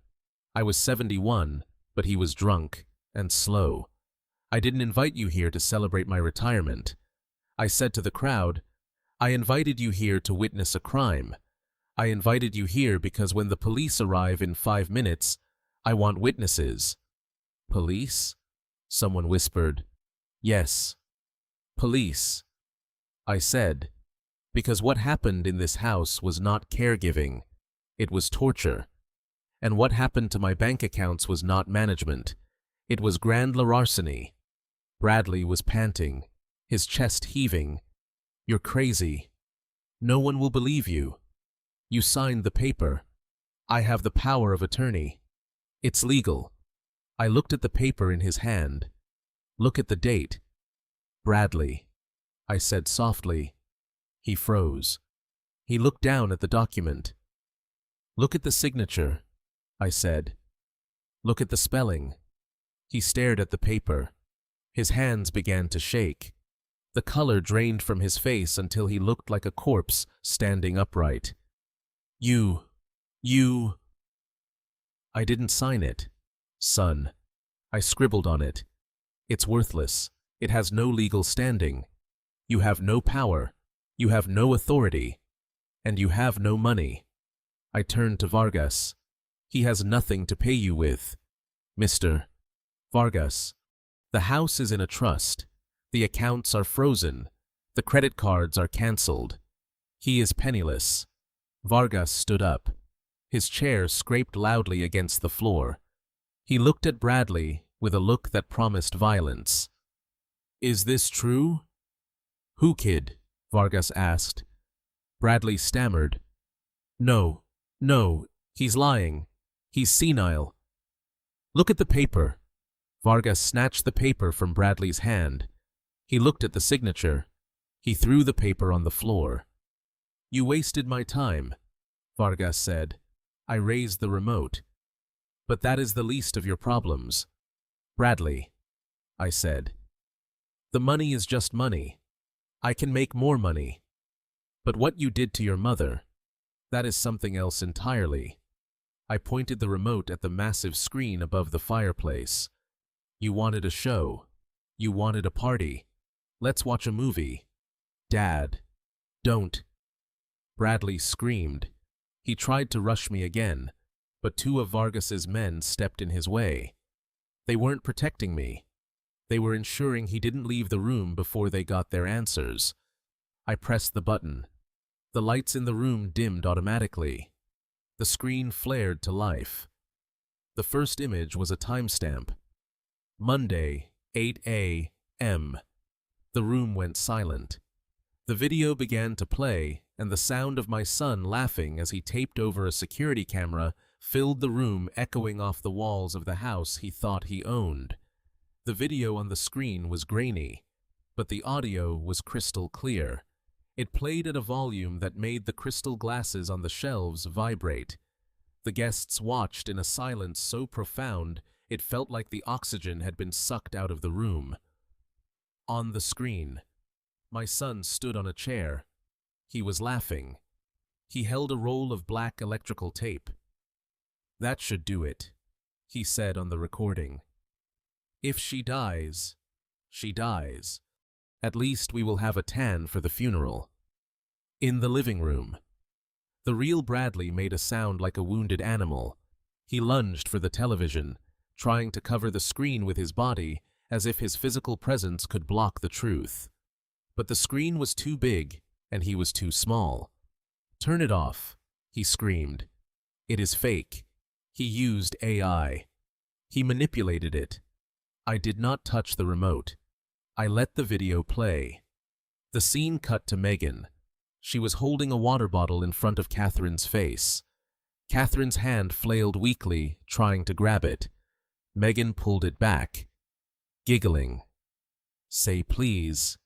I was 71, but he was drunk and slow. "I didn't invite you here to celebrate my retirement." I said to the crowd, "I invited you here to witness a crime. I invited you here because when the police arrive in 5 minutes, I want witnesses." "Police?" someone whispered. "Yes, police," I said, because what happened in this house was not caregiving, it was torture. And what happened to my bank accounts was not management, it was grand larceny. Bradley was panting, his chest heaving. "You're crazy. No one will believe you. You signed the paper. I have the power of attorney. It's legal." I looked at the paper in his hand. "Look at the date." "Bradley," I said softly. He froze. He looked down at the document. "Look at the signature," I said. "Look at the spelling." He stared at the paper. His hands began to shake. The color drained from his face until he looked like a corpse standing upright. You. "I didn't sign it, son. I scribbled on it. It's worthless. It has no legal standing. You have no power. You have no authority. And you have no money." I turned to Vargas. "He has nothing to pay you with. Mr. Vargas, the house is in a trust. The accounts are frozen. The credit cards are cancelled. He is penniless." Vargas stood up. His chair scraped loudly against the floor. He looked at Bradley with a look that promised violence. "Is this true?" "Who kid?" Vargas asked. Bradley stammered. No, he's lying. He's senile." "Look at the paper." Vargas snatched the paper from Bradley's hand. He looked at the signature. He threw the paper on the floor. "You wasted my time," Vargas said. "I raised the remote. But that is the least of your problems." "Bradley," I said. "The money is just money. I can make more money. But what you did to your mother, that is something else entirely." I pointed the remote at the massive screen above the fireplace. "You wanted a show. You wanted a party. Let's watch a movie." "Dad, don't." Bradley screamed. He tried to rush me again, but 2 of Vargas's men stepped in his way. They weren't protecting me. They were ensuring he didn't leave the room before they got their answers. I pressed the button. The lights in the room dimmed automatically. The screen flared to life. The first image was a timestamp. Monday, 8 a.m. The room went silent. The video began to play, and the sound of my son laughing as he taped over a security camera filled the room, echoing off the walls of the house he thought he owned. The video on the screen was grainy, but the audio was crystal clear. It played at a volume that made the crystal glasses on the shelves vibrate. The guests watched in a silence so profound it felt like the oxygen had been sucked out of the room. On the screen, my son stood on a chair. He was laughing. He held a roll of black electrical tape. "That should do it," he said on the recording. "If she dies, she dies. At least we will have a tan for the funeral." In the living room, the real Bradley made a sound like a wounded animal. He lunged for the television. trying to cover the screen with his body as if his physical presence could block the truth. But the screen was too big, and he was too small. "Turn it off," he screamed. "It is fake. He used AI. He manipulated it." I did not touch the remote. I let the video play. The scene cut to Megan. She was holding a water bottle in front of Catherine's face. Catherine's hand flailed weakly, trying to grab it. Megan pulled it back, giggling. "Say please,"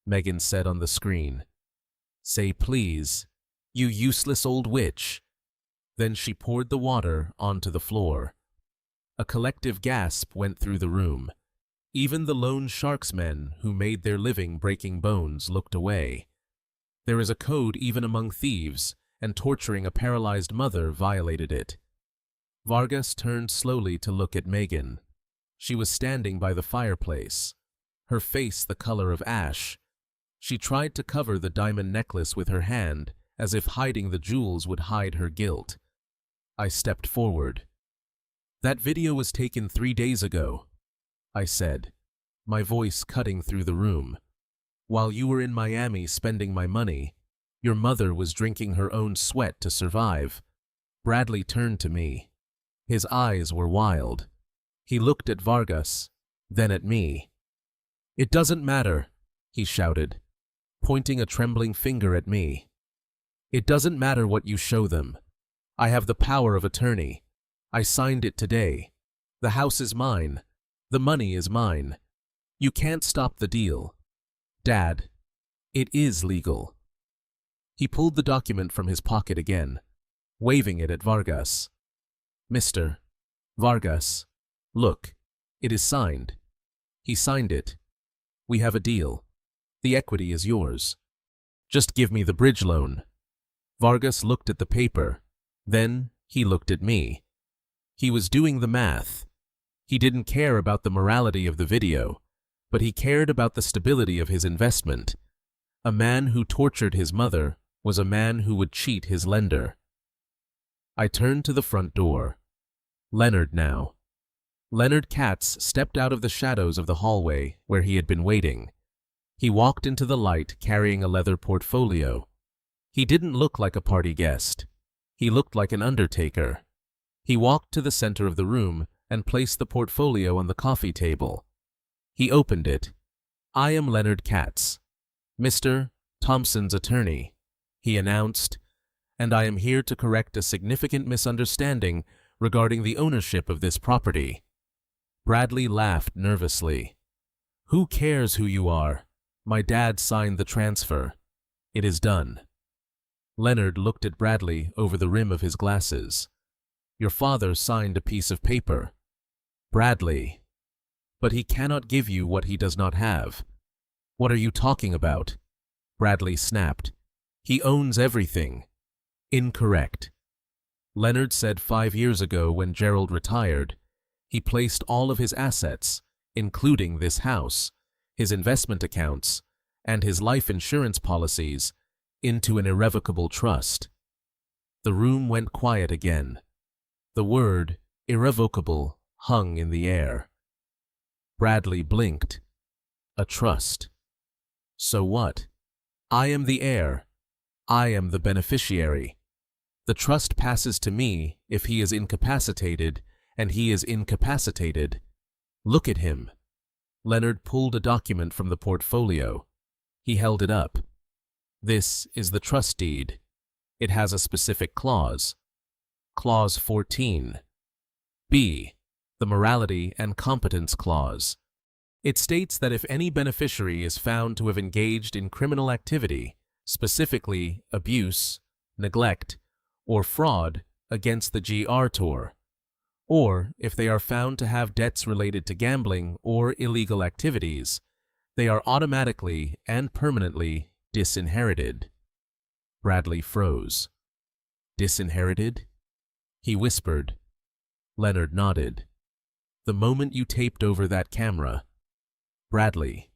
Megan said on the screen. "Say please, you useless old witch." Then she poured the water onto the floor. A collective gasp went through the room. Even the lone sharksmen who made their living breaking bones looked away. There is a code even among thieves, and torturing a paralyzed mother violated it. Vargas turned slowly to look at Megan. She was standing by the fireplace, her face the color of ash. She tried to cover the diamond necklace with her hand, as if hiding the jewels would hide her guilt. I stepped forward. "That video was taken 3 days ago," I said, my voice cutting through the room. "While you were in Miami spending my money, your mother was drinking her own sweat to survive." Bradley turned to me. His eyes were wild. He looked at Vargas, then at me. "It doesn't matter," he shouted, pointing a trembling finger at me. "It doesn't matter what you show them. I have the power of attorney. I signed it today. The house is mine. The money is mine. You can't stop the deal. Dad, it is legal." He pulled the document from his pocket again, waving it at Vargas. "Mr. Vargas, look, it is signed." He signed it. "We have a deal. The equity is yours. Just give me the bridge loan." Vargas looked at the paper. Then he looked at me. He was doing the math. He didn't care about the morality of the video, but he cared about the stability of his investment. A man who tortured his mother was a man who would cheat his lender. I turned to the front door. Leonard now. Leonard Katz stepped out of the shadows of the hallway where he had been waiting. He walked into the light carrying a leather portfolio. He didn't look like a party guest. He looked like an undertaker. He walked to the center of the room and placed the portfolio on the coffee table. He opened it. "I am Leonard Katz, Mr. Thompson's attorney," he announced, "and I am here to correct a significant misunderstanding regarding the ownership of this property." Bradley laughed nervously. "Who cares who you are? My dad signed the transfer. It is done." Leonard looked at Bradley over the rim of his glasses. "Your father signed a piece of paper." "Bradley. But he cannot give you what he does not have." "What are you talking about?" Bradley snapped. "He owns everything." "Incorrect." Leonard said 5 years ago when Gerald retired, he placed all of his assets, including this house, his investment accounts, and his life insurance policies, into an irrevocable trust. The room went quiet again. The word irrevocable hung in the air. Bradley blinked. "A trust. So what? I am the heir. I am the beneficiary. The trust passes to me if he is incapacitated, and he is incapacitated. Look at him." Leonard pulled a document from the portfolio. He held it up. "This is the trust deed. It has a specific clause. Clause 14. B. The Morality and Competence Clause. It states that if any beneficiary is found to have engaged in criminal activity, specifically abuse, neglect, or fraud against the GR, or if they are found to have debts related to gambling or illegal activities, they are automatically and permanently disinherited." Bradley froze. "Disinherited?" he whispered. Leonard nodded. "The moment you taped over that camera, Bradley,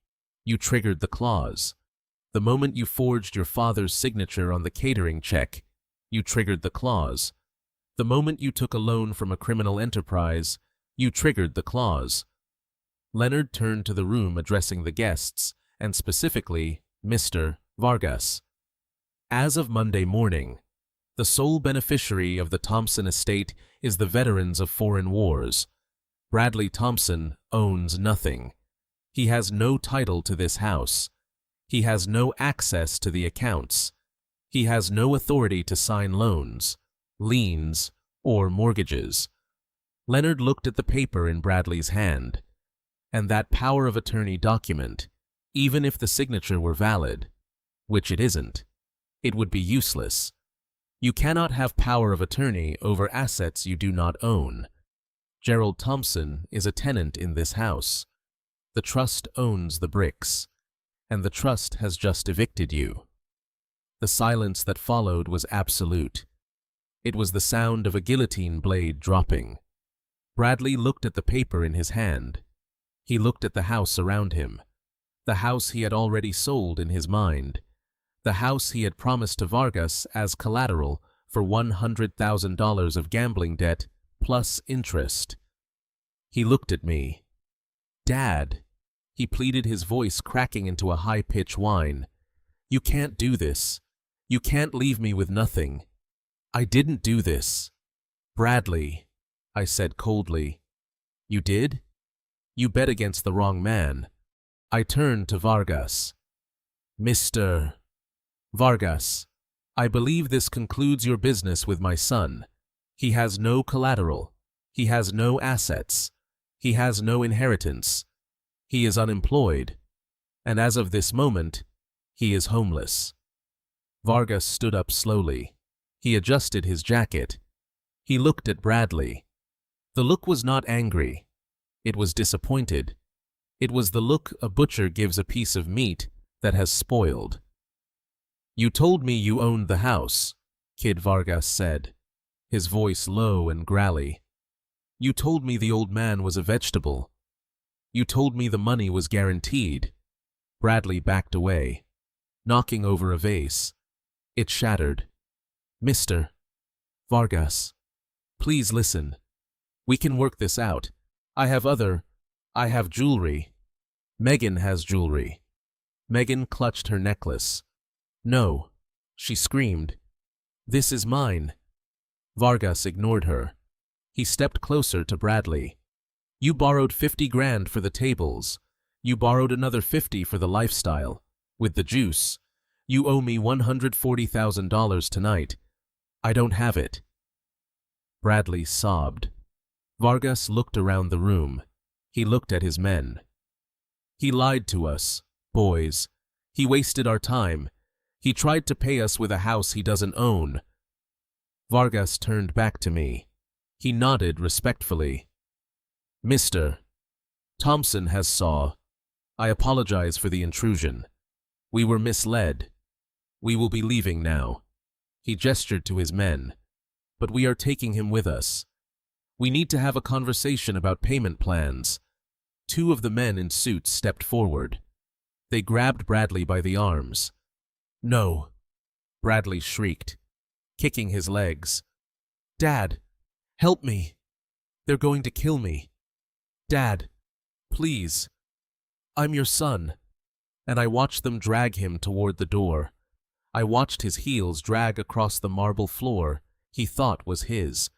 you triggered the clause. The moment you forged your father's signature on the catering check, you triggered the clause. The moment you took a loan from a criminal enterprise, You triggered the clause. Leonard turned to the room addressing the guests, and specifically, Mr. Vargas. As of Monday morning, the sole beneficiary of the Thompson estate is the veterans of foreign wars. Bradley Thompson owns nothing. He has no title to this house. He has no access to the accounts. He has no authority to sign loans, liens, or mortgages. Leonard looked at the paper in Bradley's hand. And that power of attorney document, even if the signature were valid, which it isn't, it would be useless. You cannot have power of attorney over assets you do not own. Gerald Thompson is a tenant in this house. The trust owns the bricks, and the trust has just evicted you. The silence that followed was absolute. It was the sound of a guillotine blade dropping. Bradley looked at the paper in his hand. He looked at the house around him, the house he had already sold in his mind, the house he had promised to Vargas as collateral for $100,000 of gambling debt plus interest. He looked at me. "Dad," he pleaded, his voice cracking into a high-pitched whine. "You can't do this. You can't leave me with nothing. I didn't do this." "Bradley," I said coldly. "You did? You bet against the wrong man." I turned to Vargas. "Mr. Vargas, I believe this concludes your business with my son. He has no collateral. He has no assets. He has no inheritance. He is unemployed. And as of this moment, he is homeless." Vargas stood up slowly. He adjusted his jacket. He looked at Bradley. The look was not angry. It was disappointed. It was the look a butcher gives a piece of meat that has spoiled. "You told me you owned the house," Kid Vargas said, his voice low and growly. "You told me the old man was a vegetable. You told me the money was guaranteed." Bradley backed away, knocking over a vase. It shattered. "Mr. Vargas, please listen. We can work this out. I have jewelry. Megan has jewelry." Megan clutched her necklace. "No," she screamed. "This is mine." Vargas ignored her. He stepped closer to Bradley. "You borrowed 50 grand for the tables. You borrowed another 50 for the lifestyle. With the juice. You owe me $140,000 tonight. I don't have it." Bradley sobbed. Vargas looked around the room. He looked at his men. "He lied to us, boys. He wasted our time. He tried to pay us with a house he doesn't own." Vargas turned back to me. He nodded respectfully. "Mr. Thompson has saw. I apologize for the intrusion. We were misled. We will be leaving now." He gestured to his men. "But we are taking him with us. We need to have a conversation about payment plans." Two of the men in suits stepped forward. They grabbed Bradley by the arms. "No," Bradley shrieked, kicking his legs. "Dad, help me. They're going to kill me. Dad, please. I'm your son." And I watched them drag him toward the door. I watched his heels drag across the marble floor he thought was his.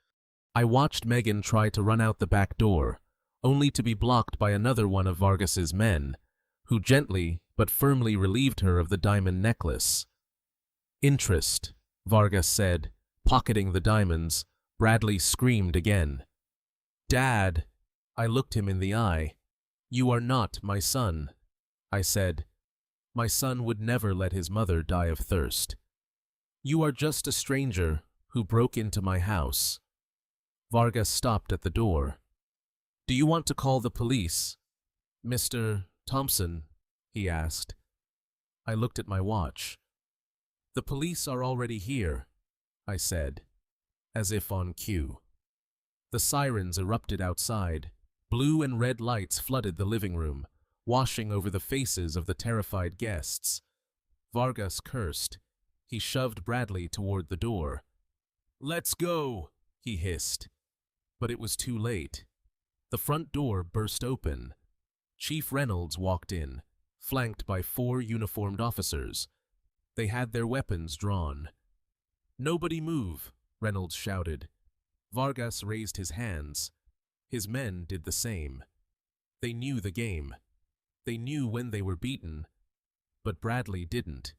I watched Megan try to run out the back door, only to be blocked by another one of Vargas's men, who gently but firmly relieved her of the diamond necklace. "Interest," Vargas said, pocketing the diamonds. Bradley screamed again. "Dad," I looked him in the eye. "You are not my son," I said. "My son would never let his mother die of thirst. You are just a stranger who broke into my house." Vargas stopped at the door. "Do you want to call the police, Mr. Thompson?" he asked. I looked at my watch. "The police are already here," I said, as if on cue. The sirens erupted outside. Blue and red lights flooded the living room, washing over the faces of the terrified guests. Vargas cursed. He shoved Bradley toward the door. "Let's go," he hissed. But it was too late. The front door burst open. Chief Reynolds walked in, flanked by 4 uniformed officers. They had their weapons drawn. "Nobody move," Reynolds shouted. Vargas raised his hands. His men did the same. They knew the game. They knew when they were beaten. But Bradley didn't.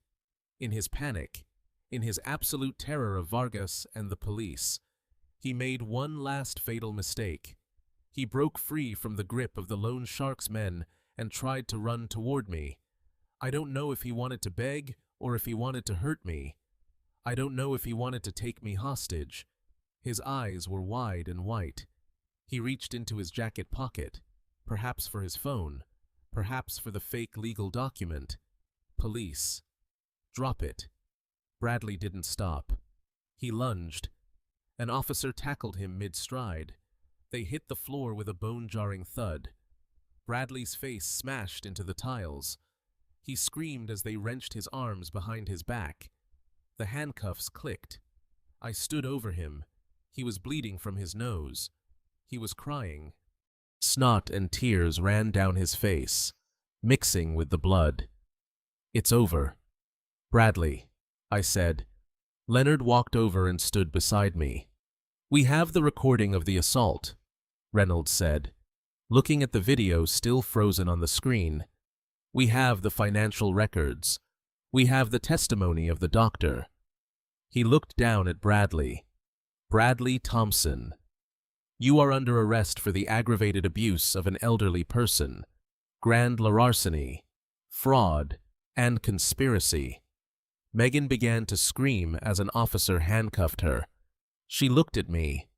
In his panic, in his absolute terror of Vargas and the police, he made one last fatal mistake. He broke free from the grip of the loan shark's men and tried to run toward me. I don't know if he wanted to beg or if he wanted to hurt me. I don't know if he wanted to take me hostage. His eyes were wide and white. He reached into his jacket pocket, perhaps for his phone, perhaps for the fake legal document. Police. "Drop it." Bradley didn't stop. He lunged. An officer tackled him mid-stride. They hit the floor with a bone-jarring thud. Bradley's face smashed into the tiles. He screamed as they wrenched his arms behind his back. The handcuffs clicked. I stood over him. He was bleeding from his nose. He was crying. Snot and tears ran down his face, mixing with the blood. "It's over." "Bradley," I said. Leonard walked over and stood beside me. "We have the recording of the assault," Reynolds said, looking at the video still frozen on the screen. "We have the financial records. We have the testimony of the doctor." He looked down at Bradley. "Bradley Thompson, you are under arrest for the aggravated abuse of an elderly person, grand larceny, fraud, and conspiracy." Megan began to scream as an officer handcuffed her. She looked at me,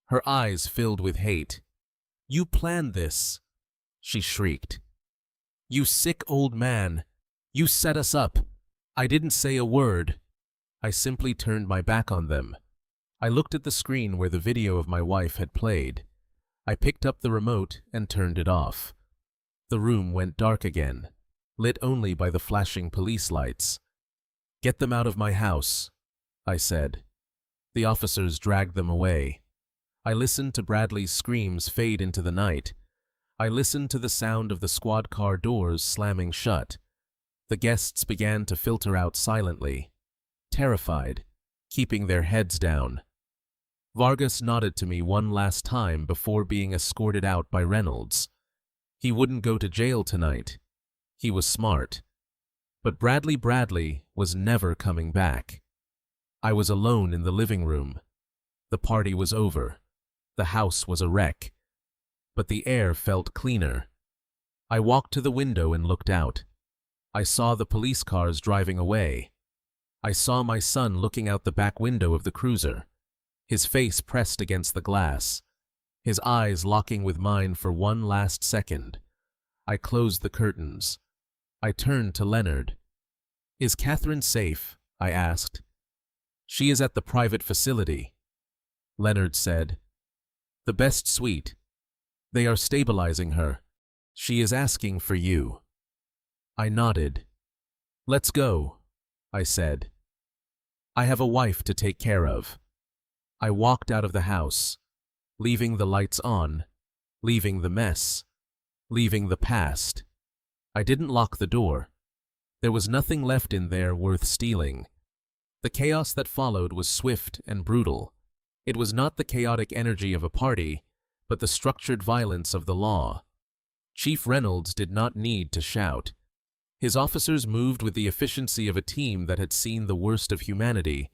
her eyes filled with hate. "You planned this," she shrieked. "You sick old man. You set us up." I didn't say a word. I simply turned my back on them. I looked at the screen where the video of my wife had played. I picked up the remote and turned it off. The room went dark again, lit only by the flashing police lights. "Get them out of my house," I said. The officers dragged them away. I listened to Bradley's screams fade into the night. I listened to the sound of the squad car doors slamming shut. The guests began to filter out silently, terrified, keeping their heads down. Vargas nodded to me one last time before being escorted out by Reynolds. He wouldn't go to jail tonight. He was smart. But Bradley was never coming back. I was alone in the living room. The party was over. The house was a wreck. But the air felt cleaner. I walked to the window and looked out. I saw the police cars driving away. I saw my son looking out the back window of the cruiser, his face pressed against the glass, his eyes locking with mine for one last second. I closed the curtains. I turned to Leonard. "Is Catherine safe?" I asked. "She is at the private facility," Leonard said. "The best suite. They are stabilizing her. She is asking for you." I nodded. "Let's go," I said. "I have a wife to take care of." I walked out of the house, leaving the lights on, leaving the mess, leaving the past. I didn't lock the door. There was nothing left in there worth stealing. The chaos that followed was swift and brutal. It was not the chaotic energy of a party, but the structured violence of the law. Chief Reynolds did not need to shout. His officers moved with the efficiency of a team that had seen the worst of humanity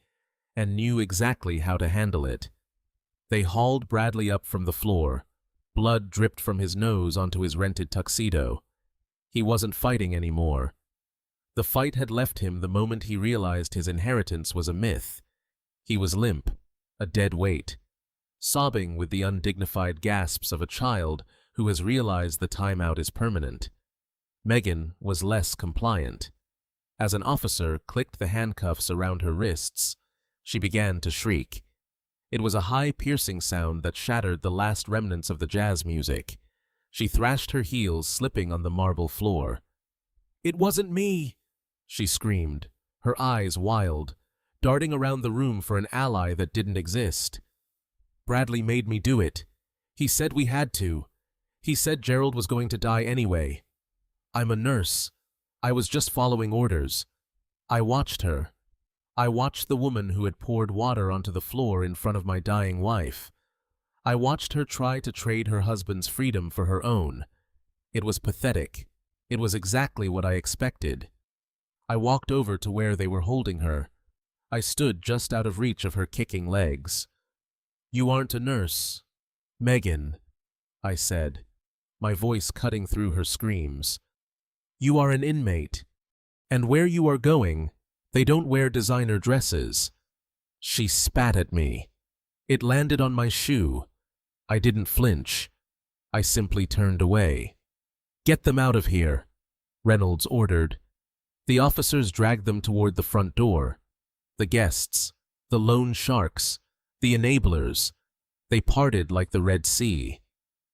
and knew exactly how to handle it. They hauled Bradley up from the floor. Blood dripped from his nose onto his rented tuxedo. He wasn't fighting anymore. The fight had left him the moment he realized his inheritance was a myth. He was limp, a dead weight, sobbing with the undignified gasps of a child who has realized the timeout is permanent. Megan was less compliant. As an officer clicked the handcuffs around her wrists, she began to shriek. It was a high, piercing sound that shattered the last remnants of the jazz music. She thrashed her heels, slipping on the marble floor. "It wasn't me!" she screamed, her eyes wild, darting around the room for an ally that didn't exist. "Bradley made me do it. He said we had to. He said Gerald was going to die anyway. I'm a nurse. I was just following orders. I watched her. I watched the woman who had poured water onto the floor in front of my dying wife. I watched her try to trade her husband's freedom for her own. It was pathetic. It was exactly what I expected. I walked over to where they were holding her. I stood just out of reach of her kicking legs. "You aren't a nurse, Megan," I said, my voice cutting through her screams. "You are an inmate, and where you are going, they don't wear designer dresses." She spat at me. It landed on my shoe. I didn't flinch. I simply turned away. "Get them out of here," Reynolds ordered. The officers dragged them toward the front door. The guests, the loan sharks, the enablers, they parted like the Red Sea.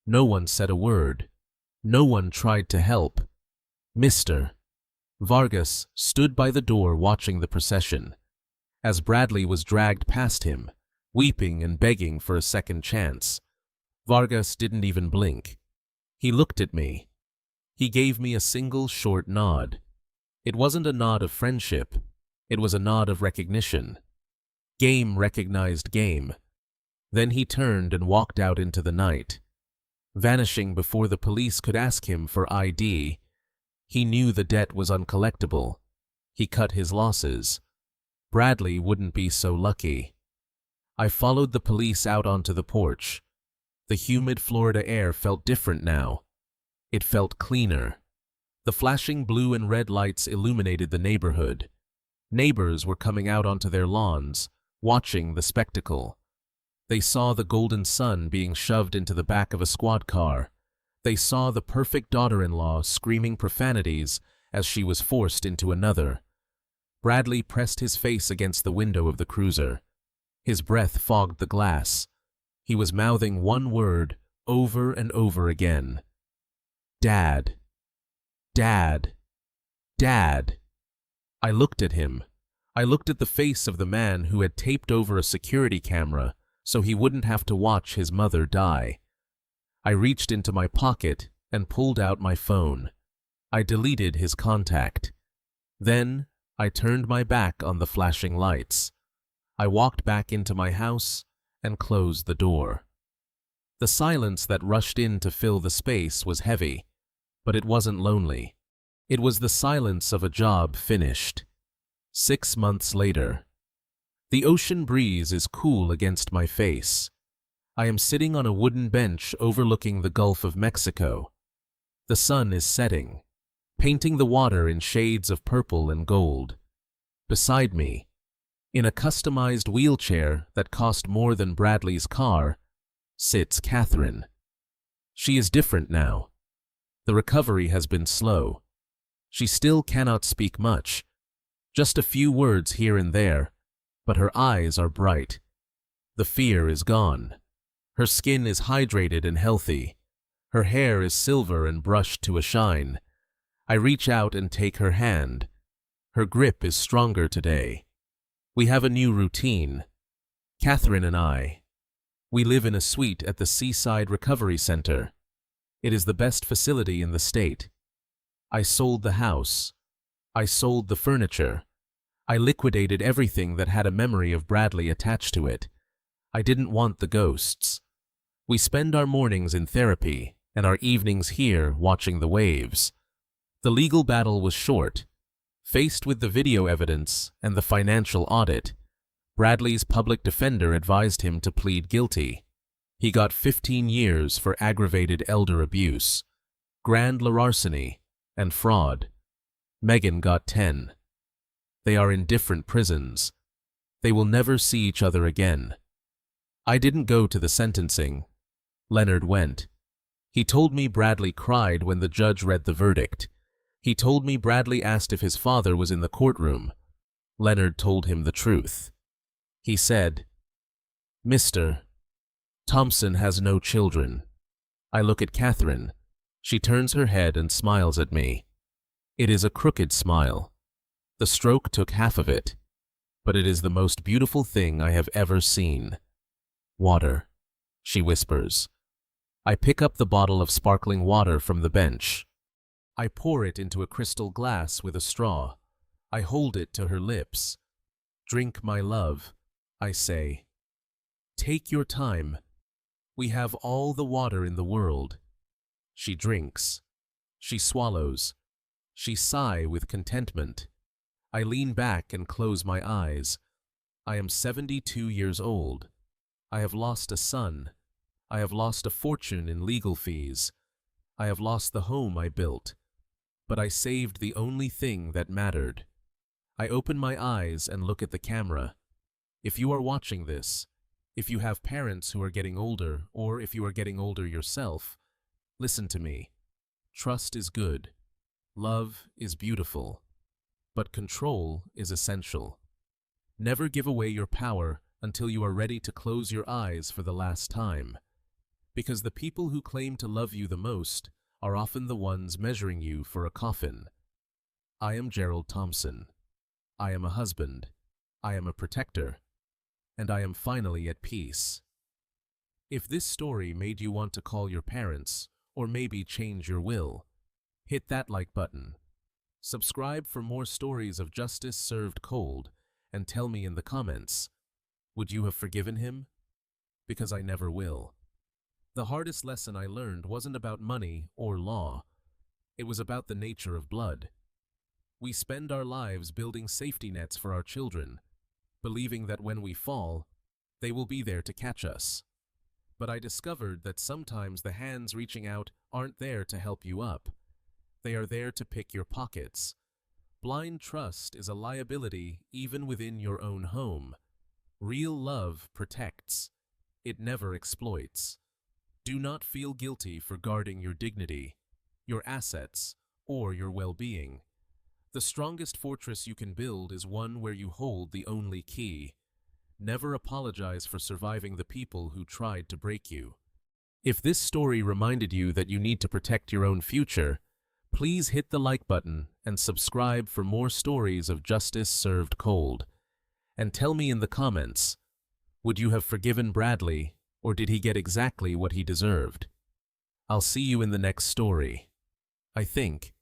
No one said a word. No one tried to help. Mr. Vargas stood by the door watching the procession. As Bradley was dragged past him, weeping and begging for a second chance, Vargas didn't even blink. He looked at me. He gave me a single short nod. It wasn't a nod of friendship. It was a nod of recognition. Game recognized game. Then he turned and walked out into the night. Vanishing before the police could ask him for ID, he knew the debt was uncollectible. He cut his losses. Bradley wouldn't be so lucky. I followed the police out onto the porch. The humid Florida air felt different now. It felt cleaner. The flashing blue and red lights illuminated the neighborhood. Neighbors were coming out onto their lawns, watching the spectacle. They saw the golden sun being shoved into the back of a squad car. They saw the perfect daughter-in-law screaming profanities as she was forced into another. Bradley pressed his face against the window of the cruiser. His breath fogged the glass. He was mouthing one word over and over again. "Dad. Dad. Dad." I looked at him. I looked at the face of the man who had taped over a security camera so he wouldn't have to watch his mother die. I reached into my pocket and pulled out my phone. I deleted his contact. Then I turned my back on the flashing lights. I walked back into my house and closed the door. The silence that rushed in to fill the space was heavy, but it wasn't lonely. It was the silence of a job finished. 6 months later. The ocean breeze is cool against my face. I am sitting on a wooden bench overlooking the Gulf of Mexico. The sun is setting, painting the water in shades of purple and gold. Beside me, in a customized wheelchair that cost more than Bradley's car, sits Catherine. She is different now. The recovery has been slow. She still cannot speak much, just a few words here and there, but her eyes are bright. The fear is gone. Her skin is hydrated and healthy. Her hair is silver and brushed to a shine. I reach out and take her hand. Her grip is stronger today. We have a new routine. Catherine and I. We live in a suite at the Seaside Recovery Center. It is the best facility in the state. I sold the house. I sold the furniture. I liquidated everything that had a memory of Bradley attached to it. I didn't want the ghosts. We spend our mornings in therapy and our evenings here watching the waves. The legal battle was short. Faced with the video evidence and the financial audit, Bradley's public defender advised him to plead guilty. He got 15 years for aggravated elder abuse, grand larceny, and fraud. Megan got 10. They are in different prisons. They will never see each other again. I didn't go to the sentencing. Leonard went. He told me Bradley cried when the judge read the verdict. He told me Bradley asked if his father was in the courtroom. Leonard told him the truth. He said, "Mr. Thompson has no children." I look at Catherine. She turns her head and smiles at me. It is a crooked smile. The stroke took half of it, but it is the most beautiful thing I have ever seen. "Water," she whispers. I pick up the bottle of sparkling water from the bench. I pour it into a crystal glass with a straw. I hold it to her lips. "Drink, my love," I say. "Take your time. We have all the water in the world." She drinks. She swallows. She sighs with contentment. I lean back and close my eyes. I am 72 years old. I have lost a son. I have lost a fortune in legal fees. I have lost the home I built. But I saved the only thing that mattered. I open my eyes and look at the camera. If you are watching this, if you have parents who are getting older, or if you are getting older yourself, listen to me. Trust is good. Love is beautiful. But control is essential. Never give away your power until you are ready to close your eyes for the last time. Because the people who claim to love you the most are often the ones measuring you for a coffin. I am Gerald Thompson. I am a husband. I am a protector. And I am finally at peace. If this story made you want to call your parents, or maybe change your will, hit that like button. Subscribe for more stories of justice served cold, and tell me in the comments, would you have forgiven him? Because I never will. The hardest lesson I learned wasn't about money or law. It was about the nature of blood. We spend our lives building safety nets for our children, believing that when we fall, they will be there to catch us. But I discovered that sometimes the hands reaching out aren't there to help you up. They are there to pick your pockets. Blind trust is a liability even within your own home. Real love protects. It never exploits. Do not feel guilty for guarding your dignity, your assets, or your well-being. The strongest fortress you can build is one where you hold the only key. Never apologize for surviving the people who tried to break you. If this story reminded you that you need to protect your own future, please hit the like button and subscribe for more stories of justice served cold. And tell me in the comments, would you have forgiven Bradley, or did he get exactly what he deserved? I'll see you in the next story. I think